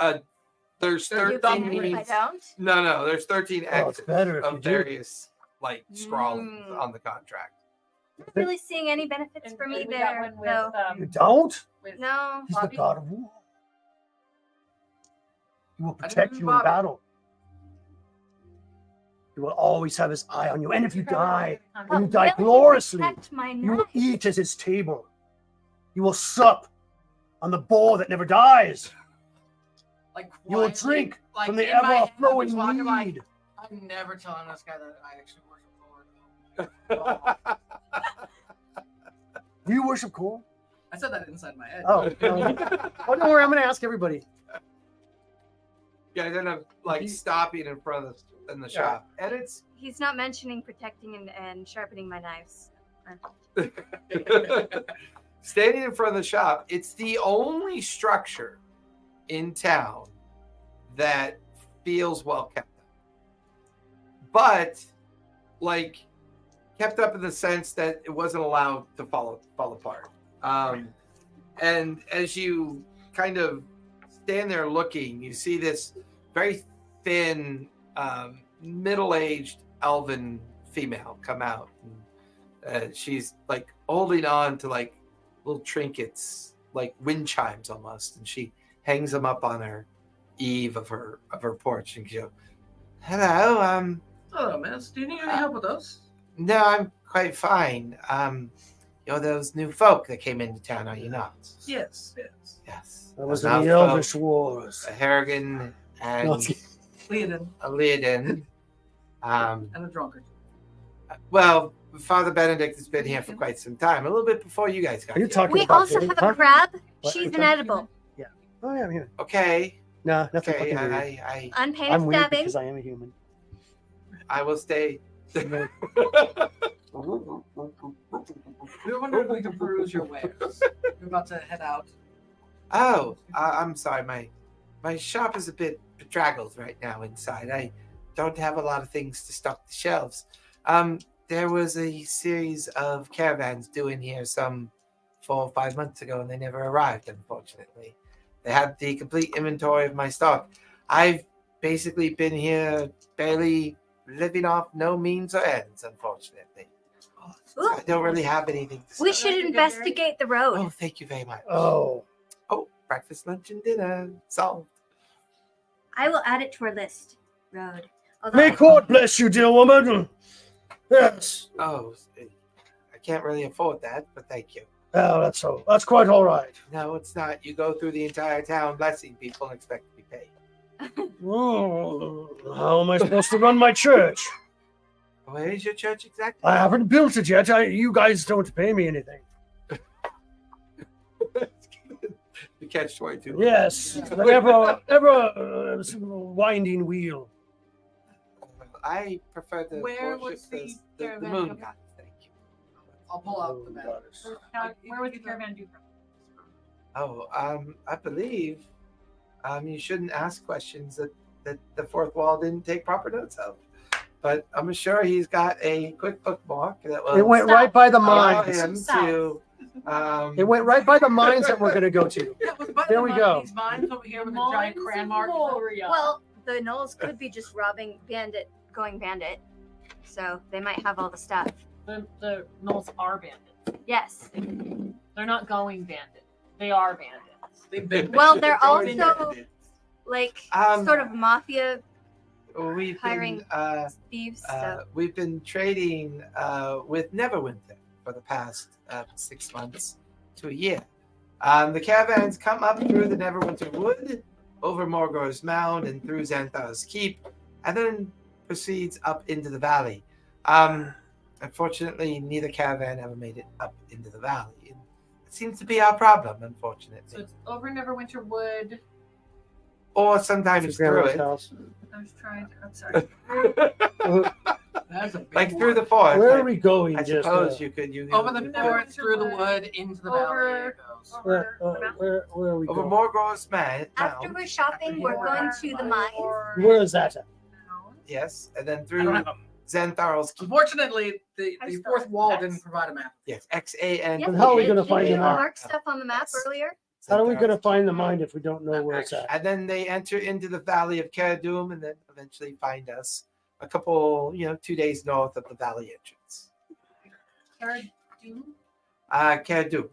Speaker 7: there's
Speaker 3: You
Speaker 7: 13
Speaker 3: can, I
Speaker 7: meanings.
Speaker 3: don't.
Speaker 7: No, there's 13
Speaker 2: Oh, it's
Speaker 7: X's
Speaker 2: better if you
Speaker 7: of
Speaker 2: do.
Speaker 7: various like scrawlings
Speaker 3: Mm.
Speaker 7: on the contract.
Speaker 3: Not really seeing any benefits
Speaker 6: And
Speaker 3: for me
Speaker 6: we got
Speaker 3: there,
Speaker 6: one with,
Speaker 3: though.
Speaker 2: You don't?
Speaker 6: with
Speaker 3: No.
Speaker 2: He's
Speaker 6: Bobby?
Speaker 2: the god of war. He will
Speaker 5: I
Speaker 2: protect
Speaker 5: didn't
Speaker 2: you in
Speaker 5: Bobby.
Speaker 2: battle. He will always have his eye on you. And if you die, when you die
Speaker 3: Will he
Speaker 2: gloriously,
Speaker 3: protect my
Speaker 2: you will
Speaker 3: knife?
Speaker 2: eat at his table. You will sup on the bowl that never dies.
Speaker 5: Like,
Speaker 2: You will
Speaker 5: quietly,
Speaker 2: drink
Speaker 5: like,
Speaker 2: from the
Speaker 5: in my head,
Speaker 2: ever-flowing
Speaker 5: I'm walking like,
Speaker 2: mead.
Speaker 5: I'm never telling this guy that I actually worship Lord.
Speaker 2: Do you worship Cord?
Speaker 5: I said that inside my head.
Speaker 2: Oh, no. Oh, don't worry. I'm going to ask everybody.
Speaker 1: You guys end up like stopping in front of the shop, and it's
Speaker 3: He's not mentioning protecting and sharpening my knives.
Speaker 1: standing in front of the shop. It's the only structure in town that feels well kept up, but like kept up in the sense that it wasn't allowed to fall apart. And as you kind of stand there looking, you see this very thin, middle-aged elven female come out. And, she's like holding on to like little trinkets, like wind chimes almost, and she hangs them up on her eave of her porch. And she goes, "Hello,
Speaker 5: Hello, miss. Do you need any help with those?
Speaker 1: no, I'm quite fine. You're those new folk that came into town, are you not?"
Speaker 5: Yes.
Speaker 1: Yes.
Speaker 2: That was
Speaker 1: Now
Speaker 2: in the
Speaker 1: folk,
Speaker 2: Elvish Wars.
Speaker 1: a Harrigan and
Speaker 2: No, it's-
Speaker 5: Leonin
Speaker 1: a Leonin.
Speaker 5: and a drunkard.
Speaker 1: Well, Father Benedict has been here for quite some time, a little bit before you guys got
Speaker 2: Are you
Speaker 1: here.
Speaker 2: talking
Speaker 3: We
Speaker 2: about
Speaker 3: also
Speaker 2: Jane,
Speaker 3: have
Speaker 2: huh?
Speaker 3: a crab.
Speaker 2: What?
Speaker 3: She's
Speaker 2: Which
Speaker 3: an
Speaker 2: one?
Speaker 3: edible.
Speaker 2: Oh, yeah, I'm human.
Speaker 1: Okay,
Speaker 2: No, nothing
Speaker 1: okay,
Speaker 2: fucking weird.
Speaker 3: Unpainted
Speaker 2: I'm weird
Speaker 3: stabbing.
Speaker 2: because I am a human.
Speaker 1: I will stay.
Speaker 5: We were wondering if we could peruse your wares. We're about to head out.
Speaker 7: Oh, I'm sorry. My shop is a bit bedraggled right now inside. I don't have a lot of things to stock the shelves. There was a series of caravans due in here some 4 or 5 months ago, and they never arrived, unfortunately. They had the complete inventory of my stock. I've basically been here barely living off no means or ends, unfortunately.
Speaker 3: Ooh.
Speaker 7: I don't really have anything to
Speaker 3: We
Speaker 7: stock.
Speaker 3: should investigate the road.
Speaker 7: Oh, thank you very much.
Speaker 2: Oh,
Speaker 7: Breakfast, lunch, and dinner. Solved.
Speaker 3: I will add it to our list. Road. Although
Speaker 2: may God bless you, dear woman. Yes.
Speaker 7: Oh, I can't really afford that, but thank you.
Speaker 2: Oh, that's quite all right.
Speaker 7: No, it's not. You go through the entire town blessing people and expect to be paid.
Speaker 2: Oh, how am I supposed to run my church?
Speaker 7: Where is your church exactly?
Speaker 2: I haven't built it yet. You guys don't pay me anything.
Speaker 7: The catch-22.
Speaker 2: Yes, the ever winding wheel.
Speaker 7: I prefer to
Speaker 5: Where
Speaker 7: worship
Speaker 5: was the
Speaker 7: the
Speaker 5: caravan
Speaker 7: moon
Speaker 5: coming?
Speaker 7: god. Thank you.
Speaker 5: I'll pull out the map.
Speaker 6: Where was the caravan due from?
Speaker 7: Oh, I believe you shouldn't ask questions that the fourth wall didn't take proper notes of. But I'm sure he's got a quick bookmark that will
Speaker 2: It went right by the
Speaker 7: allow
Speaker 2: mines.
Speaker 7: him to.
Speaker 2: It went right by the mines that we're going to go to.
Speaker 5: Yeah, it was by
Speaker 2: There
Speaker 5: the
Speaker 2: we
Speaker 5: mine-
Speaker 2: go.
Speaker 5: These mines over here with the giant
Speaker 6: Mines
Speaker 5: crayon
Speaker 6: of
Speaker 5: mark.
Speaker 6: Moria.
Speaker 3: well, the gnolls could be just robbing going bandit. So they might have all the stuff.
Speaker 6: the gnolls are bandits.
Speaker 3: Yes.
Speaker 6: They're not going bandit. They are bandits.
Speaker 5: They've been
Speaker 3: Well, they're
Speaker 7: Going
Speaker 3: also
Speaker 7: bandits.
Speaker 3: like
Speaker 7: Um,
Speaker 3: sort of mafia
Speaker 7: We've
Speaker 3: hiring
Speaker 7: been,
Speaker 3: thieves. So
Speaker 7: we've been trading with Neverwinter for the past 6 months to a year. The caravans come up through the Neverwinter Wood, over Morgor's Mound, and through Xanthar's Keep, and then proceeds up into the valley. Unfortunately, neither caravan ever made it up into the valley. It seems to be our problem, unfortunately.
Speaker 6: So it's over Neverwinter Wood.
Speaker 7: Or sometimes through
Speaker 2: Grandma's
Speaker 7: it.
Speaker 2: house.
Speaker 6: I was trying to. I'm sorry.
Speaker 5: That's a big
Speaker 7: Like through
Speaker 5: one.
Speaker 7: the forest.
Speaker 2: Where are we going?
Speaker 7: I
Speaker 2: just
Speaker 7: suppose you could.
Speaker 5: Over the
Speaker 7: you could-
Speaker 5: forest, through the wood, into the valley. It goes.
Speaker 6: Over the mountain.
Speaker 2: where are we
Speaker 7: Over
Speaker 2: going?
Speaker 7: Morgor's Mound.
Speaker 3: after we're shopping, we're going to the mines.
Speaker 2: Where is that at?
Speaker 7: Yes, and then
Speaker 5: I
Speaker 7: through
Speaker 5: don't have them.
Speaker 7: Xanthar's Keep.
Speaker 5: Unfortunately, the
Speaker 6: I still
Speaker 5: fourth
Speaker 6: have
Speaker 5: wall
Speaker 6: X.
Speaker 5: didn't provide a map.
Speaker 7: Yes, XAN.
Speaker 3: Yes,
Speaker 2: And how are we
Speaker 3: did.
Speaker 2: gonna find
Speaker 3: Didn't
Speaker 2: them
Speaker 3: you
Speaker 2: out?
Speaker 3: mark stuff on the map earlier?
Speaker 2: How are we going to find the mine if we don't know where it's at?
Speaker 7: And then they enter into the valley of Caradum and then eventually find us a couple, 2 days north of the valley entrance. Caradum,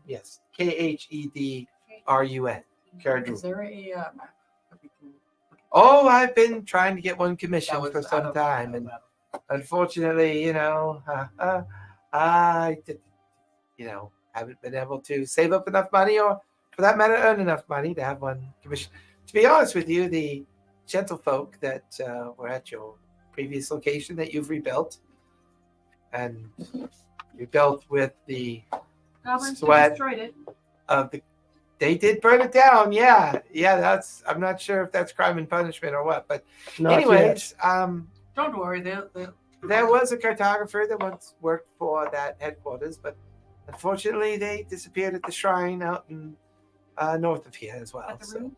Speaker 7: yes. Khedrun. Caradum.
Speaker 5: Is there a map? that we can-
Speaker 7: Oh, I've been trying to get one
Speaker 5: That
Speaker 7: commissioned
Speaker 5: was
Speaker 7: for
Speaker 5: out
Speaker 7: some
Speaker 5: of-
Speaker 7: time,
Speaker 5: out
Speaker 7: and
Speaker 5: of-
Speaker 7: unfortunately, I did, haven't been able to save up enough money, or for that matter, earn enough money to have one commissioned. To be honest with you, the gentlefolk that were at your previous location that you've rebuilt, and rebuilt with the
Speaker 6: Goblins
Speaker 7: Sweat.
Speaker 6: destroyed it.
Speaker 7: of the. They did burn it down, yeah. That's. I'm not sure if that's crime and punishment or what, but
Speaker 2: Not
Speaker 7: anyways,
Speaker 5: Don't worry, they'll
Speaker 7: there was a cartographer that once worked for that headquarters, but unfortunately they disappeared at the shrine out in north of here as well.
Speaker 6: At the
Speaker 7: So,
Speaker 6: room.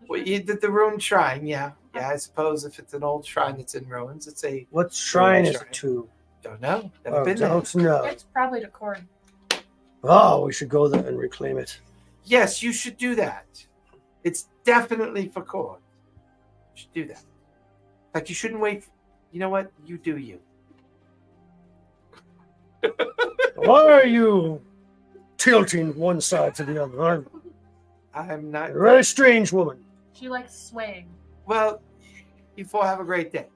Speaker 7: well, you did the ruined shrine, yeah. I suppose if it's an old shrine that's in ruins, it's a
Speaker 2: What shrine is
Speaker 7: Shrine.
Speaker 2: it to?
Speaker 7: don't know. Never
Speaker 2: Oh,
Speaker 7: been there.
Speaker 2: don't know.
Speaker 6: It's probably to Corn.
Speaker 2: Oh, we should go there and reclaim it.
Speaker 7: Yes, you should do that. It's definitely for Cord. You should do that. In fact, you shouldn't wait. You know what? You do you.
Speaker 2: Why are you tilting one side to the other?
Speaker 7: I'm not.
Speaker 2: You're a very strange woman.
Speaker 6: She likes swaying.
Speaker 7: Well, you four have a great day.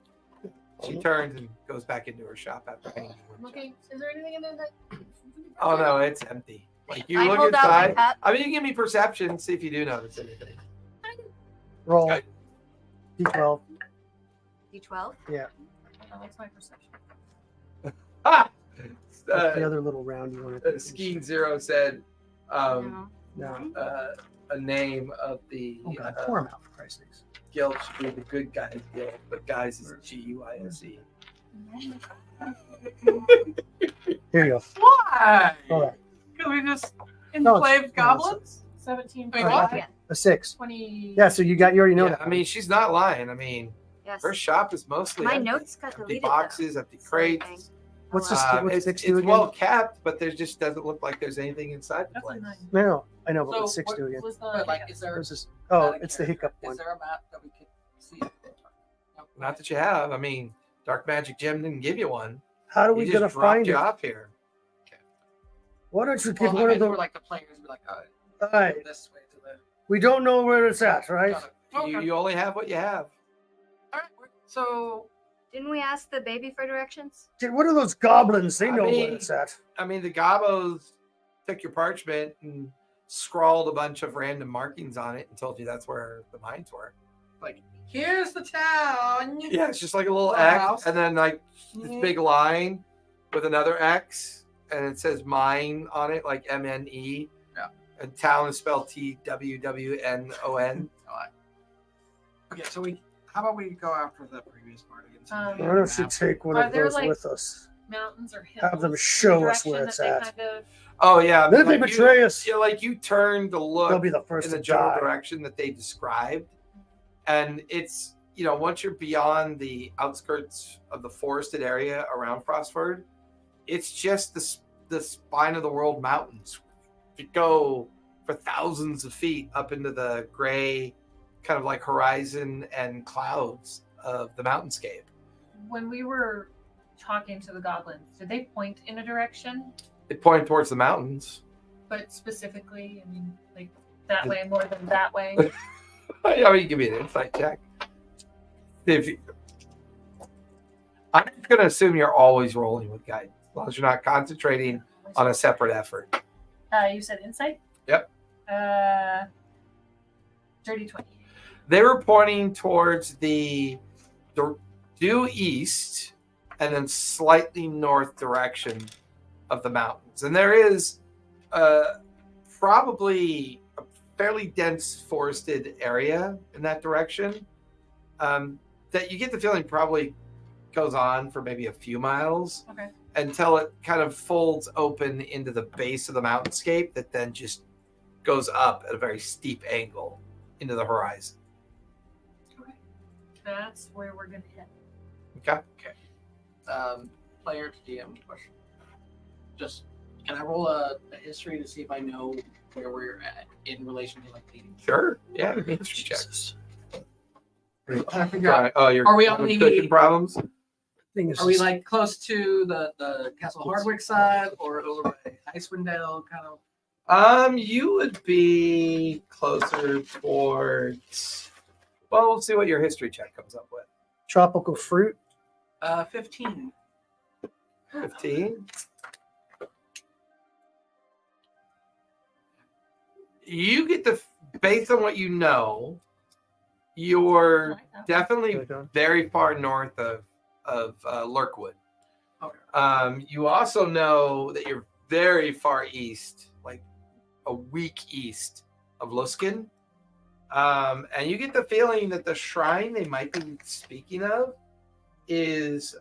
Speaker 7: She turns and goes back into her shop after hanging.
Speaker 6: Okay, is there anything in there that?
Speaker 7: Oh no, it's empty. Like you
Speaker 3: I
Speaker 7: look
Speaker 3: hold out my
Speaker 7: inside.
Speaker 3: cup.
Speaker 7: I mean, you can give me perception, see if you do notice anything.
Speaker 2: Roll.
Speaker 7: Okay.
Speaker 2: D12.
Speaker 3: D12.
Speaker 6: Oh, that's my perception.
Speaker 7: Ah!
Speaker 2: What's the other little round you want to
Speaker 7: Skiing Zero said
Speaker 3: No.
Speaker 2: No.
Speaker 7: a name of the
Speaker 2: Oh, God. Pour 'em out, for Christ's sakes.
Speaker 7: guild should be the Good Guys Guild, but guys is GUISE.
Speaker 2: Here you go.
Speaker 8: Why?
Speaker 2: All right.
Speaker 8: Because we just
Speaker 2: No, it's-
Speaker 8: enslaved goblins?
Speaker 6: 17,
Speaker 8: Wait,
Speaker 2: All
Speaker 8: what?
Speaker 2: right. A 6.
Speaker 6: 20.
Speaker 2: Yeah, so you already know
Speaker 7: Yeah,
Speaker 2: that.
Speaker 7: I mean, she's not lying. I mean,
Speaker 3: Yes.
Speaker 7: her shop is mostly
Speaker 3: My
Speaker 7: empty.
Speaker 3: notes got
Speaker 7: Empty
Speaker 3: deleted. though.
Speaker 7: boxes, empty
Speaker 3: Silly
Speaker 7: crates.
Speaker 3: thing.
Speaker 2: What's
Speaker 3: Oh,
Speaker 2: this?
Speaker 3: well.
Speaker 2: What's
Speaker 7: It's,
Speaker 2: 6
Speaker 7: it's
Speaker 2: do again?
Speaker 7: well kept, but there just doesn't look like there's anything inside the
Speaker 6: That's a
Speaker 7: place.
Speaker 6: 9.
Speaker 2: No, I know, but
Speaker 8: So
Speaker 2: what's 6
Speaker 8: what
Speaker 2: do again?
Speaker 6: Was the
Speaker 8: But like, is there?
Speaker 2: Where's this? Oh,
Speaker 8: out of
Speaker 2: it's the
Speaker 8: character,
Speaker 2: hiccup one.
Speaker 8: Is there a map that we could see?
Speaker 7: Not that you have. I mean, Dark Magic Gem didn't give you one.
Speaker 2: How are
Speaker 7: He
Speaker 2: we
Speaker 7: just
Speaker 2: gonna
Speaker 7: dropped
Speaker 2: find
Speaker 7: you
Speaker 2: it?
Speaker 7: off here.
Speaker 2: Why don't you
Speaker 8: Well,
Speaker 2: give
Speaker 8: I
Speaker 2: one
Speaker 8: mean,
Speaker 2: of
Speaker 8: for
Speaker 2: the?
Speaker 8: like the players be like,
Speaker 2: All right,
Speaker 8: this way to the.
Speaker 2: we don't know where it's at, right?
Speaker 8: Got it. Okay.
Speaker 7: You only have what you have.
Speaker 8: All right. So
Speaker 3: Didn't we ask the baby for directions?
Speaker 2: Dude, what are those goblins? They
Speaker 7: I
Speaker 2: know where
Speaker 7: mean-
Speaker 2: it's at.
Speaker 7: I mean, the Gobos took your parchment and scrawled a bunch of random markings on it and told you that's where the mines were.
Speaker 8: like, here's the town.
Speaker 7: Yeah, it's just like a little
Speaker 8: Little
Speaker 7: X,
Speaker 8: house.
Speaker 7: and then like this big line with another X, and it says mine on it, like MNE.
Speaker 8: Yeah.
Speaker 7: And town is spelled TWWNON.
Speaker 8: All right. Okay, so how about we go after the previous part again?
Speaker 2: Why don't you take one
Speaker 6: Are
Speaker 2: of
Speaker 6: there,
Speaker 2: those
Speaker 6: like-
Speaker 2: with us?
Speaker 6: mountains or hills?
Speaker 2: Have them
Speaker 6: in
Speaker 2: show
Speaker 6: the
Speaker 2: us where
Speaker 6: direction
Speaker 2: it's
Speaker 6: that
Speaker 2: at.
Speaker 6: they kind of-
Speaker 7: Oh yeah.
Speaker 2: Then if they
Speaker 7: like
Speaker 2: betray us,
Speaker 7: Yeah, like you turn to look
Speaker 2: they'll be the first
Speaker 7: in the
Speaker 2: to
Speaker 7: general
Speaker 2: die.
Speaker 7: direction that they described, and it's once you're beyond the outskirts of the forested area around Frostford, it's just the spine of the world mountains. You go for thousands of feet up into the gray, kind of like horizon and clouds of the mountainscape.
Speaker 6: When we were talking to the goblins, did they point in a direction?
Speaker 7: They point towards the mountains.
Speaker 6: But specifically, I mean, like that way more than that way?
Speaker 7: I mean, give me an insight check. I'm going to assume you're always rolling with guidance, as long as you're not concentrating on a separate effort.
Speaker 6: You said insight?
Speaker 7: Yep.
Speaker 6: Dirty 20.
Speaker 7: They were pointing towards the due east and then slightly north direction of the mountains. And there is probably a fairly dense forested area in that direction that you get the feeling probably goes on for maybe a few miles.
Speaker 6: Okay.
Speaker 7: Until it kind of folds open into the base of the mountainscape that then just goes up at a very steep angle into the horizon.
Speaker 6: Okay. That's where we're going to head.
Speaker 7: Okay.
Speaker 8: Player to DM question. Just can I roll a history to see if I know where we're at in relation to like the
Speaker 7: Sure. Yeah. History check.
Speaker 8: I'm trying to figure out.
Speaker 7: Oh, you're
Speaker 8: Are we on
Speaker 7: having
Speaker 8: the-
Speaker 7: cushion problems?
Speaker 2: Thing is
Speaker 8: Are we
Speaker 2: just-
Speaker 8: like close to the Castle Hardwick side or over by Icewind Dale kind of?
Speaker 7: You would be closer towards. Well, we'll see what your history check comes up with.
Speaker 2: tropical fruit?
Speaker 8: 15.
Speaker 7: 15. You get the based on what you know, you're definitely very far north of Lurkwood.
Speaker 8: Okay.
Speaker 7: You also know that you're very far east, like a week east of Luskin. And you get the feeling that the shrine they might be speaking of is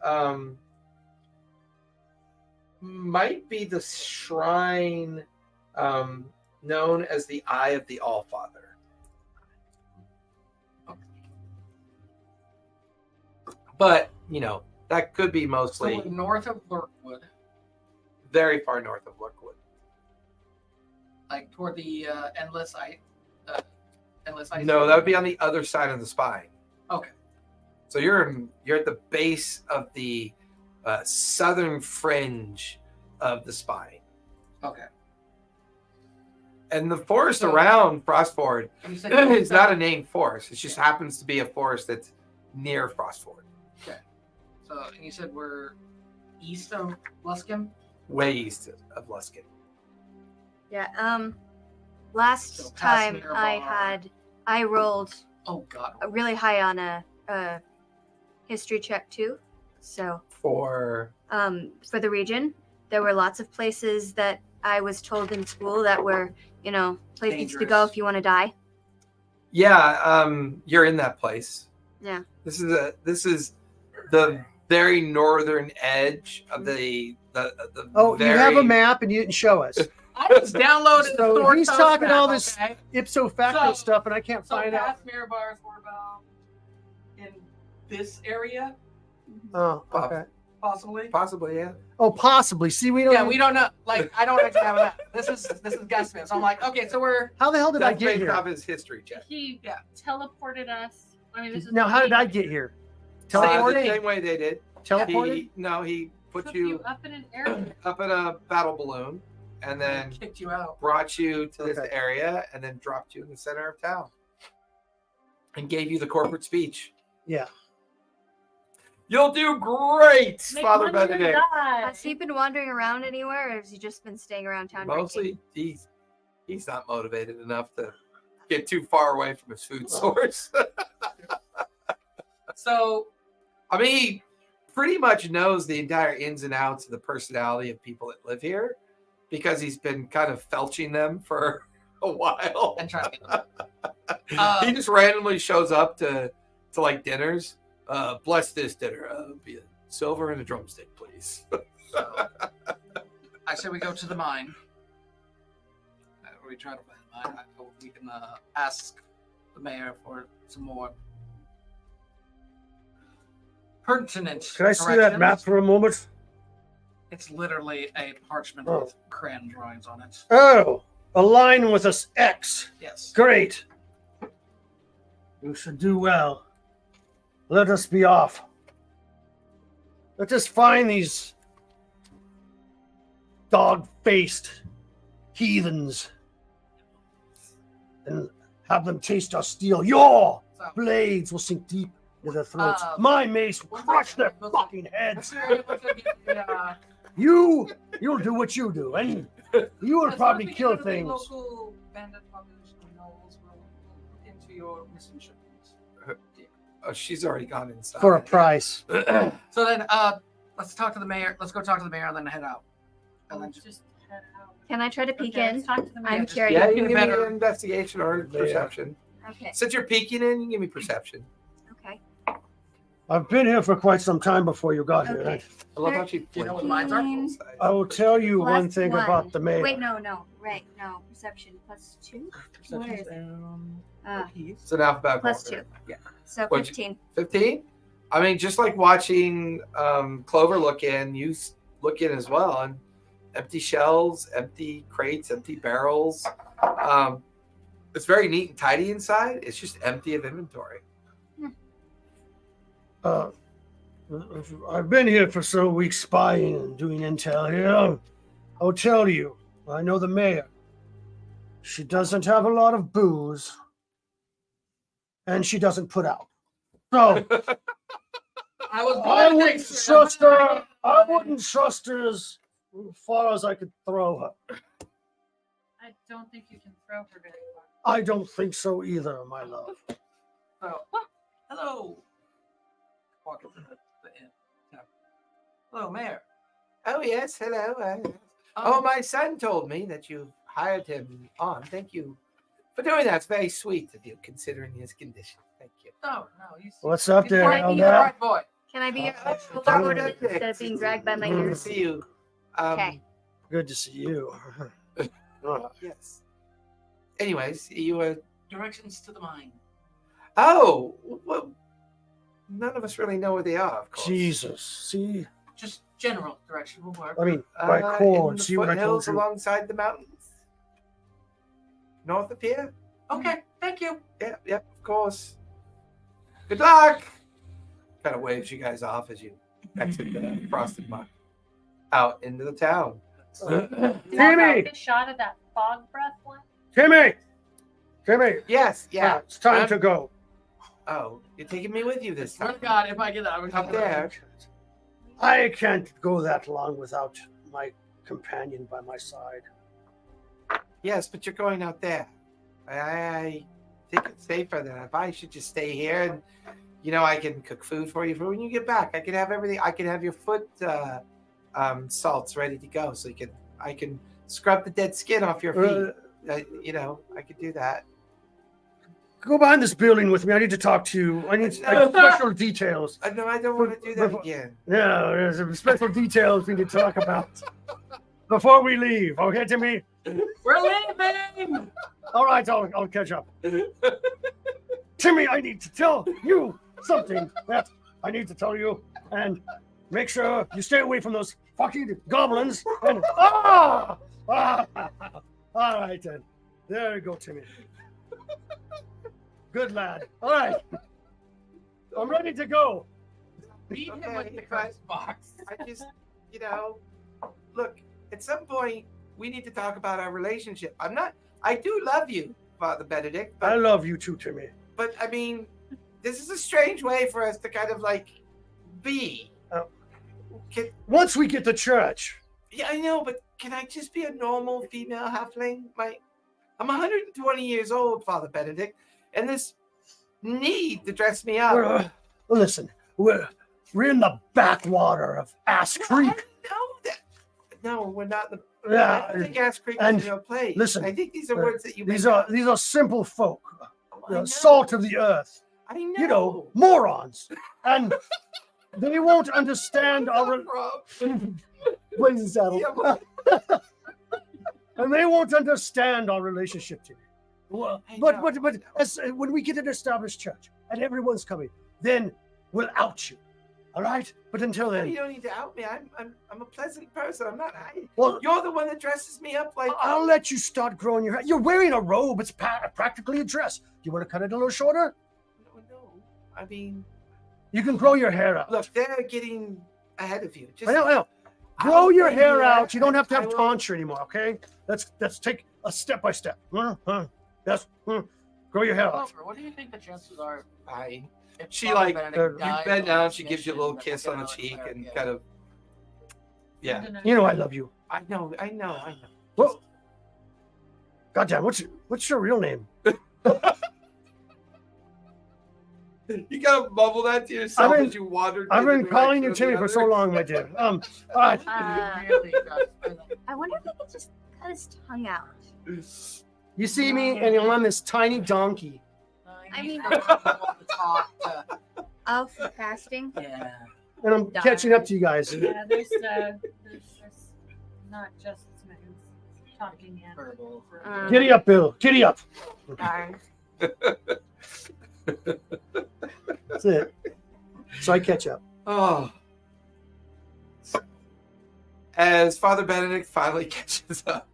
Speaker 7: might be the shrine known as the Eye of the Allfather. But, that could be
Speaker 8: So
Speaker 7: mostly
Speaker 8: we're north of Lurkwood,
Speaker 7: very far north of Lurkwood.
Speaker 8: like toward the endless ice.
Speaker 7: No, that would be on the other side of the spine.
Speaker 8: Okay.
Speaker 7: So you're at the base of the southern fringe of the spine.
Speaker 8: Okay.
Speaker 7: And the forest
Speaker 8: So-
Speaker 7: around Frostford
Speaker 8: And you said
Speaker 7: is not a named forest. It just happens to be a forest that's near Frostford.
Speaker 8: So, and you said we're east of Luskin.
Speaker 7: Way east of Luskin.
Speaker 3: Yeah.
Speaker 8: So
Speaker 3: Last
Speaker 8: past
Speaker 3: time
Speaker 8: Mirabar.
Speaker 3: I rolled
Speaker 8: Oh God.
Speaker 3: really high on a history check too. So
Speaker 7: For
Speaker 3: for the region, there were lots of places that I was told in school that were, places to go
Speaker 8: Dangerous.
Speaker 3: if you want to die.
Speaker 7: yeah, you're in that place.
Speaker 3: Yeah.
Speaker 7: This is the very northern edge of the
Speaker 2: Oh,
Speaker 7: very,
Speaker 2: you have a map and you didn't show us.
Speaker 8: I just downloaded the
Speaker 2: So
Speaker 8: Sword
Speaker 2: he's
Speaker 8: Coast
Speaker 2: talking
Speaker 8: map,
Speaker 2: all this
Speaker 8: okay?
Speaker 2: ipso facto
Speaker 8: So-
Speaker 2: stuff, and I can't
Speaker 8: So
Speaker 2: find out.
Speaker 8: past mirror bars were about in this area,
Speaker 2: Oh, okay.
Speaker 8: possibly.
Speaker 7: possibly, yeah.
Speaker 2: Oh, possibly. See, we don't.
Speaker 8: Yeah, we don't know. Like, I don't actually have a map. This is guesstimate. So I'm like, okay, so we're
Speaker 2: How the hell did I
Speaker 7: That's
Speaker 2: get
Speaker 7: based
Speaker 2: here?
Speaker 7: off his history check.
Speaker 6: He
Speaker 8: Yeah.
Speaker 6: teleported us. I mean, this is
Speaker 2: Now, how did I get here?
Speaker 7: The
Speaker 2: Teleported?
Speaker 7: same way they did.
Speaker 2: Teleported?
Speaker 7: He put
Speaker 6: took
Speaker 7: you
Speaker 6: you up in an area.
Speaker 7: up in a battle balloon and then
Speaker 8: kicked you out.
Speaker 7: brought you to this
Speaker 2: Okay.
Speaker 7: area and then dropped you in the center of town and gave you the corporate speech.
Speaker 2: Yeah.
Speaker 7: You'll do great,
Speaker 6: Make
Speaker 7: Father
Speaker 6: money or
Speaker 7: Benedict.
Speaker 6: die.
Speaker 3: Has he been wandering around anywhere, or has he just been staying around town? drinking?
Speaker 7: Mostly, he's not motivated enough to get too far away from his food source.
Speaker 8: So
Speaker 7: I mean, he pretty much knows the entire ins and outs of the personality of people that live here because he's been kind of felching them for a while.
Speaker 8: and trying to get them.
Speaker 7: He just randomly shows up to like dinners. Bless this dinner. Be a silver and a drumstick, please.
Speaker 8: So, I say we go to the mine. We try to find the mine. We can ask the mayor for some more pertinent.
Speaker 2: Can I see that map
Speaker 8: directions.
Speaker 2: for a moment?
Speaker 8: It's literally a parchment
Speaker 2: Oh.
Speaker 8: with crayon drawings on it.
Speaker 2: Oh, a line with a X.
Speaker 8: Yes.
Speaker 2: Great. You should do well. Let us be off. Let us find these dog-faced heathens and have them taste our steel. Your
Speaker 8: So,
Speaker 2: blades will sink deep into their throats. My mace will
Speaker 8: once
Speaker 2: crush
Speaker 8: I-
Speaker 2: their
Speaker 8: once I-
Speaker 2: fucking heads.
Speaker 8: once I get the,
Speaker 2: You'll do what you do, and you will
Speaker 8: as
Speaker 2: probably
Speaker 8: long as we
Speaker 2: kill
Speaker 8: get rid of the
Speaker 2: things.
Speaker 8: Local bandit population of gnolls will look into your missing shipments.
Speaker 7: Oh, she's already gone inside.
Speaker 2: For a price.
Speaker 8: So then, let's talk to the mayor. Let's go talk to the mayor and then head out. And then
Speaker 6: Just head out.
Speaker 3: Can I try to peek
Speaker 6: Okay,
Speaker 3: in?
Speaker 6: let's talk to the mayor.
Speaker 3: I'm
Speaker 8: just-
Speaker 3: curious.
Speaker 7: yeah, you
Speaker 8: Get
Speaker 7: can
Speaker 8: a
Speaker 7: give me
Speaker 8: better-
Speaker 7: an investigation or
Speaker 2: Yeah.
Speaker 7: perception.
Speaker 3: Okay.
Speaker 7: Since you're peeking in, you can give me perception.
Speaker 3: Okay.
Speaker 2: I've been here for quite some time before you got here.
Speaker 3: Okay.
Speaker 7: I love how she
Speaker 8: Do you know what the mines are?
Speaker 3: Mm,
Speaker 2: I will tell you
Speaker 3: Plus
Speaker 2: one thing
Speaker 3: one.
Speaker 2: about the mayor.
Speaker 3: Wait, no. Right, no. Perception plus 2. Where is it?
Speaker 7: It's an alphabetical
Speaker 3: Plus
Speaker 7: order.
Speaker 3: 2. So
Speaker 7: What'd you-
Speaker 3: 15.
Speaker 7: 15? I mean, just like watching Clover look in, you look in as well. And empty shelves, empty crates, empty barrels. It's very neat and tidy inside. It's just empty of inventory.
Speaker 2: I've been here for some weeks spying and doing intel here. I'll tell you, I know the mayor. She doesn't have a lot of booze, and she doesn't put out. So
Speaker 8: I was
Speaker 2: I
Speaker 8: going to
Speaker 2: wouldn't trust her. I wouldn't trust her as far as I could throw her.
Speaker 6: I don't think you can throw her very far.
Speaker 2: I don't think so either, my love.
Speaker 8: So, hello. Walk into the inn. Yeah. Hello, mayor.
Speaker 7: Oh, yes. Hello. Oh, my son told me that you hired him on. Thank you for doing that. It's very sweet of you, considering his condition. Thank you.
Speaker 8: No, he's.
Speaker 2: What's up
Speaker 8: he's
Speaker 2: there,
Speaker 8: right, he's a
Speaker 2: Elder?
Speaker 8: right boy.
Speaker 3: Can I be your
Speaker 7: Oh,
Speaker 3: order instead of being dragged by my
Speaker 7: Good to
Speaker 3: ears?
Speaker 7: see you.
Speaker 3: Okay.
Speaker 2: Good to see you.
Speaker 7: Yes. Anyways, you were.
Speaker 8: Directions to the mine.
Speaker 7: Oh, well, none of us really know where they are, of course.
Speaker 2: Jesus. See?
Speaker 8: Just general direction will work.
Speaker 2: I mean, by
Speaker 7: In
Speaker 2: cord.
Speaker 7: the
Speaker 2: See what I told
Speaker 7: foothills
Speaker 2: you?
Speaker 7: alongside the mountains, north of here.
Speaker 8: Okay, thank you.
Speaker 7: Yep, of course. Good luck. Kind of waves you guys off as you exit the frosted mud out into the town.
Speaker 2: Timmy!
Speaker 6: Get a shot of that fog breath one.
Speaker 2: Timmy! Timmy!
Speaker 7: Yes, yeah.
Speaker 2: It's time
Speaker 7: I'm-
Speaker 2: to go.
Speaker 7: Oh, you're taking me with you this
Speaker 8: Swear
Speaker 7: time.
Speaker 8: to God, if I get that, I'm
Speaker 7: Up there.
Speaker 2: I can't go that long without my companion by my side.
Speaker 7: Yes, but you're going out there. I think it's safer than if I should just stay here and, I can cook food for you for when you get back. I can have everything. I can have your foot salts ready to go, so I can scrub the dead skin off your feet. I could do that.
Speaker 2: Go behind this building with me. I need to talk to you. I need special details.
Speaker 7: No, I don't want to do that again.
Speaker 2: Yeah, there's some special details we need to talk about before we leave. Okay, Timmy?
Speaker 5: We're leaving!
Speaker 2: All right, I'll catch up. Timmy, I need to tell you something that I need to tell you, and make sure you stay away from those fucking goblins. And all right then. There you go, Timmy. Good lad. All right. I'm ready to go.
Speaker 8: Beat him
Speaker 7: Okay,
Speaker 8: with the
Speaker 7: but-
Speaker 8: curse box.
Speaker 7: I just, look, at some point, we need to talk about our relationship. I do love you, Father Benedict,
Speaker 2: I
Speaker 7: but,
Speaker 2: love you too, Timmy.
Speaker 7: I mean, this is a strange way for us to kind of like be.
Speaker 2: Once we get to church,
Speaker 7: Yeah, I know, but can I just be a normal female halfling? I'm 120 years old, Father Benedict, and this need to dress me up.
Speaker 2: listen, we're in the backwater of Ass
Speaker 7: I
Speaker 2: Creek.
Speaker 7: know that. No, we're not. I
Speaker 2: Yeah,
Speaker 7: don't think Ass Creek
Speaker 2: and
Speaker 7: is your place.
Speaker 2: listen,
Speaker 7: I think these are words that you make
Speaker 2: these
Speaker 7: up.
Speaker 2: are simple folk,
Speaker 7: I know.
Speaker 2: salt of the earth.
Speaker 7: I know.
Speaker 2: You know, morons, and they won't understand our. Blaze the saddle.
Speaker 7: Yeah,
Speaker 2: And they won't understand our relationship to you. Well,
Speaker 7: I
Speaker 2: but
Speaker 7: know.
Speaker 2: as when we get an established church and everyone's coming, then we'll out you. All right? But until
Speaker 7: You
Speaker 2: then,
Speaker 7: don't need to out me. I'm a pleasant person. I'm not hiding.
Speaker 2: well,
Speaker 7: You're the one that dresses me up like.
Speaker 2: I'll let you start growing your hair. You're wearing a robe. It's practically a dress. Do you want to cut it a little shorter?
Speaker 7: No. I mean,
Speaker 2: You can grow your hair out.
Speaker 7: look, they're getting ahead of you. Just
Speaker 2: I know.
Speaker 7: I'll
Speaker 2: Grow your
Speaker 7: stay
Speaker 2: hair
Speaker 7: here.
Speaker 2: out. You don't have to
Speaker 7: I
Speaker 2: have
Speaker 7: will-
Speaker 2: tonsure anymore, okay? Let's take a step by step. Yes. Grow your hair out.
Speaker 8: Clover, what do you think the chances are?
Speaker 7: Fine.
Speaker 8: If
Speaker 7: She,
Speaker 8: Father
Speaker 7: like,
Speaker 8: Benedict
Speaker 2: you
Speaker 8: dies
Speaker 7: You bend
Speaker 8: on
Speaker 7: down.
Speaker 8: this
Speaker 7: She gives you a
Speaker 8: mission,
Speaker 7: little
Speaker 8: that
Speaker 7: kiss
Speaker 8: they're
Speaker 7: on the
Speaker 8: gonna
Speaker 7: cheek
Speaker 8: declare
Speaker 7: and
Speaker 8: it.
Speaker 7: kind of. Yeah.
Speaker 2: You know I love you.
Speaker 7: I know.
Speaker 2: Well, goddamn, what's your real name?
Speaker 7: You gotta mumble that to yourself
Speaker 2: I've been-
Speaker 7: as you wander.
Speaker 2: I've
Speaker 7: in the
Speaker 2: been calling you
Speaker 7: direction
Speaker 2: Timmy
Speaker 7: of
Speaker 2: for
Speaker 7: the
Speaker 2: so
Speaker 7: others.
Speaker 2: long, my dear. All right.
Speaker 8: Really does.
Speaker 3: I wonder if we could just cut his tongue out.
Speaker 2: You see me, and I'm on this tiny donkey.
Speaker 3: I mean-
Speaker 8: Talk.
Speaker 3: Oh, for casting?
Speaker 8: Yeah.
Speaker 2: And I'm catching up to you guys.
Speaker 6: Yeah, there's not just smooth talking yet.
Speaker 8: Verbal.
Speaker 2: Giddy up, Bill. Giddy up.
Speaker 3: Darn.
Speaker 2: That's it. So I catch up.
Speaker 7: Oh. As Father Benedict finally catches up.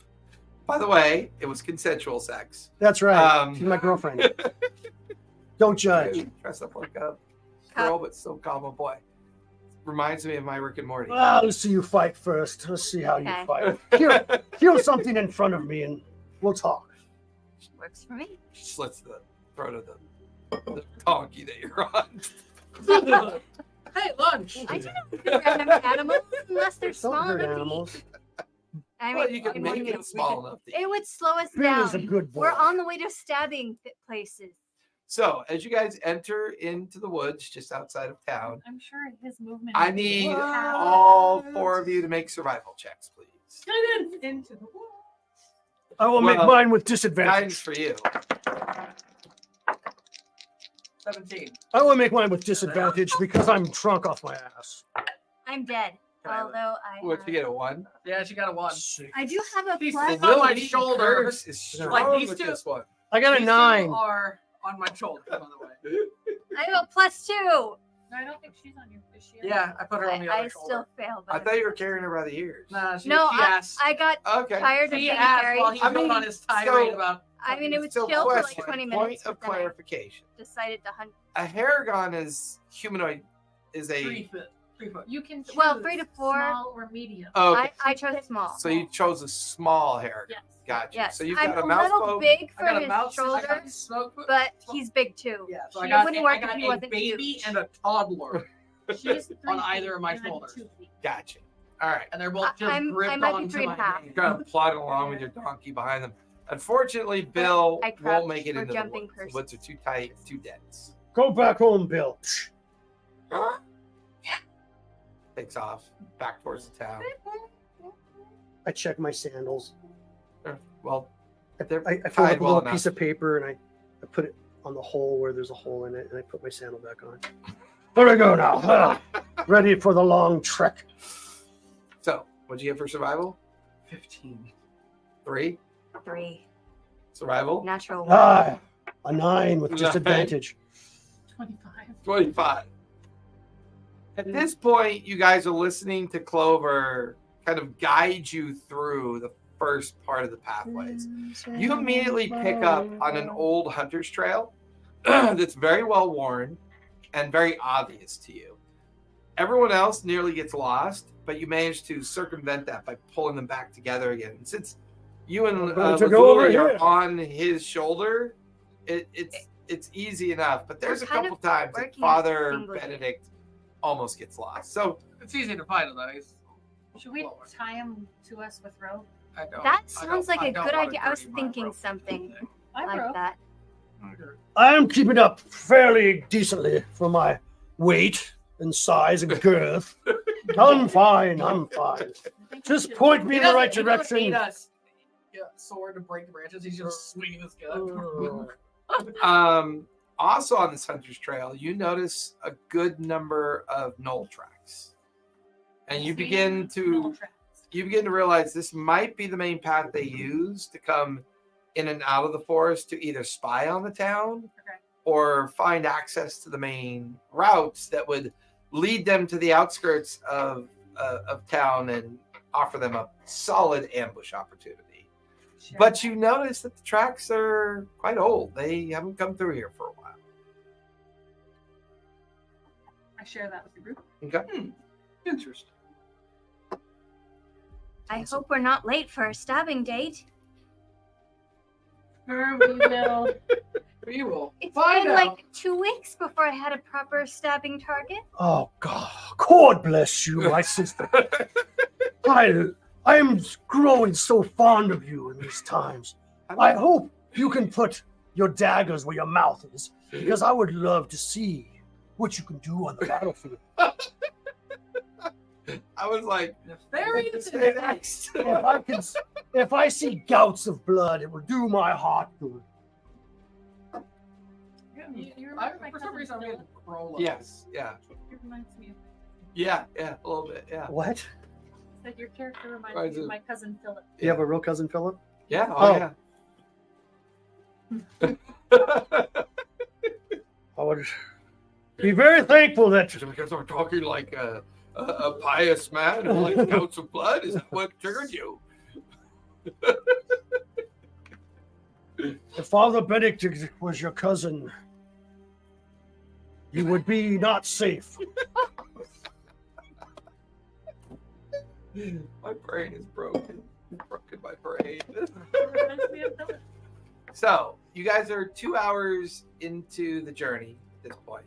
Speaker 7: By the way, it was consensual sex.
Speaker 2: That's right. She's
Speaker 7: Um,
Speaker 2: my girlfriend. Don't judge.
Speaker 7: Dress up like a girl, but still calm a boy. Reminds me of my Rick and Morty.
Speaker 2: Well, let's see you fight first. Let's see how you
Speaker 3: Okay.
Speaker 2: fight. Heal something in front of me, and we'll talk.
Speaker 3: Works for me.
Speaker 7: Slits the throat of the donkey that you're on.
Speaker 8: Hey, lunch.
Speaker 3: I do not hurt random animals unless they're
Speaker 2: Don't
Speaker 3: small
Speaker 2: hurt
Speaker 3: enough to
Speaker 2: animals.
Speaker 3: eat. I
Speaker 7: Well,
Speaker 3: mean,
Speaker 7: you can make it small enough. To
Speaker 3: it would slow us
Speaker 2: Bill is a
Speaker 3: down.
Speaker 2: good boy.
Speaker 3: We're on the way to stabbing places.
Speaker 7: So, as you guys enter into the woods just outside of town,
Speaker 6: I'm sure his movement.
Speaker 7: I need all 4 of you to make survival checks, please.
Speaker 6: into the wall.
Speaker 2: I will make
Speaker 7: Well,
Speaker 2: mine with
Speaker 7: Guidance
Speaker 2: disadvantage.
Speaker 7: for you.
Speaker 8: 17.
Speaker 2: I will make mine with disadvantage because I'm drunk off my ass.
Speaker 3: I'm dead.
Speaker 8: Can I-
Speaker 3: Although I
Speaker 7: What,
Speaker 3: have,
Speaker 7: you get a 1?
Speaker 8: Yeah, she got a 1.
Speaker 3: I do have a
Speaker 8: He's
Speaker 3: plus.
Speaker 8: still- on my shoulder.
Speaker 7: Curse is strong
Speaker 8: Like these
Speaker 7: with
Speaker 8: two.
Speaker 7: this one.
Speaker 2: I got a
Speaker 8: These
Speaker 2: 9.
Speaker 8: two are on my shoulder, by the way.
Speaker 3: I have a +2.
Speaker 6: No, I don't think she's on your fish yet.
Speaker 8: Yeah, I put her on the other
Speaker 3: I
Speaker 8: shoulder.
Speaker 3: still fail.
Speaker 7: I
Speaker 3: But
Speaker 7: thought you were carrying her by the ears.
Speaker 8: Nah, she,
Speaker 3: no,
Speaker 8: she asked.
Speaker 3: I got
Speaker 7: Okay.
Speaker 3: tired of
Speaker 8: She
Speaker 3: being
Speaker 8: asked
Speaker 3: carried.
Speaker 8: while he
Speaker 7: I
Speaker 8: was
Speaker 7: mean,
Speaker 8: on his tirade
Speaker 7: so-
Speaker 8: about.
Speaker 3: I mean, it was
Speaker 7: So
Speaker 3: chill for like
Speaker 7: question,
Speaker 3: 20
Speaker 7: point
Speaker 3: minutes.
Speaker 7: of
Speaker 3: but then I
Speaker 7: clarification.
Speaker 3: decided to hunt.
Speaker 7: A Haragon is humanoid, is
Speaker 8: 3
Speaker 7: a.
Speaker 8: foot. 3 foot.
Speaker 6: You can choose
Speaker 3: Well, 3 to 4.
Speaker 6: small or medium.
Speaker 7: Oh, okay.
Speaker 3: I chose small.
Speaker 7: So you chose a small Haragon.
Speaker 6: Yes.
Speaker 7: Gotcha.
Speaker 3: Yes,
Speaker 7: So you've
Speaker 3: I'm
Speaker 7: got
Speaker 3: a
Speaker 7: a mouse
Speaker 3: little
Speaker 7: cloak.
Speaker 3: big
Speaker 8: I
Speaker 3: for
Speaker 8: got a
Speaker 3: his
Speaker 8: mouse. I got
Speaker 3: shoulders,
Speaker 8: smoke.
Speaker 3: but he's big too.
Speaker 8: Yeah, so I
Speaker 3: It
Speaker 8: got,
Speaker 3: wouldn't work
Speaker 8: I
Speaker 3: if
Speaker 8: got
Speaker 3: he
Speaker 8: a
Speaker 3: wasn't
Speaker 8: baby
Speaker 3: huge.
Speaker 8: and a toddler,
Speaker 6: She's 3
Speaker 8: On either
Speaker 6: feet
Speaker 8: of my
Speaker 6: and I'm
Speaker 8: shoulders.
Speaker 6: 2 feet.
Speaker 7: Gotcha. All right.
Speaker 8: and they're both just
Speaker 3: I
Speaker 8: gripped
Speaker 3: might be
Speaker 8: onto
Speaker 3: 3
Speaker 8: my
Speaker 3: and a half.
Speaker 8: hand.
Speaker 7: You're kind of plodding along with your donkey behind them. Unfortunately, Bill
Speaker 3: I
Speaker 7: won't
Speaker 3: crouch
Speaker 7: make it
Speaker 3: for
Speaker 7: into the
Speaker 3: jumping
Speaker 7: woods. The
Speaker 3: curses.
Speaker 7: woods are too tight, too dense.
Speaker 2: Go back home, Bill.
Speaker 7: Takes off back towards the town.
Speaker 2: I check my sandals.
Speaker 7: Well,
Speaker 2: I
Speaker 7: they're
Speaker 2: fold
Speaker 7: tied
Speaker 2: up a
Speaker 7: well
Speaker 2: little
Speaker 7: enough.
Speaker 2: piece of paper and I put it on the hole where there's a hole in it, and I put my sandal back on. There we go now. Ready for the long trek.
Speaker 7: So, what'd you get for survival?
Speaker 5: 15.
Speaker 7: 3.
Speaker 3: 3.
Speaker 7: Survival?
Speaker 3: Natural 1.
Speaker 2: Ah, a 9 with
Speaker 7: 9.
Speaker 2: disadvantage.
Speaker 6: 25.
Speaker 7: 25. At this point, you guys are listening to Clover kind of guide you through the first part of the pathways. You immediately pick up on an old hunter's trail that's very well worn and very obvious to you. Everyone else nearly gets lost, but you manage to circumvent that by pulling them back together again. And since you and Lazuli are on his shoulder, it's easy enough. But there's a couple times that Father Benedict almost gets lost. So
Speaker 8: It's easy to find though.
Speaker 6: Should we tie him to us with rope?
Speaker 3: That sounds like a good idea. I was thinking something
Speaker 6: I
Speaker 3: like
Speaker 6: rope.
Speaker 3: that.
Speaker 2: I am keeping up fairly decently for my weight and size and girth. I'm fine. Just point me in the right direction.
Speaker 8: He doesn't need a sword to break the branches. He's just swinging his gun.
Speaker 7: Also on this hunter's trail, you notice a good number of knoll tracks, and you begin to realize this might be the main path they use to come in and out of the forest to either spy on the town or find access to the main routes that would lead them to the outskirts of town and offer them a solid ambush opportunity.
Speaker 6: Sure.
Speaker 7: But you notice that the tracks are quite old. They haven't come through here for a while.
Speaker 6: I share that with the group.
Speaker 7: Okay.
Speaker 8: Interesting.
Speaker 3: I hope we're not late for our stabbing date.
Speaker 6: Sure, we will.
Speaker 8: We will
Speaker 3: It's
Speaker 8: find
Speaker 3: been
Speaker 8: out.
Speaker 3: like 2 weeks before I had a proper stabbing target.
Speaker 2: Oh God bless you, my sister. I am growing so fond of you in these times. I hope you can put your daggers where your mouth is, because I would love to see what you can do on the battlefield.
Speaker 7: I was like,
Speaker 8: Very
Speaker 7: next.
Speaker 2: If I see gouts of blood, it will do my heart good.
Speaker 6: You remember my
Speaker 8: For some
Speaker 6: cousin
Speaker 8: reason, I'm
Speaker 6: Philip?
Speaker 8: getting Corolla.
Speaker 7: Yes, yeah,
Speaker 6: It reminds me of
Speaker 7: yeah, a little bit, yeah.
Speaker 2: What?
Speaker 6: that your character reminds me of my cousin Philip.
Speaker 2: You have a real cousin Philip?
Speaker 7: Yeah,
Speaker 2: Oh.
Speaker 7: yeah.
Speaker 2: I would be very thankful that
Speaker 7: Because I'm talking like a pious man who likes gouts of blood. Is that what triggered you?
Speaker 2: if Father Benedict was your cousin, you would be not safe.
Speaker 7: My brain is broken. Broken my brain.
Speaker 6: Reminds me of Philip.
Speaker 7: So, you guys are 2 hours into the journey at this point.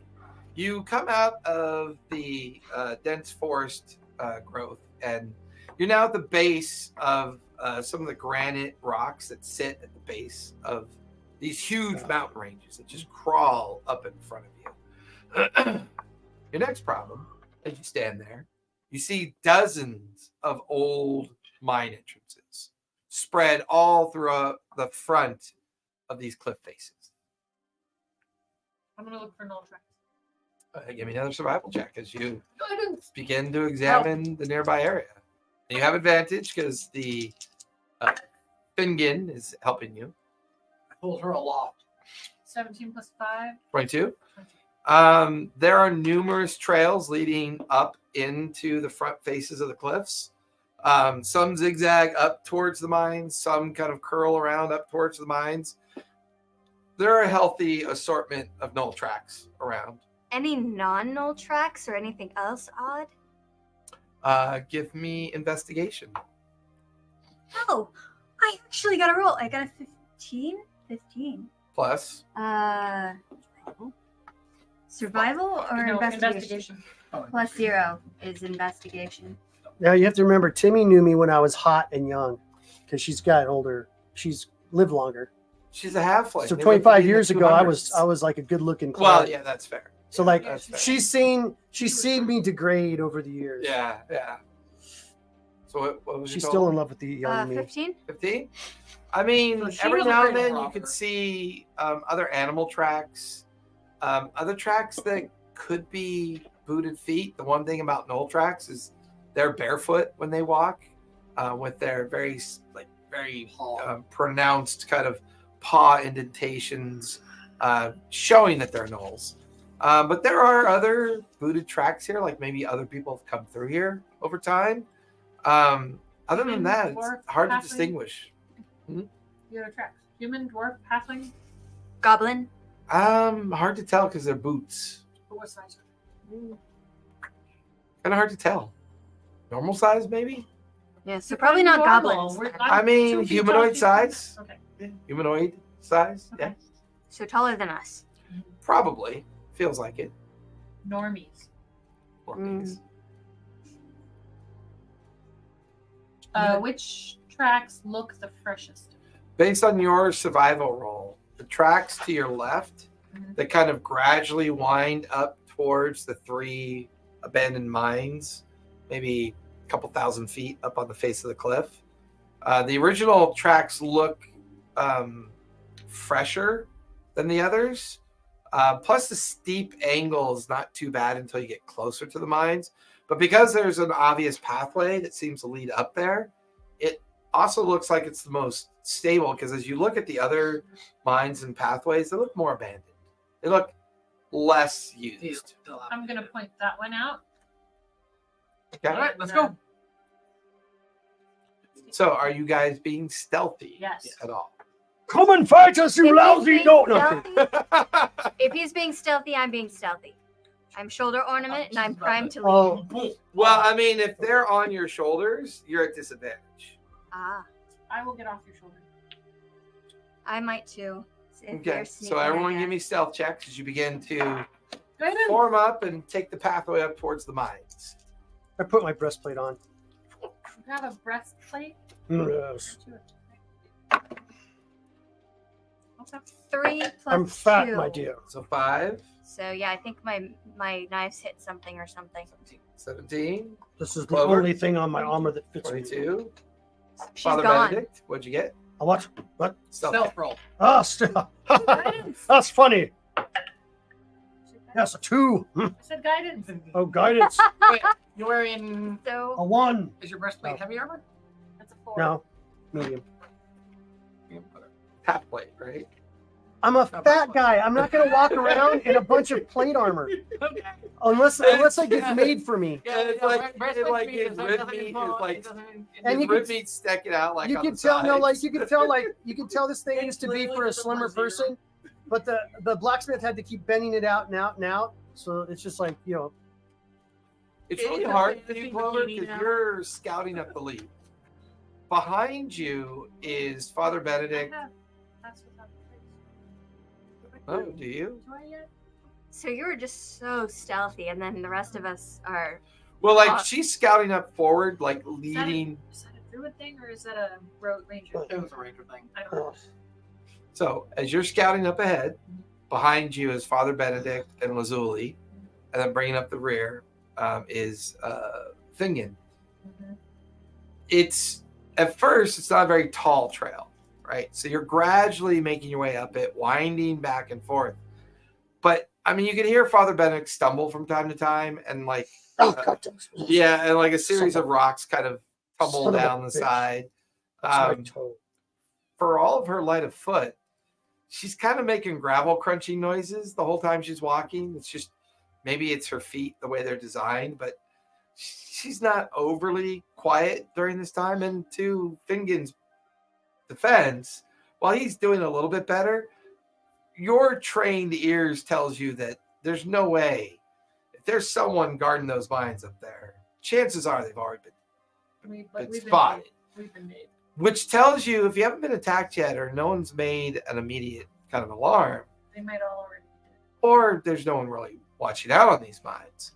Speaker 7: You come out of the dense forest growth, and you're now at the base of some of the granite rocks that sit at the base of these huge mountain ranges that just crawl up in front of you. Your next problem, as you stand there, you see dozens of old mine entrances spread all throughout the front of these cliff faces.
Speaker 6: I'm gonna look for null tracks.
Speaker 7: Give me another survival check as you begin to examine the nearby area. And you have advantage because the Fingin is helping you.
Speaker 8: I pulled her aloft.
Speaker 6: 17 plus 5.
Speaker 7: 22. There are numerous trails leading up into the front faces of the cliffs. Some zigzag up towards the mines, some kind of curl around up towards the mines. There are a healthy assortment of knoll tracks around.
Speaker 3: Any non-null tracks or anything else odd?
Speaker 7: Give me investigation.
Speaker 3: Oh, I actually got a roll. I got a 15. 15.
Speaker 7: Plus.
Speaker 3: Survival or
Speaker 6: No,
Speaker 3: investigation? Plus 0 is investigation.
Speaker 2: Now you have to remember, Timmy knew me when I was hot and young, because she's got older. She's lived longer.
Speaker 7: She's a halfling.
Speaker 2: So
Speaker 7: They
Speaker 2: 25
Speaker 7: live to be in the
Speaker 2: years ago, I
Speaker 7: 200s.
Speaker 2: was like a good looking.
Speaker 7: Well, yeah, that's fair.
Speaker 2: So
Speaker 7: Yeah,
Speaker 2: like
Speaker 7: that's fair.
Speaker 2: she's seen me degrade over the years.
Speaker 7: Yeah. So what was
Speaker 2: She's
Speaker 7: your
Speaker 2: still
Speaker 7: total?
Speaker 2: in love with the young me.
Speaker 3: 15?
Speaker 7: 15? I mean,
Speaker 8: So she
Speaker 7: every
Speaker 8: was
Speaker 7: now and
Speaker 8: afraid of
Speaker 7: then you
Speaker 8: Robert.
Speaker 7: could see other animal tracks, other tracks that could be booted feet. The one thing about knoll tracks is they're barefoot when they walk, with their very pronounced kind of paw indentations, showing that they're knolls. But there are other booted tracks here, like maybe other people have come through here over time. Other than
Speaker 6: Human,
Speaker 7: that, it's
Speaker 6: dwarf,
Speaker 7: hard to
Speaker 6: halfling?
Speaker 7: distinguish.
Speaker 6: The other tracks. Human, dwarf, halfling.
Speaker 3: Goblin.
Speaker 7: Hard to tell because they're boots.
Speaker 6: But what size are
Speaker 7: Kind of hard to tell. Normal size, maybe?
Speaker 3: Yeah, so probably not
Speaker 6: Normal.
Speaker 3: goblins.
Speaker 6: We're-
Speaker 7: I
Speaker 6: I'm
Speaker 7: mean,
Speaker 6: 2 feet
Speaker 7: humanoid
Speaker 6: tall,
Speaker 7: size.
Speaker 6: Okay.
Speaker 7: Yeah, humanoid size.
Speaker 6: Okay.
Speaker 7: Yeah,
Speaker 3: So taller than us.
Speaker 7: probably. Feels like it.
Speaker 6: Normies.
Speaker 3: Mm.
Speaker 6: Which tracks look the freshest?
Speaker 7: Based on your survival roll, the tracks to your left that kind of gradually wind up towards the 3 abandoned mines, maybe a couple thousand feet up on the face of the cliff. The original tracks look fresher than the others. Plus, the steep angle is not too bad until you get closer to the mines. But because there's an obvious pathway that seems to lead up there, it also looks like it's the most stable, because as you look at the other mines and pathways, they look more abandoned. They look less used.
Speaker 6: I'm going to point that one out.
Speaker 7: Okay.
Speaker 8: All right, let's go.
Speaker 7: So, are you guys being stealthy
Speaker 6: Yes.
Speaker 7: at all?
Speaker 2: Come and fight us, you
Speaker 3: If
Speaker 2: lousy!
Speaker 3: he's
Speaker 2: No,
Speaker 3: being
Speaker 2: nothing.
Speaker 3: stealthy- If he's being stealthy, I'm being stealthy. I'm shoulder ornament and I'm primed to lead.
Speaker 2: Oh,
Speaker 7: Well, I mean, if they're on your shoulders, you're at disadvantage.
Speaker 3: Ah,
Speaker 6: I will get off your shoulder.
Speaker 3: I might too. If
Speaker 7: Okay,
Speaker 3: you're
Speaker 7: so
Speaker 3: sneaking, I
Speaker 7: everyone give
Speaker 3: guess.
Speaker 7: me stealth checks as you begin to
Speaker 6: Go ahead.
Speaker 7: form up and take the pathway up towards the mines.
Speaker 2: I put my breastplate on.
Speaker 6: You have a breastplate.
Speaker 2: Yes.
Speaker 6: What's up?
Speaker 3: 3 plus
Speaker 2: I'm fat,
Speaker 3: 2.
Speaker 2: my dear.
Speaker 7: So 5,
Speaker 3: So yeah, I think my knives hit something or something.
Speaker 7: 17,
Speaker 2: This is the
Speaker 7: Clover?
Speaker 2: only thing on my armor that fits me.
Speaker 7: 22.
Speaker 3: She's
Speaker 7: Father
Speaker 3: gone.
Speaker 7: Benedict, what'd you get?
Speaker 2: A what? What?
Speaker 7: Stealth.
Speaker 8: Stealth roll.
Speaker 2: Ah, that's funny. Yes, a 2.
Speaker 6: I said guidance.
Speaker 2: Oh, guidance.
Speaker 8: Wait, you're wearing.
Speaker 2: A
Speaker 3: So
Speaker 2: 1.
Speaker 8: Is your breastplate
Speaker 2: Oh.
Speaker 8: heavy armor?
Speaker 6: That's a 4.
Speaker 2: No, medium.
Speaker 7: Half plate, right?
Speaker 2: I'm a fat guy. I'm not going to walk around in a bunch of plate armor unless it gets made for me.
Speaker 7: It's like his rib meat is like
Speaker 2: And
Speaker 7: his
Speaker 2: you
Speaker 7: rib
Speaker 2: can-
Speaker 7: meat sticking out like
Speaker 2: You
Speaker 7: on
Speaker 2: can
Speaker 7: the
Speaker 2: tell, no,
Speaker 7: sides.
Speaker 2: like you can tell this thing used to be for a slimmer person, but the blacksmith had to keep bending it out and out and out. So it's just like, you know,
Speaker 7: It's really hard for you, Clover, because you're scouting up the lead. Behind you is Father Benedict.
Speaker 6: That's without the face.
Speaker 7: Oh, do you?
Speaker 6: Do I yet?
Speaker 3: so you were just so stealthy, and then the rest of us are.
Speaker 7: Well, like she's scouting up forward, like leading.
Speaker 6: Is that a druid thing or is that a road ranger?
Speaker 8: It was a ranger thing.
Speaker 6: I don't know.
Speaker 7: So as you're scouting up ahead, behind you is Father Benedict and Lazuli, and then bringing up the rear is Fingon. It's at first it's not a very tall trail, right? So you're gradually making your way up it, winding back and forth. But I mean, you can hear Father Benedict stumble from time to time, and like yeah, and like a series of rocks kind of tumble
Speaker 2: Son of a
Speaker 7: down the
Speaker 2: bitch.
Speaker 7: side.
Speaker 2: That's my toe.
Speaker 7: For all of her light of foot, she's kind of making gravel crunching noises the whole time she's walking. It's just maybe it's her feet, the way they're designed, but she's not overly quiet during this time. And to Fingon's defense, while he's doing a little bit better, your trained ears tells you that there's no way if there's someone guarding those mines up there, chances are they've already been
Speaker 6: We've
Speaker 7: spotted.
Speaker 6: We've been made.
Speaker 7: Which tells you if you haven't been attacked yet or no one's made an immediate kind of alarm,
Speaker 6: They might all already be dead.
Speaker 7: or there's no one really watching out on these mines.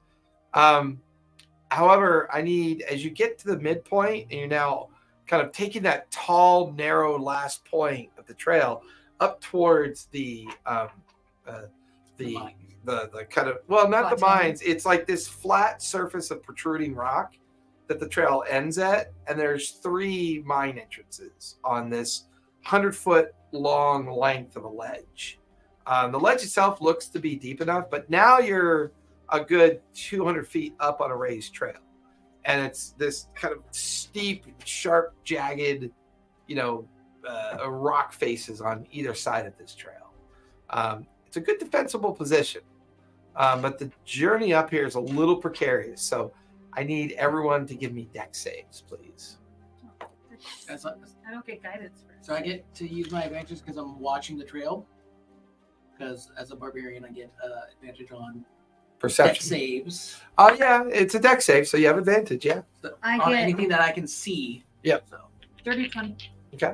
Speaker 7: However, I need, as you get to the midpoint and you're now kind of taking that tall, narrow last point of the trail up towards the kind of, well, not the
Speaker 8: Plateau.
Speaker 7: mines. It's like this flat surface of protruding rock that the trail ends at, and there's 3 mine entrances on this 100-foot long length of a ledge. The ledge itself looks to be deep enough, but now you're a good 200 feet up on a raised trail. And it's this kind of steep, sharp, jagged, rock faces on either side of this trail. It's a good defensible position, but the journey up here is a little precarious. So I need everyone to give me dex saves, please.
Speaker 6: I don't get guidance for it.
Speaker 8: So I get to use my advantage because I'm watching the trail. Because as a barbarian, I get advantage on
Speaker 7: Perception.
Speaker 8: dex saves.
Speaker 7: Oh, yeah, it's a dex save, so you have advantage, yeah.
Speaker 3: I
Speaker 8: On
Speaker 3: get-
Speaker 8: anything that I can see.
Speaker 7: Yep.
Speaker 8: So
Speaker 6: 30-20.
Speaker 7: Okay.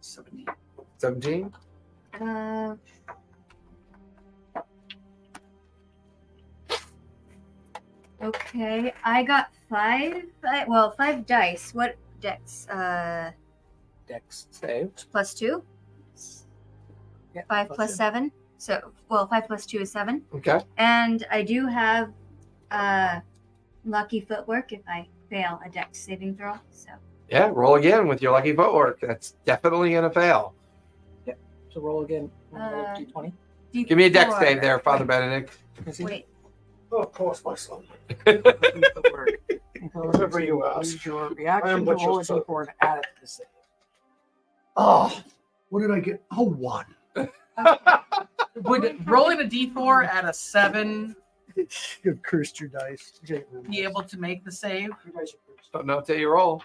Speaker 8: 17.
Speaker 7: 17?
Speaker 3: Okay, I got 5 dice. What dex?
Speaker 8: Dex save.
Speaker 3: Plus 2?
Speaker 2: Yeah,
Speaker 3: 5
Speaker 2: plus
Speaker 3: plus
Speaker 2: two.
Speaker 3: 7. So, 5 plus 2 is 7.
Speaker 7: Okay.
Speaker 3: And I do have lucky footwork if I fail a dex saving throw. So
Speaker 7: Yeah, roll again with your lucky footwork. That's definitely going to fail.
Speaker 8: So roll again.
Speaker 3: Uh,
Speaker 8: D20.
Speaker 7: Give me a dex
Speaker 3: D4.
Speaker 7: save there, Father Benedict.
Speaker 3: Wait.
Speaker 2: Oh, of course, my son.
Speaker 9: Whatever
Speaker 2: you
Speaker 9: Use
Speaker 2: ask.
Speaker 9: your
Speaker 2: I am
Speaker 9: reaction to
Speaker 2: what
Speaker 9: roll
Speaker 2: your
Speaker 9: a
Speaker 2: son.
Speaker 9: d4 and add it to the save.
Speaker 2: Oh, what did I get? Oh, 1.
Speaker 5: Would rolling a d4 at a 7
Speaker 2: You've cursed your dice. Okay.
Speaker 5: be able to make the save?
Speaker 2: Your dice are cursed.
Speaker 7: Don't know until you roll.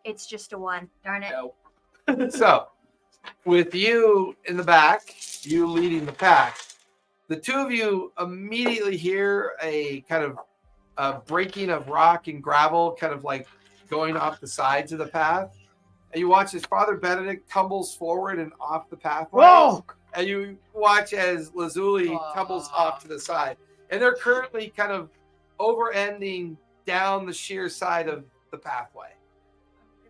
Speaker 3: It's just a 1. Darn it.
Speaker 5: No.
Speaker 7: So, with you in the back, you leading the pack, the two of you immediately hear a kind of breaking of rock and gravel, kind of like going off the sides of the path. And you watch as Father Benedict tumbles forward and off the pathway.
Speaker 2: Whoa!
Speaker 7: And you watch as Lazuli tumbles off to the side. And they're currently kind of over-ending down the sheer side of the pathway.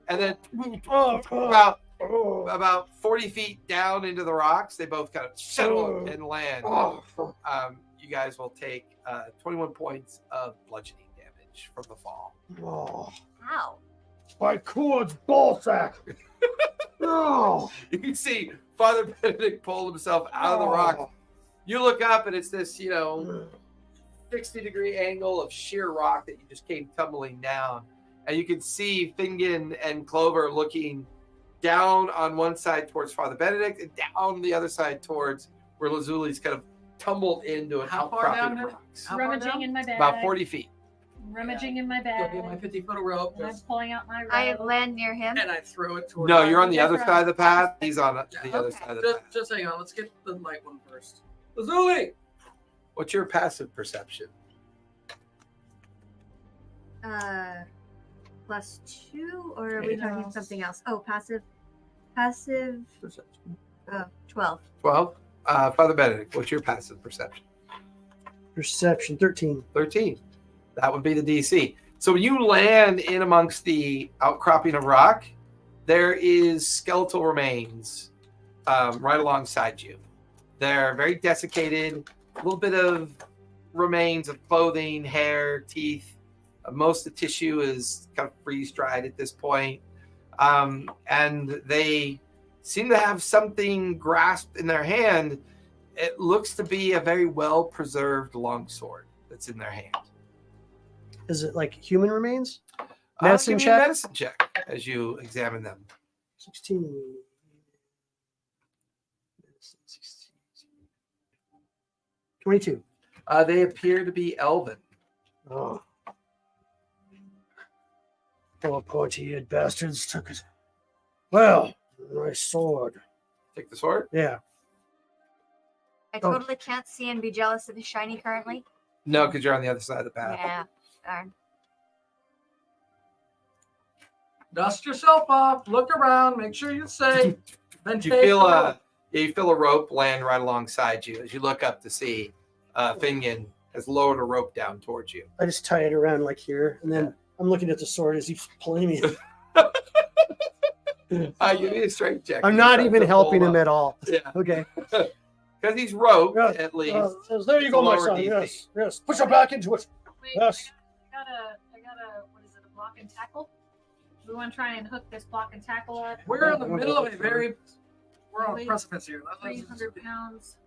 Speaker 7: And then about 40 feet down into the rocks, they both kind of settle and land. You guys will take 21 points of bludgeoning damage from the fall.
Speaker 2: Oh,
Speaker 3: Ow.
Speaker 2: my cords, ballsack. No.
Speaker 7: You can see Father Benedict pull himself out of the rock. You look up and it's this, 60-degree angle of sheer rock that you just came tumbling down. And you can see Fingon and Clover looking down on one side towards Father Benedict and down the other side towards where Lazuli's kind of tumbled into an
Speaker 5: How far
Speaker 7: outcropping
Speaker 5: down?
Speaker 7: of rocks.
Speaker 5: How far
Speaker 6: Rummaging
Speaker 5: down?
Speaker 6: in my bag.
Speaker 7: About 40 feet.
Speaker 6: Rummaging in my
Speaker 5: Go
Speaker 6: bag.
Speaker 5: get my 50-foot rope
Speaker 6: I'm pulling out my rope.
Speaker 3: I land near him.
Speaker 5: and I throw it toward.
Speaker 7: No, you're on the
Speaker 6: Yes,
Speaker 7: other
Speaker 6: right.
Speaker 7: side of the path. He's on the
Speaker 5: Yeah,
Speaker 7: other
Speaker 5: okay.
Speaker 7: side of the path.
Speaker 5: Just hang on. Let's get the light one first. Lazuli!
Speaker 7: What's your passive perception?
Speaker 3: Plus 2, or are we
Speaker 5: Eight.
Speaker 3: talking something else? Oh, passive. Passive.
Speaker 7: Perception.
Speaker 3: 12.
Speaker 7: 12. Father Benedict, what's your passive perception?
Speaker 2: Perception 13.
Speaker 7: 13. That would be the DC. So when you land in amongst the outcropping of rock, there is skeletal remains right alongside you. They're very desiccated, a little bit of remains of clothing, hair, teeth. Most of the tissue is kind of freeze-dried at this point. And they seem to have something grasped in their hand. It looks to be a very well-preserved longsword that's in their hand.
Speaker 2: Is it like human remains? Medicine
Speaker 7: Give me a
Speaker 2: check?
Speaker 7: medicine check as you examine them.
Speaker 2: 16. 22.
Speaker 7: They appear to be elven.
Speaker 2: Oh. Oh, pointy-eared bastards took it. Well, nice sword.
Speaker 7: Take the sword?
Speaker 2: Yeah.
Speaker 3: I
Speaker 2: Oh.
Speaker 3: totally can't see and be jealous of his shiny currently.
Speaker 7: No, because you're on the other side of the path.
Speaker 3: Yeah. Darn.
Speaker 5: Dust yourself off. Look around. Make sure you're safe. Then
Speaker 7: You
Speaker 5: take
Speaker 7: feel
Speaker 5: the rope.
Speaker 7: you feel a rope land right alongside you as you look up to see Fingon has lowered a rope down towards you.
Speaker 2: I just tie it around like here, and then I'm looking at the sword as he's pulling me.
Speaker 7: You need a strength check.
Speaker 2: I'm
Speaker 7: He's
Speaker 2: not
Speaker 7: trying
Speaker 2: even
Speaker 7: to
Speaker 2: helping
Speaker 7: pull
Speaker 2: him
Speaker 7: up.
Speaker 2: at all.
Speaker 7: Yeah,
Speaker 2: Okay.
Speaker 7: because he's roped
Speaker 2: Yeah,
Speaker 7: at least.
Speaker 2: There you go, my
Speaker 7: Lower
Speaker 2: son.
Speaker 7: DC.
Speaker 2: Yes, yes. Put your back into it.
Speaker 6: Wait,
Speaker 2: Yes.
Speaker 6: I got a block and tackle? We want to try and hook this block and tackle up.
Speaker 5: We're in the middle of we're on a precipice here.
Speaker 6: 300 pounds.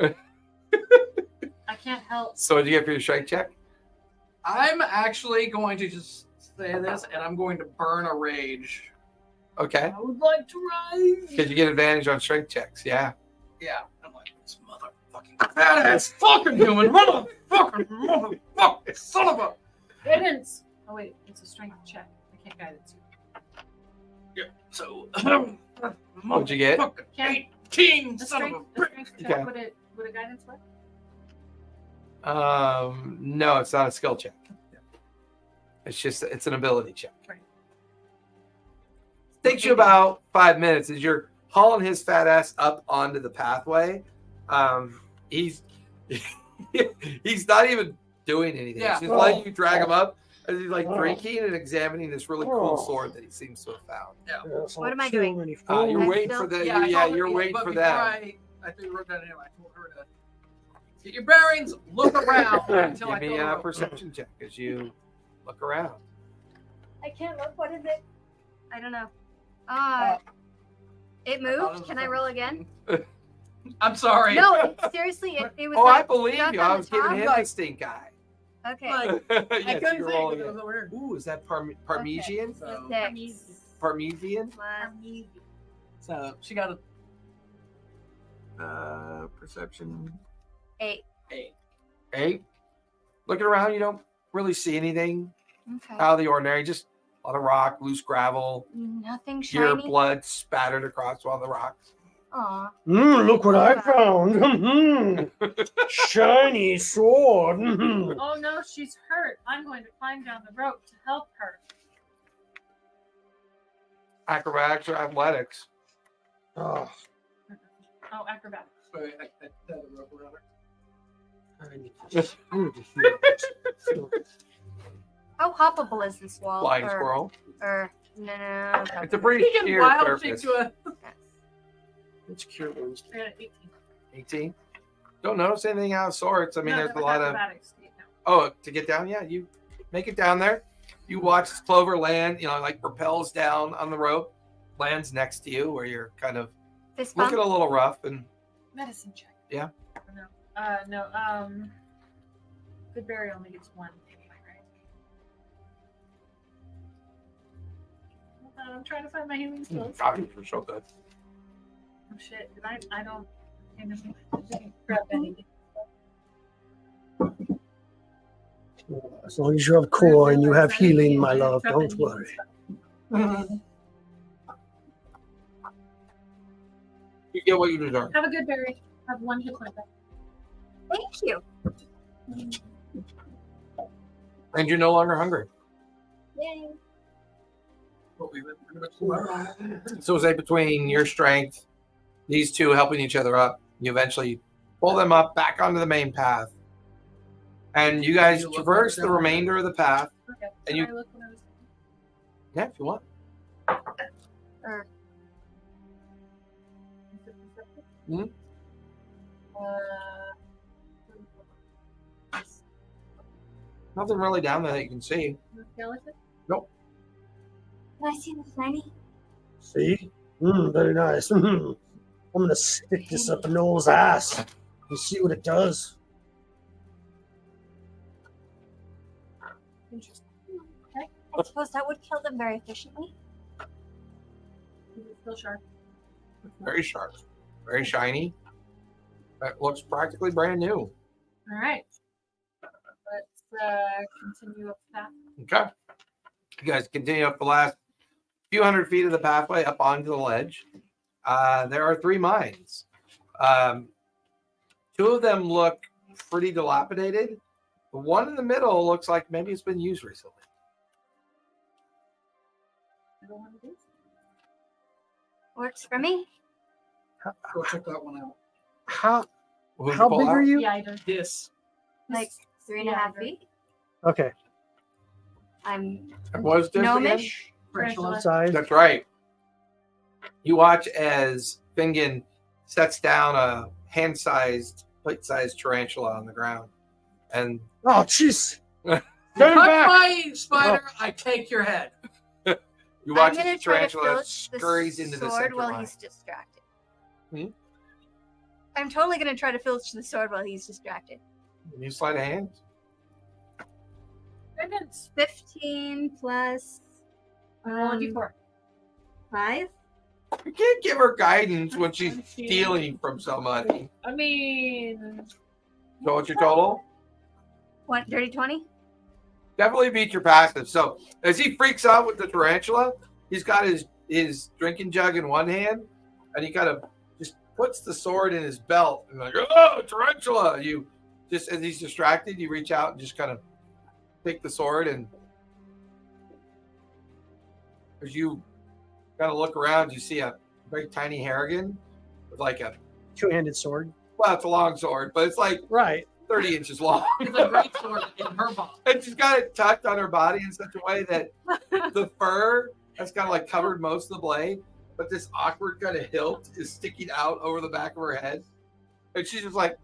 Speaker 6: Okay. I can't help.
Speaker 7: So what did you get for your strength check?
Speaker 8: I'm actually going to just say this, and I'm going to burn a rage.
Speaker 7: Okay.
Speaker 6: I would like to rise.
Speaker 7: Because you get advantage on strength checks. Yeah.
Speaker 8: Yeah, I'm like, this motherfucking fat ass fucking human, motherfucking son of a.
Speaker 6: Guidance. Oh wait, it's a strength check. I can't guidance you.
Speaker 8: Yeah, so.
Speaker 7: What'd you get?
Speaker 6: Can't.
Speaker 8: 18,
Speaker 6: The
Speaker 8: son of
Speaker 6: strength,
Speaker 8: a.
Speaker 6: the strength check.
Speaker 7: Okay.
Speaker 6: Would a guidance work?
Speaker 7: No, it's not a skill check. It's an ability check.
Speaker 6: Right.
Speaker 7: Takes you about 5 minutes as you're hauling his fat ass up onto the pathway. He's he's not even doing anything.
Speaker 8: Yeah.
Speaker 7: He's just letting you drag him up as he's like drinking and examining this really cool sword that he seems to have found.
Speaker 3: What am I doing?
Speaker 7: You're
Speaker 3: I'm
Speaker 7: waiting
Speaker 3: still-
Speaker 7: for the
Speaker 8: Yeah, I told her-
Speaker 7: you're waiting
Speaker 8: but
Speaker 7: for
Speaker 8: before
Speaker 7: them.
Speaker 8: I think we wrote that anyway. I told her to get your bearings, look around until I
Speaker 7: Give
Speaker 8: throw
Speaker 7: me
Speaker 8: the
Speaker 7: a
Speaker 8: rope.
Speaker 7: perception check as you look around.
Speaker 3: I can't look. What is it? I don't know. It
Speaker 8: I thought it
Speaker 3: moved.
Speaker 8: was
Speaker 3: Can I roll again?
Speaker 8: I'm sorry.
Speaker 3: No, certainly it was.
Speaker 7: Oh, I
Speaker 3: like
Speaker 7: believe
Speaker 3: stuck
Speaker 7: you.
Speaker 3: on
Speaker 7: I
Speaker 3: the
Speaker 7: was giving
Speaker 3: top.
Speaker 7: him the stink eye.
Speaker 3: Okay.
Speaker 8: Like,
Speaker 7: Yes,
Speaker 8: I couldn't
Speaker 7: you're
Speaker 8: see
Speaker 7: rolling
Speaker 8: it.
Speaker 7: it.
Speaker 8: Was weird.
Speaker 7: Ooh, is that Parmesan?
Speaker 8: So,
Speaker 3: Six.
Speaker 7: Parmesan?
Speaker 3: Plus
Speaker 8: so she got
Speaker 7: Perception
Speaker 3: 8.
Speaker 8: a
Speaker 7: 8. Looking around, you don't really see anything
Speaker 3: Okay.
Speaker 7: out of the ordinary. Just a lot of rock, loose gravel,
Speaker 3: Nothing
Speaker 7: your
Speaker 3: shiny.
Speaker 7: blood spattered across all the rocks.
Speaker 3: Aw.
Speaker 2: Look what I found. Shiny sword.
Speaker 6: Oh no, she's hurt. I'm going to climb down the rope to help her.
Speaker 7: Acrobatics or athletics?
Speaker 2: Oh,
Speaker 6: Oh, acrobatics.
Speaker 8: Wait, I tied the rope around her.
Speaker 2: I need to feel this.
Speaker 3: How hoppable is this wall?
Speaker 7: Flying
Speaker 3: Or-
Speaker 7: squirrel.
Speaker 3: Or no.
Speaker 7: It's a pretty
Speaker 8: He can
Speaker 7: sheer
Speaker 8: wild
Speaker 7: surface.
Speaker 8: shape to a.
Speaker 2: Let's cure wounds.
Speaker 6: I got an 18.
Speaker 7: 18. Don't notice anything out of sorts. I mean,
Speaker 6: No,
Speaker 7: there's
Speaker 6: that
Speaker 7: a
Speaker 6: was
Speaker 7: lot of.
Speaker 6: acrobatics. No.
Speaker 7: Oh, to get down? Yeah, you make it down there. You watch this clover land, like propels down on the rope, lands next to you where you're kind of
Speaker 3: Fist bump.
Speaker 7: looking a little rough. And
Speaker 6: Medicine check.
Speaker 7: Yeah.
Speaker 6: No. Good berry only gets 1 anyway, right? Hold on, I'm trying to find my healing skills.
Speaker 7: God, you're so good.
Speaker 6: Oh shit! Did I don't. I didn't grab anything.
Speaker 2: As long as you have core and you have healing, my love, don't worry.
Speaker 7: You get what you deserve.
Speaker 6: Have a good berry. Have 1 hit point back.
Speaker 3: Thank you.
Speaker 7: And you're no longer hungry.
Speaker 3: Yay.
Speaker 8: What we went through.
Speaker 7: So say between your strength, these two helping each other up, you eventually pull them up back onto the main path. And you guys
Speaker 8: You look
Speaker 7: traverse
Speaker 8: like
Speaker 7: the remainder of the path.
Speaker 6: Okay.
Speaker 7: And
Speaker 6: Can
Speaker 7: you-
Speaker 6: I look when I was-
Speaker 7: Yeah, if you want.
Speaker 3: Or
Speaker 7: Mhm. Nothing really down there that you can see.
Speaker 6: Skeleton?
Speaker 3: can I see the shiny?
Speaker 2: See? Very nice. I'm gonna stick this up Noel's ass and see what it does.
Speaker 6: Interesting.
Speaker 3: I suppose that would kill them very efficiently.
Speaker 6: Is it still sharp?
Speaker 7: Very sharp, very shiny. It looks practically brand new.
Speaker 6: All right. Let's continue up that.
Speaker 7: Okay. You guys continue up the last few hundred feet of the pathway up onto the ledge. There are 3 mines. 2 of them look pretty dilapidated. The one in the middle looks like maybe it's been used recently.
Speaker 6: Middle one of these?
Speaker 3: Works for me.
Speaker 8: Go check that one out.
Speaker 2: How
Speaker 7: Who'd
Speaker 2: how
Speaker 7: you pull
Speaker 2: big
Speaker 7: out?
Speaker 2: are you?
Speaker 6: Yeah, I don't.
Speaker 8: This.
Speaker 3: Like 3.5
Speaker 6: Yeah,
Speaker 3: feet.
Speaker 2: Okay.
Speaker 3: I'm
Speaker 7: And what is this again?
Speaker 3: gnomish.
Speaker 6: Tarantula.
Speaker 2: Size.
Speaker 7: That's right. You watch as Fingon sets down a hand-sized, plate-sized tarantula on the ground. And
Speaker 2: Oh, jeez. Turn
Speaker 5: Touch
Speaker 2: back.
Speaker 5: my spider, I take your head.
Speaker 3: I'm
Speaker 1: You watch
Speaker 3: gonna
Speaker 1: as the
Speaker 3: try to
Speaker 1: tarantula
Speaker 3: filch the
Speaker 1: scurries into the
Speaker 3: sword
Speaker 1: center
Speaker 3: while
Speaker 1: line.
Speaker 3: he's distracted.
Speaker 1: Hmm?
Speaker 3: I'm totally gonna try to filch the sword while he's distracted.
Speaker 1: You slide a hand.
Speaker 6: Goodness.
Speaker 3: 15 plus
Speaker 6: Roll a d4.
Speaker 3: 5.
Speaker 1: You can't give her guidance when she's stealing from somebody.
Speaker 6: I mean,
Speaker 1: So what's your total?
Speaker 3: Dirty 20.
Speaker 1: Definitely beat your passive. So as he freaks out with the tarantula, he's got his drinking jug in one hand, and he kind of just puts the sword in his belt and like, oh, tarantula! You just as he's distracted, you reach out and just kind of take the sword, and as you kind of look around, you see a very tiny Harrigan with like a
Speaker 2: Two-handed sword.
Speaker 1: well, it's a long sword, but it's like
Speaker 2: Right.
Speaker 1: 30 inches long.
Speaker 5: It's a great sword in her body.
Speaker 1: And she's got it tucked on her body in such a way that the fur has kind of like covered most of the blade, but this awkward kind of hilt is sticking out over the back of her head. And she's just like,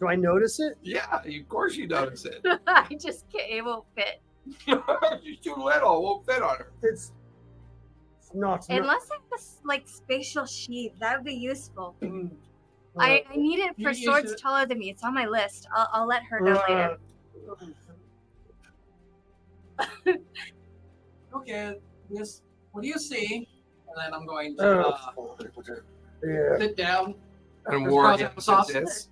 Speaker 2: Do I notice it?
Speaker 1: yeah, of course you notice it.
Speaker 3: I just can't. It won't fit.
Speaker 1: She's too little, it won't fit on her.
Speaker 2: It's not.
Speaker 3: Unless I have this like spatial sheath, that would be useful.
Speaker 2: Uh,
Speaker 3: I need it for
Speaker 5: You
Speaker 3: swords
Speaker 5: should-
Speaker 3: taller than me. It's on my list. I'll let her know later.
Speaker 5: Okay, this. What do you see? And then I'm going to
Speaker 2: yeah.
Speaker 5: sit down,
Speaker 1: And
Speaker 5: There's
Speaker 1: war
Speaker 5: cause
Speaker 1: against
Speaker 5: applesauce.
Speaker 1: this.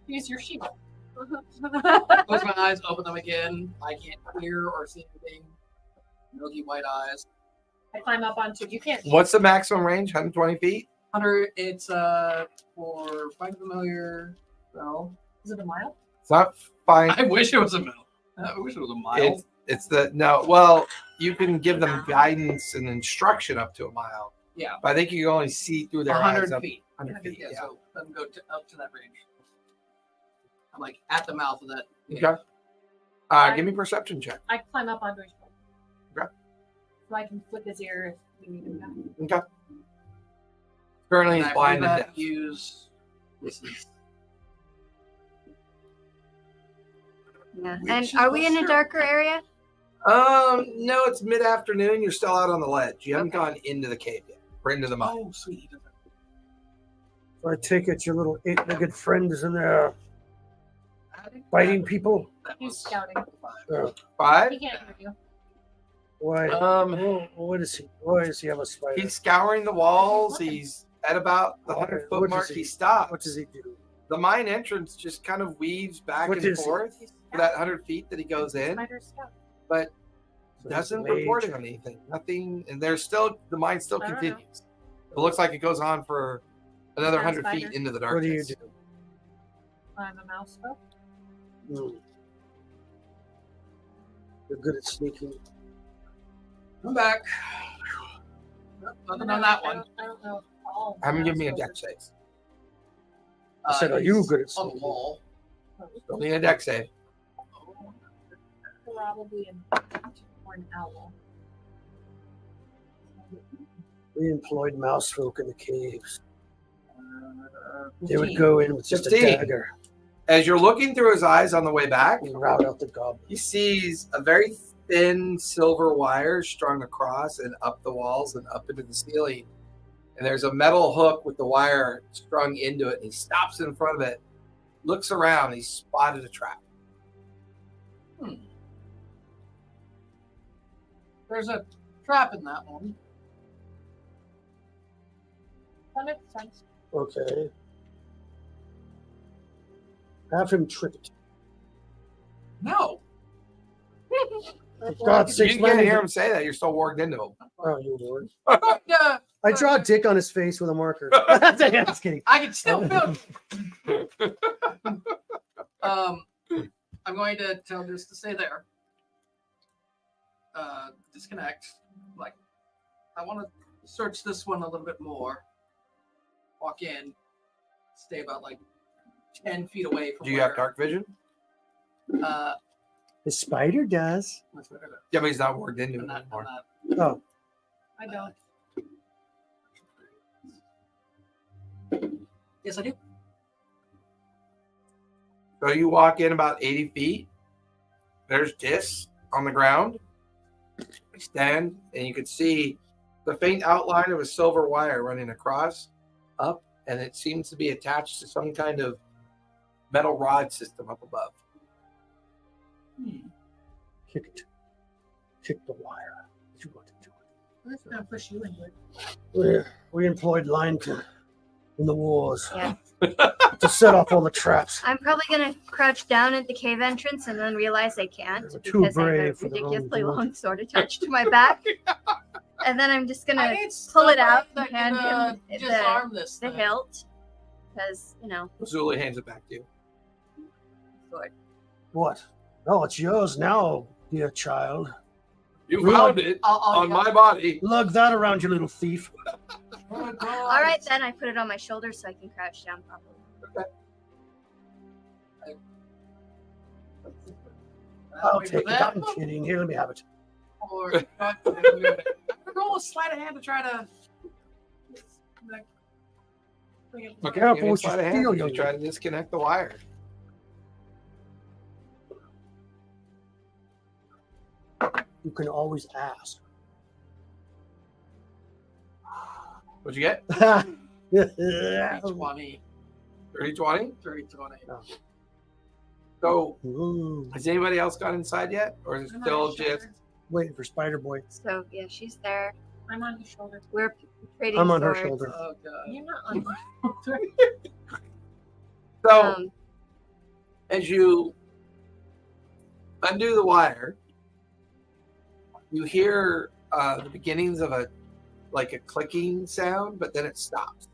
Speaker 6: use your shield.
Speaker 5: close my eyes, open them again. I can't hear or see anything. Milky white eyes.
Speaker 6: I climb up onto. You can't.
Speaker 1: What's the maximum range? 120 feet?
Speaker 5: 100. It's for find familiar. Well,
Speaker 6: Is it a mile?
Speaker 1: It's not fine.
Speaker 5: I wish it was a mile. I wish it was a mile.
Speaker 1: It's the no. Well, you can give them guidance and instruction up to a mile.
Speaker 5: Yeah.
Speaker 1: But I think you can only see through their
Speaker 5: 100
Speaker 1: eyes up
Speaker 5: feet.
Speaker 1: 100 feet.
Speaker 5: Yeah,
Speaker 1: Yeah.
Speaker 5: so let them go up to that range. I'm like at the mouth of that.
Speaker 1: Okay. Give me a perception check.
Speaker 6: I climb up onto his shoulder.
Speaker 1: Okay.
Speaker 6: So I can flip his ear if we need him back.
Speaker 1: Okay. Currently,
Speaker 5: And
Speaker 1: he's
Speaker 5: I
Speaker 1: blind
Speaker 5: believe
Speaker 1: and
Speaker 5: that
Speaker 1: deaf.
Speaker 5: use this is
Speaker 3: Yeah.
Speaker 5: Which
Speaker 3: And
Speaker 5: is
Speaker 3: are we in a
Speaker 5: sure.
Speaker 3: darker area?
Speaker 1: No, it's mid-afternoon. You're still out on the ledge. You haven't gone into the cave yet, or into the mine.
Speaker 5: oh sweet.
Speaker 2: So I take it your little eight-legged friend is in there biting people.
Speaker 5: That
Speaker 6: He's
Speaker 5: was
Speaker 6: scouting.
Speaker 1: Five.
Speaker 6: He can't hear you.
Speaker 2: Why? What is he? Why does he have a spider?
Speaker 1: He's scouring the walls. He's at about the 100-foot
Speaker 2: What
Speaker 1: mark.
Speaker 2: does
Speaker 1: He
Speaker 2: he-
Speaker 1: stops.
Speaker 2: What does he do?
Speaker 1: The mine entrance just kind of weaves back
Speaker 2: What
Speaker 1: and
Speaker 2: is he?
Speaker 1: forth for that 100 feet that he goes in,
Speaker 6: Spider scout.
Speaker 1: but
Speaker 2: So he's
Speaker 1: doesn't
Speaker 2: a mage.
Speaker 1: report on anything. Nothing, and there's still the mine still
Speaker 6: I don't know.
Speaker 1: continues. It looks like it goes on for another
Speaker 6: Is that a
Speaker 1: 100 feet
Speaker 6: spider?
Speaker 1: into the
Speaker 2: What do you
Speaker 1: darkness.
Speaker 2: do?
Speaker 6: I'm a mouse folk.
Speaker 2: Hmm. You're good at sneaking.
Speaker 5: I'm back. Nothing on that one.
Speaker 6: I don't know. All
Speaker 1: I'm gonna give me a
Speaker 6: mouse
Speaker 1: deck
Speaker 6: folk.
Speaker 1: save.
Speaker 2: I said, are you
Speaker 5: he's
Speaker 2: good at
Speaker 5: on the
Speaker 2: sneaking?
Speaker 5: wall?
Speaker 1: Still need a deck save.
Speaker 6: Probably an or an owl.
Speaker 2: We employed mouse folk in the caves. They
Speaker 5: 15.
Speaker 2: would go in with just a
Speaker 1: 15.
Speaker 2: dagger
Speaker 1: As you're looking through his eyes on the way back,
Speaker 2: and rout out the goblin.
Speaker 1: he sees a very thin silver wire strung across and up the walls and up into the ceiling. And there's a metal hook with the wire strung into it. And he stops in front of it, looks around, he's spotted a trap.
Speaker 5: There's a trap in that one.
Speaker 6: That makes sense.
Speaker 2: Okay. Have him trick it.
Speaker 5: No.
Speaker 2: For God's
Speaker 1: You
Speaker 2: sakes,
Speaker 1: can
Speaker 2: let me
Speaker 1: hear him say that. You're still warged into him.
Speaker 2: Oh, you Lord.
Speaker 5: Yeah,
Speaker 2: I draw a dick on his face with a marker. Just kidding.
Speaker 5: I can still feel it. I'm going to tell this to stay there. Disconnect. Like, I want to search this one a little bit more. Walk in. Stay about like 10 feet away from
Speaker 1: Do you have dark vision?
Speaker 2: The spider does.
Speaker 5: That's what I got.
Speaker 1: Yeah, but he's not warged into
Speaker 5: I'm
Speaker 1: it
Speaker 5: not,
Speaker 1: anymore.
Speaker 2: Oh,
Speaker 6: I don't.
Speaker 5: Yes, I do.
Speaker 7: So you walk in about 80 feet. There's Dis on the ground. You stand, and you can see the faint outline of a silver wire running across, up, and it seems to be attached to some kind of metal rod system up above.
Speaker 2: Kick it. Kick the wire. What you want to do?
Speaker 8: That's gonna push you into it.
Speaker 2: We employed Lincoln in the wars
Speaker 3: Yeah.
Speaker 2: to set off all the traps.
Speaker 3: I'm probably gonna crouch down at the cave entrance and then realize I can't
Speaker 2: They were too
Speaker 3: because I have a
Speaker 2: brave for their own
Speaker 3: ridiculously
Speaker 2: good.
Speaker 3: long sword attached to my back. And then I'm just
Speaker 8: I
Speaker 3: gonna
Speaker 8: need
Speaker 3: pull it
Speaker 8: somebody
Speaker 3: out
Speaker 8: that
Speaker 3: and hand
Speaker 8: can,
Speaker 3: him
Speaker 8: disarm this
Speaker 3: the
Speaker 8: thing.
Speaker 3: hilt. Because,
Speaker 7: Zuli hands it back to you.
Speaker 3: sword.
Speaker 2: What? Oh, it's yours now, dear child.
Speaker 7: You
Speaker 2: Really?
Speaker 7: found it on my body.
Speaker 2: Lug that around, you little thief.
Speaker 3: All right, then I put it on my shoulder so I can crouch down properly.
Speaker 2: I'll take it. I'm kidding. Here, let me have it.
Speaker 8: Or roll a sleight of hand to try to. Bring it
Speaker 7: Okay,
Speaker 2: Careful
Speaker 7: give me a
Speaker 2: what you
Speaker 7: sleight of hand.
Speaker 2: steal,
Speaker 7: You
Speaker 2: young
Speaker 7: try to disconnect the wire.
Speaker 2: You can always ask.
Speaker 7: What'd you get?
Speaker 8: 20,
Speaker 7: 30-20?
Speaker 8: 30, 20.
Speaker 7: So,
Speaker 2: Ooh,
Speaker 7: has anybody else gone inside yet? Or is it
Speaker 6: I'm
Speaker 7: still
Speaker 6: on your
Speaker 7: just...
Speaker 6: shoulder.
Speaker 2: waiting for Spider Boy.
Speaker 3: So, yeah, she's there.
Speaker 6: I'm on your shoulder.
Speaker 3: We're trading
Speaker 2: I'm on her
Speaker 3: swords.
Speaker 2: shoulder.
Speaker 8: Oh god.
Speaker 6: You're not on my shoulder.
Speaker 7: So,
Speaker 3: Um,
Speaker 7: as you undo the wire, you hear the beginnings of a clicking sound, but then it stops.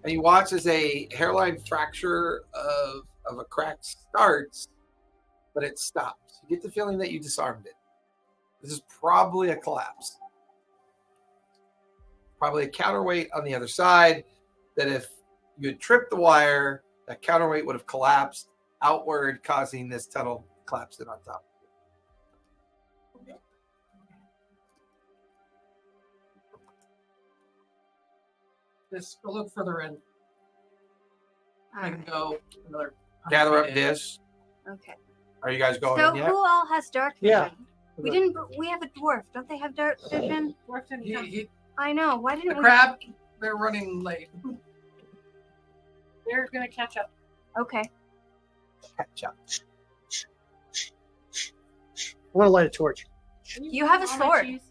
Speaker 7: And you watch as a hairline fracture of a crack starts, but it stops. You get the feeling that you disarmed it. This is probably a collapse. Probably a counterweight on the other side, that if you had tripped the wire, that counterweight would have collapsed outward, causing this tunnel collapsing on top.
Speaker 8: Just a little further in.
Speaker 3: all
Speaker 8: I can
Speaker 3: right.
Speaker 8: go another.
Speaker 7: Gather
Speaker 8: 100
Speaker 7: up
Speaker 8: feet.
Speaker 7: this.
Speaker 3: Okay.
Speaker 7: Are you guys going
Speaker 3: So
Speaker 7: in yet?
Speaker 3: who all has dark
Speaker 2: Yeah.
Speaker 3: vision? We didn't. We have a dwarf. Don't they have dark vision?
Speaker 6: Dwarf didn't
Speaker 8: He,
Speaker 6: come.
Speaker 8: he,
Speaker 3: I know. Why
Speaker 8: the
Speaker 3: didn't we?
Speaker 8: crab, they're running late.
Speaker 6: They're gonna catch up.
Speaker 3: Okay.
Speaker 7: Catch up.
Speaker 2: I want to light a torch.
Speaker 3: You have a
Speaker 6: All my
Speaker 3: sword.
Speaker 6: cheese.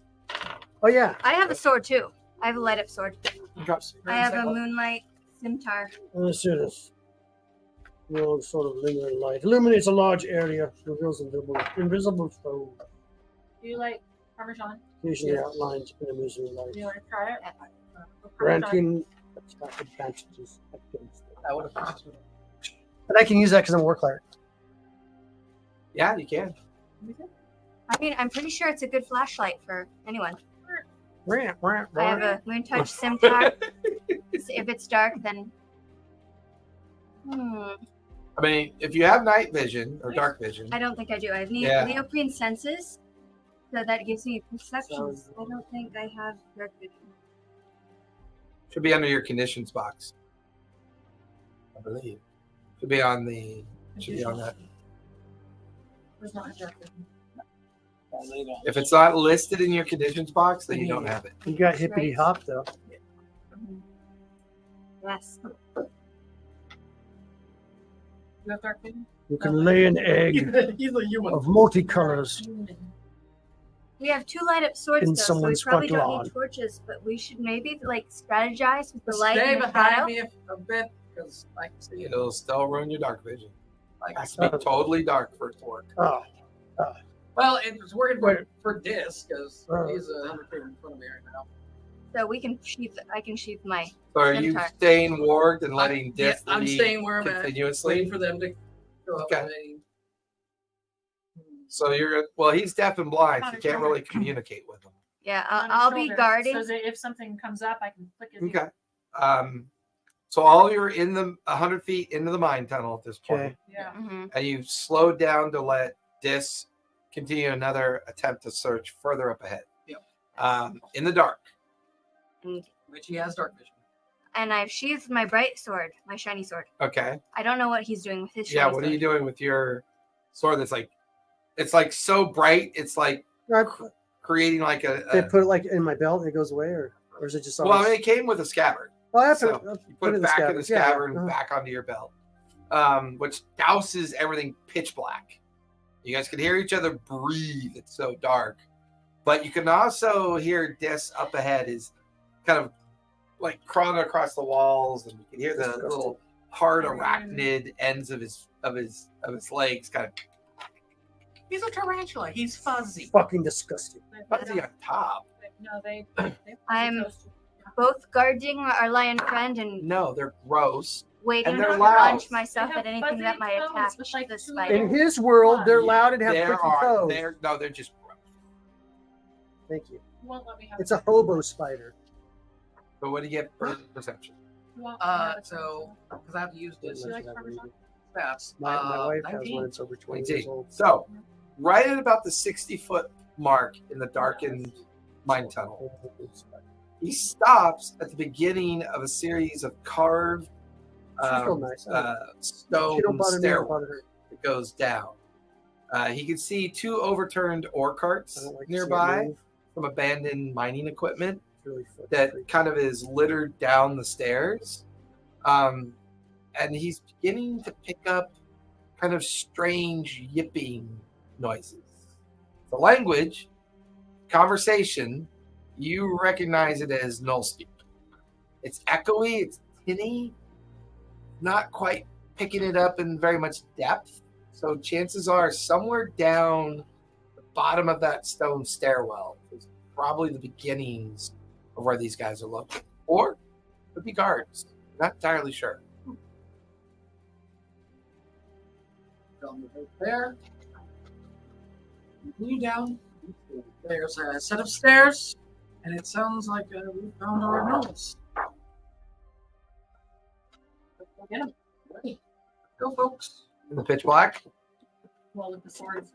Speaker 2: Oh, yeah.
Speaker 3: I have a sword too. I have a light up sword.
Speaker 7: Drops.
Speaker 3: I have a moonlight scimitar.
Speaker 2: Let's do this. No sort of lingering light. Illuminates a large area. Reveals invisible foe.
Speaker 6: Do you like Parmesan?
Speaker 2: Occasionally outlines enemies in
Speaker 6: Do you
Speaker 2: light.
Speaker 6: want to try it?
Speaker 2: Granting attack advantages against them.
Speaker 8: I would have.
Speaker 2: And I can use that because I'm a war cleric.
Speaker 7: Yeah, you can.
Speaker 3: I mean, I'm pretty sure it's a good flashlight for anyone.
Speaker 2: Rant, rant,
Speaker 3: I have
Speaker 2: rant.
Speaker 3: a moon touch scimitar. If it's dark, then.
Speaker 7: I mean, if you have night vision or dark vision,
Speaker 3: I don't think I do. I have
Speaker 7: Yeah.
Speaker 3: neoprene senses, so that gives me perceptions. I don't think I have dark vision.
Speaker 7: should be under your conditions box. I believe. Should be on the. Should be on that.
Speaker 6: There's not a dark vision.
Speaker 7: If it's not listed in your conditions box, then you don't have it.
Speaker 2: You got hippity hop, though.
Speaker 3: Yes.
Speaker 6: You have dark vision?
Speaker 2: You can lay an egg
Speaker 8: He's a human.
Speaker 2: of multicolors.
Speaker 3: We have 2 light up swords,
Speaker 2: In
Speaker 3: though, so we
Speaker 2: someone's
Speaker 3: probably
Speaker 2: front
Speaker 3: don't
Speaker 2: lawn.
Speaker 3: need torches, but we should maybe strategize with the light
Speaker 8: Stay
Speaker 3: and the
Speaker 8: behind
Speaker 3: shadow.
Speaker 8: me a bit because I can see it.
Speaker 7: It'll still ruin your dark vision.
Speaker 8: Like,
Speaker 7: It has to be totally dark for it to work.
Speaker 2: Oh,
Speaker 8: well, it's working for Dis because he's 100 feet in front of me right now.
Speaker 3: So we can I can sheath my.
Speaker 7: So are you
Speaker 3: Scimitar.
Speaker 7: staying warged and letting
Speaker 8: Yeah,
Speaker 7: Dis
Speaker 8: I'm
Speaker 7: lead
Speaker 8: staying where I'm at,
Speaker 7: continuously?
Speaker 8: waiting for them to go up.
Speaker 7: Okay. So he's deaf and blind, so you can't really communicate with him.
Speaker 3: Yeah,
Speaker 6: On his
Speaker 3: I'll be
Speaker 6: shoulder,
Speaker 3: guarding.
Speaker 6: So that if something comes up, I can flick his ear.
Speaker 7: Okay. So all you're in the 100 feet into the mine tunnel at this point,
Speaker 2: okay.
Speaker 6: Yeah.
Speaker 7: and you've slowed down to let Dis continue another attempt to search further up ahead.
Speaker 8: Yep.
Speaker 7: In the dark.
Speaker 8: Which he has dark vision.
Speaker 3: and I've sheathed my bright sword, my shiny sword.
Speaker 1: Okay.
Speaker 3: I don't know what he's doing with his shiny
Speaker 1: Yeah.
Speaker 3: sword.
Speaker 1: What are you doing with your sword? That's like, it's like so bright. It's like creating like
Speaker 2: They put it like in my belt and it goes away, or is it just
Speaker 1: well, I
Speaker 2: always...
Speaker 1: mean, it came with a scabbard.
Speaker 2: Oh, I have
Speaker 1: So
Speaker 2: to
Speaker 1: you put it back in the scabbard
Speaker 2: Yeah.
Speaker 1: and back onto your belt, which douses everything pitch black. You guys can hear each other breathe. It's so dark. But you can also hear Dis up ahead is kind of like crawling across the walls, and you can hear the little hard arachnid ends of his legs kind of
Speaker 8: He's a tarantula. He's fuzzy.
Speaker 2: Fucking disgusting.
Speaker 1: fuzzy on top.
Speaker 6: No, they
Speaker 3: I'm both guarding our lion friend and
Speaker 1: No, they're gross.
Speaker 3: waiting
Speaker 1: And they're
Speaker 3: to
Speaker 1: loud.
Speaker 3: launch myself
Speaker 6: They have
Speaker 3: at anything
Speaker 6: fuzzy
Speaker 3: that might
Speaker 6: toes
Speaker 3: attack
Speaker 6: with, like,
Speaker 3: the
Speaker 6: two
Speaker 3: spider.
Speaker 2: In his world, they're loud and have
Speaker 1: They're
Speaker 2: pricky toes.
Speaker 1: they're just gross.
Speaker 2: Thank you.
Speaker 6: won't let me have
Speaker 2: It's a hobo spider.
Speaker 1: But what do you get for perception?
Speaker 8: So because I've used this
Speaker 6: like Parmesan?
Speaker 8: stats.
Speaker 2: My wife has
Speaker 8: 19.
Speaker 2: one that's over 20 years
Speaker 1: 19.
Speaker 2: old.
Speaker 1: So, right at about the 60-foot mark in the darkened mine tunnel, he stops at the beginning of a series of carved
Speaker 2: She's real nice. She
Speaker 1: stone
Speaker 2: don't bother me, I don't
Speaker 1: stairwell
Speaker 2: bother her.
Speaker 1: that goes down. He can see 2 overturned ore
Speaker 2: I
Speaker 1: carts
Speaker 2: don't like to see it
Speaker 1: nearby
Speaker 2: move.
Speaker 1: from abandoned mining equipment
Speaker 2: It's really fucking
Speaker 1: that
Speaker 2: freaky.
Speaker 1: kind of is littered down the stairs. And he's beginning to pick up kind of strange yipping noises. The language, conversation, you recognize it as null speak. It's echoey, it's tinny, not quite picking it up in very much depth. So chances are somewhere down the bottom of that stone stairwell is probably the beginnings of where these guys are looking. Or it could be guards. Not entirely sure.
Speaker 8: There. Continue down. There's a set of stairs, and it sounds like we found our nose. Get 'em. Ready. Go, folks.
Speaker 1: In the pitch black.
Speaker 6: Well, with the swords.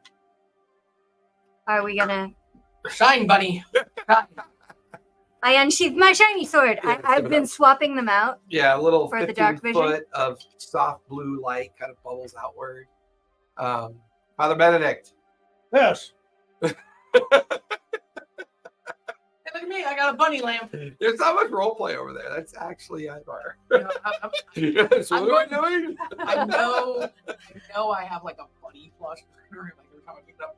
Speaker 3: Are we gonna?
Speaker 8: Shine, bunny. Shine.
Speaker 3: I unsheathed my shiny sword.
Speaker 1: Yeah,
Speaker 3: I've been swapping them out.
Speaker 1: Yeah, a little
Speaker 3: For the
Speaker 1: 15
Speaker 3: dark vision?
Speaker 1: foot of soft blue light kind of bubbles outward. Father Benedict.
Speaker 2: Yes.
Speaker 8: Hey, look at me. I got a bunny lamp.
Speaker 1: There's not much role play over there. That's actually Ivar.
Speaker 8: You know,
Speaker 1: Yes, what
Speaker 8: I'm
Speaker 1: are we doing?
Speaker 8: I know I have like a bunny plush. Like every time I pick it up.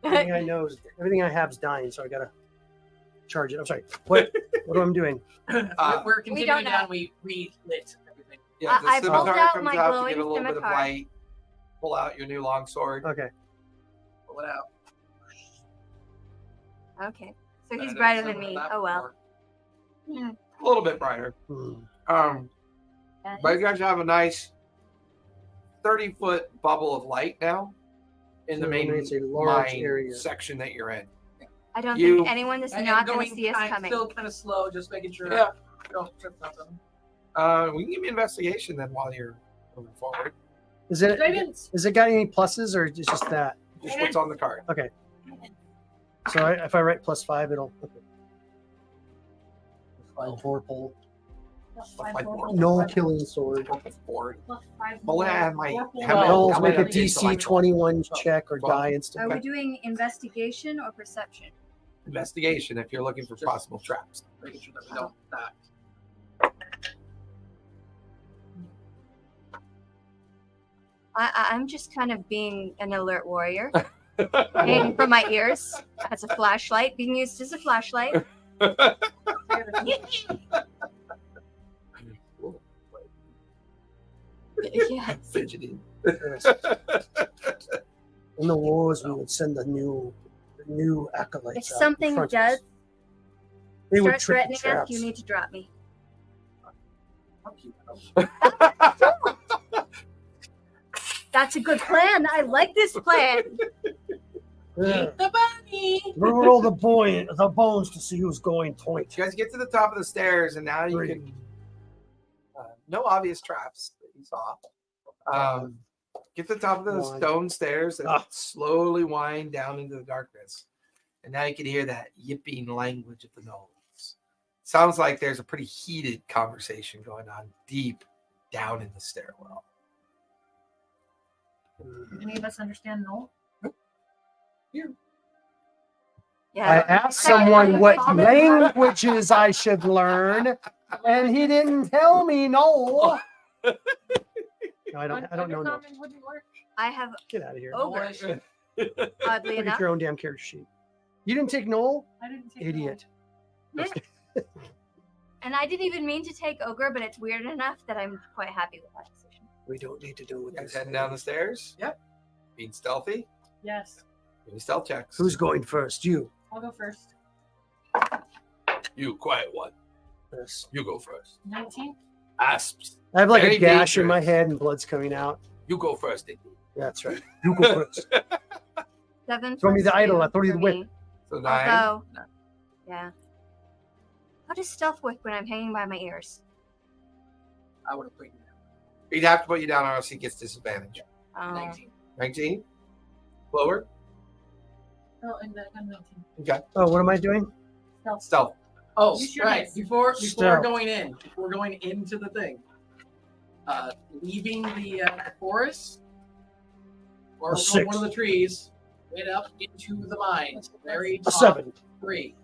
Speaker 2: Everything I know is everything I have is dying, so I gotta charge it. I'm sorry. What am I doing?
Speaker 8: We're continuing
Speaker 3: know.
Speaker 8: down. We relit everything.
Speaker 1: Yeah, the
Speaker 3: I pulled
Speaker 1: scimitar
Speaker 3: out
Speaker 1: comes
Speaker 3: my
Speaker 1: out to give
Speaker 3: glowing
Speaker 1: it a little bit of
Speaker 3: scimitar.
Speaker 1: light. Pull out your new longsword.
Speaker 2: Okay.
Speaker 8: Pull it out.
Speaker 3: Okay. So he's
Speaker 8: And
Speaker 3: brighter
Speaker 8: some
Speaker 3: than
Speaker 8: of
Speaker 3: me.
Speaker 8: that
Speaker 3: Oh well.
Speaker 8: more.
Speaker 1: A little bit brighter.
Speaker 2: Hmm.
Speaker 1: But you guys have a nice 30-foot bubble of light now in the
Speaker 2: So
Speaker 1: main
Speaker 2: it's a large
Speaker 1: mine
Speaker 2: area.
Speaker 1: section that you're in.
Speaker 3: I don't
Speaker 1: You-
Speaker 3: think anyone is not going to see us coming.
Speaker 8: Still kind of slow, just making sure.
Speaker 1: Yeah.
Speaker 8: we don't trip nothing.
Speaker 1: We can give me investigation then while you're moving forward.
Speaker 2: Is it?
Speaker 6: Dragons.
Speaker 2: Is it got any pluses or just that?
Speaker 1: Just what's on the card.
Speaker 2: So if I write +5, it'll. Okay. Vorpal.
Speaker 1: Like
Speaker 2: No killing sword.
Speaker 1: Board.
Speaker 6: Plus 5
Speaker 1: Well,
Speaker 6: more.
Speaker 1: I might
Speaker 6: Purple.
Speaker 1: have
Speaker 2: Rolls
Speaker 1: how
Speaker 2: make
Speaker 1: many
Speaker 2: a
Speaker 1: of these
Speaker 2: DC
Speaker 1: select-
Speaker 2: 21 check or die
Speaker 3: Are
Speaker 2: instantly.
Speaker 3: we doing investigation or perception?
Speaker 1: Investigation if you're looking for possible traps.
Speaker 8: Making sure that we don't die.
Speaker 3: I'm just kind of being an alert warrior. Hanging from my ears as a flashlight, being used as a flashlight. Yes.
Speaker 1: Fidgeting.
Speaker 2: In the wars, we would send the new acolytes.
Speaker 3: If
Speaker 2: out in
Speaker 3: something
Speaker 2: front of us.
Speaker 3: does
Speaker 2: they would
Speaker 3: start
Speaker 2: trip the
Speaker 3: threatening us,
Speaker 2: traps.
Speaker 3: you need to drop me. That's a good plan. I like this plan.
Speaker 2: Yeah.
Speaker 8: The bunny.
Speaker 2: Roll the bones to see who's going point.
Speaker 1: You guys get to the top of the stairs, and now you
Speaker 2: Three.
Speaker 1: can. No obvious traps that you saw. Get to the top of the
Speaker 2: One.
Speaker 1: stone stairs and
Speaker 2: Ah.
Speaker 1: slowly wind down into the darkness. And now you can hear that yipping language of the gnomes.
Speaker 7: Sounds like there's a pretty heated conversation going on deep down in the stairwell.
Speaker 6: Any of us understand Noel?
Speaker 3: Yeah.
Speaker 2: I asked someone what languages I should learn, and he didn't tell me. No. No, I don't know. No.
Speaker 6: Undercommon wouldn't work.
Speaker 3: I have
Speaker 2: Get out of here.
Speaker 3: ogre. Oddly
Speaker 2: Look
Speaker 3: enough.
Speaker 2: at your own damn character sheet. You didn't take Noel?
Speaker 6: I didn't take
Speaker 2: Idiot.
Speaker 3: Yeah. And I didn't even mean to take ogre, but it's weird enough that I'm quite happy with that decision.
Speaker 2: We don't need to do
Speaker 7: You
Speaker 2: with
Speaker 7: guys
Speaker 2: this.
Speaker 7: heading down the stairs?
Speaker 8: Yep.
Speaker 7: Being stealthy?
Speaker 6: Yes.
Speaker 7: Doing stealth checks.
Speaker 2: Who's going first? You.
Speaker 6: I'll go first.
Speaker 7: You, quiet one.
Speaker 2: Yes.
Speaker 7: You go first.
Speaker 6: 19.
Speaker 7: Asps.
Speaker 2: I have like
Speaker 7: Very
Speaker 2: a gash in
Speaker 7: dangerous.
Speaker 2: my head and blood's coming out.
Speaker 7: You go first, Iggy.
Speaker 2: Yeah, that's right. You go first.
Speaker 3: 7.
Speaker 2: Throw me
Speaker 3: plus
Speaker 2: the idol,
Speaker 3: 2
Speaker 2: I throw you the
Speaker 3: for
Speaker 2: whip.
Speaker 3: me.
Speaker 7: So 9.
Speaker 3: Although, yeah. How does stealth work when I'm hanging by my ears?
Speaker 8: I would have put you
Speaker 7: He'd have to put you down or else he gets disadvantage.
Speaker 8: down.
Speaker 3: Oh.
Speaker 8: 19.
Speaker 7: 19? Lower?
Speaker 6: Oh, and then I'm 19.
Speaker 7: Okay.
Speaker 2: Oh, what am I doing?
Speaker 7: Stealth.
Speaker 8: Oh,
Speaker 6: Use your
Speaker 8: right.
Speaker 6: dice.
Speaker 8: Before
Speaker 2: Stealth.
Speaker 8: before going into the thing, leaving the forest or
Speaker 2: A
Speaker 8: from one
Speaker 2: 6.
Speaker 8: of the trees, went up into the mines. Very
Speaker 2: A
Speaker 8: top
Speaker 2: 7.
Speaker 8: 3.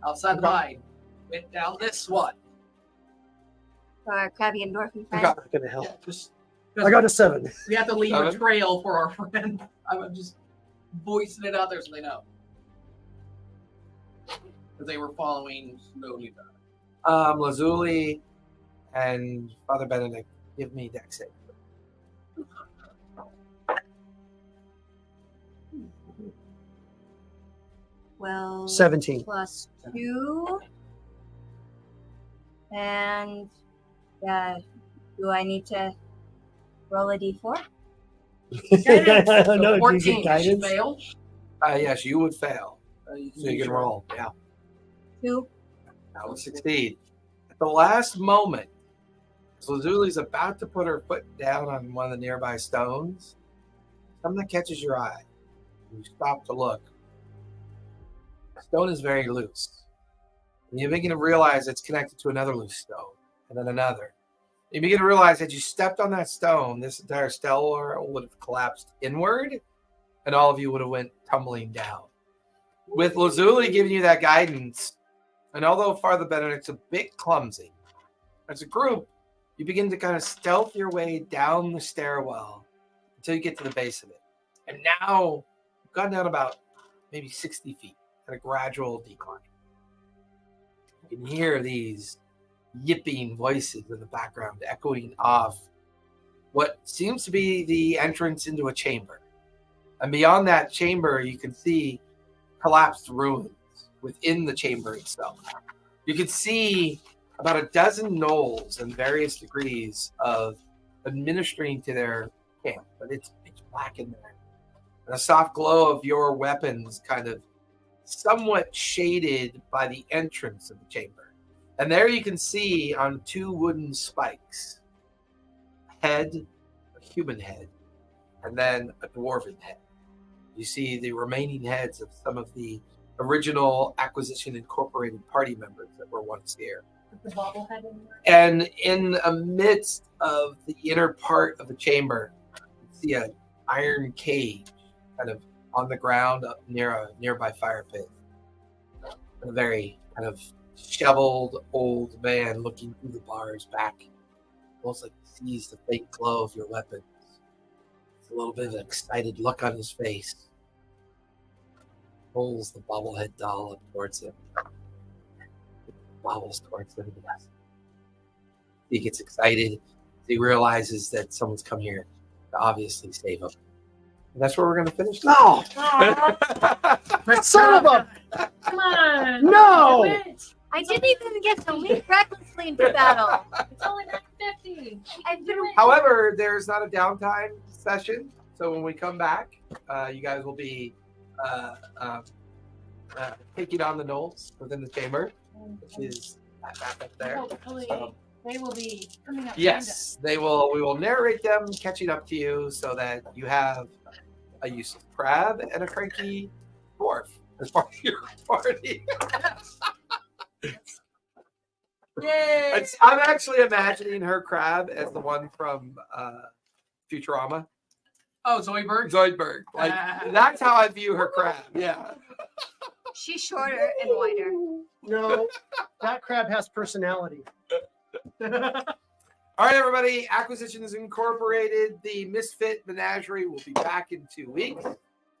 Speaker 8: Outside the mine. Went down this one.
Speaker 3: For our crabby endorphin friend.
Speaker 2: Not gonna help.
Speaker 8: Yeah, just
Speaker 2: I got a 7.
Speaker 8: we have to leave a
Speaker 7: 7?
Speaker 8: trail for our friend. I'm just voicing it out there so they know. Because they were following slowly down.
Speaker 7: Lazuli and Father Benedict, give me dex save.
Speaker 3: Well,
Speaker 2: 17.
Speaker 3: plus 2. And do I need to roll a d4?
Speaker 2: I don't know. Do you
Speaker 8: 14.
Speaker 2: get
Speaker 8: Did she
Speaker 2: guidance?
Speaker 8: fail?
Speaker 7: Yes, you would fail. So you can roll. Yeah.
Speaker 3: 2.
Speaker 7: That would succeed. At the last moment, Lazuli's about to put her foot down on one of the nearby stones. Something catches your eye. You stop to look. The stone is very loose. And you begin to realize it's connected to another loose stone, and then another. You begin to realize that you stepped on that stone, this entire stellar would have collapsed inward, and all of you would have went tumbling down. With Lazuli giving you that guidance, and although Father Benedict's a bit clumsy, as a group, you begin to kind of stealth your way down the stairwell until you get to the base of it. And now you've gone down about maybe 60 feet at a gradual decline. You can hear these yipping voices in the background echoing off what seems to be the entrance into a chamber. And beyond that chamber, you can see collapsed ruins within the chamber itself. You can see about a dozen gnolls in various degrees of administering to their camp, but it's pitch black in there. And a soft glow of your weapons kind of somewhat shaded by the entrance of the chamber. And there you can see on 2 wooden spikes, a head, a human head, and then a dwarven head. You see the remaining heads of some of the original Acquisition Incorporated party members that were once here.
Speaker 6: Put the bobblehead in there.
Speaker 7: And in the midst of the inner part of the chamber, you see an iron cage kind of on the ground up near a nearby fire pit. A very kind of shoveled old man looking through the bars back, almost like he sees the faint glow of your weapons. A little bit of an excited look on his face. Pulls the bobblehead doll up towards him. Wobbles towards him. He gets excited. He realizes that someone's come here to obviously save him. And that's where we're going to finish.
Speaker 2: No! Son of a...
Speaker 6: Come on.
Speaker 2: No!
Speaker 6: Do it.
Speaker 3: I didn't even get to leap recklessly into battle.
Speaker 6: It's only 9:50.
Speaker 3: I've been
Speaker 7: However, there's not a downtime session. So when we come back, you guys will be taking on the gnolls within the chamber, which is back up there.
Speaker 6: Hopefully, they will be coming up.
Speaker 7: Yes, they will. We will narrate them catching up to you so that you have a useless crab and a cranky dwarf as part of your party. I'm actually imagining her crab as the one from Futurama.
Speaker 8: Oh, Zoidberg.
Speaker 7: Zoidberg. Like that's how I view her crab. Yeah.
Speaker 3: She's shorter and wider.
Speaker 2: No, that crab has personality.
Speaker 7: All right, everybody. Acquisitions Incorporated. The Misfit Menagerie will be back in 2 weeks.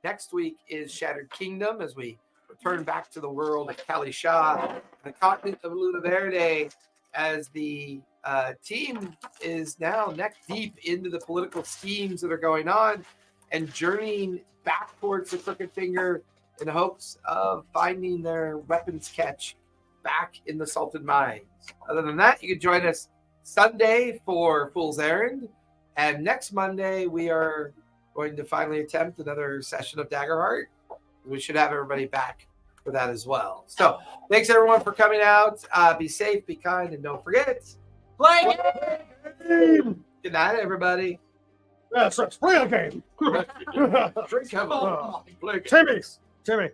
Speaker 7: Next week is Shattered Kingdom as we return back to the world of Kali Shah and the continent of Luna Verde as the team is now neck deep into the political schemes that are going on and journeying back towards the Crooked Finger in hopes of finding their weapons catch back in the Salted Mines. Other than that, you can join us Sunday for Fool's Errand. And next Monday, we are going to finally attempt another session of Daggerheart. We should have everybody back for that as well. So thanks, everyone, for coming out. Be safe, be kind, and don't forget.
Speaker 8: Play
Speaker 2: Game.
Speaker 7: Good night, everybody.
Speaker 2: That's a play a game.
Speaker 7: Drink heavily. Play.
Speaker 2: Timmy.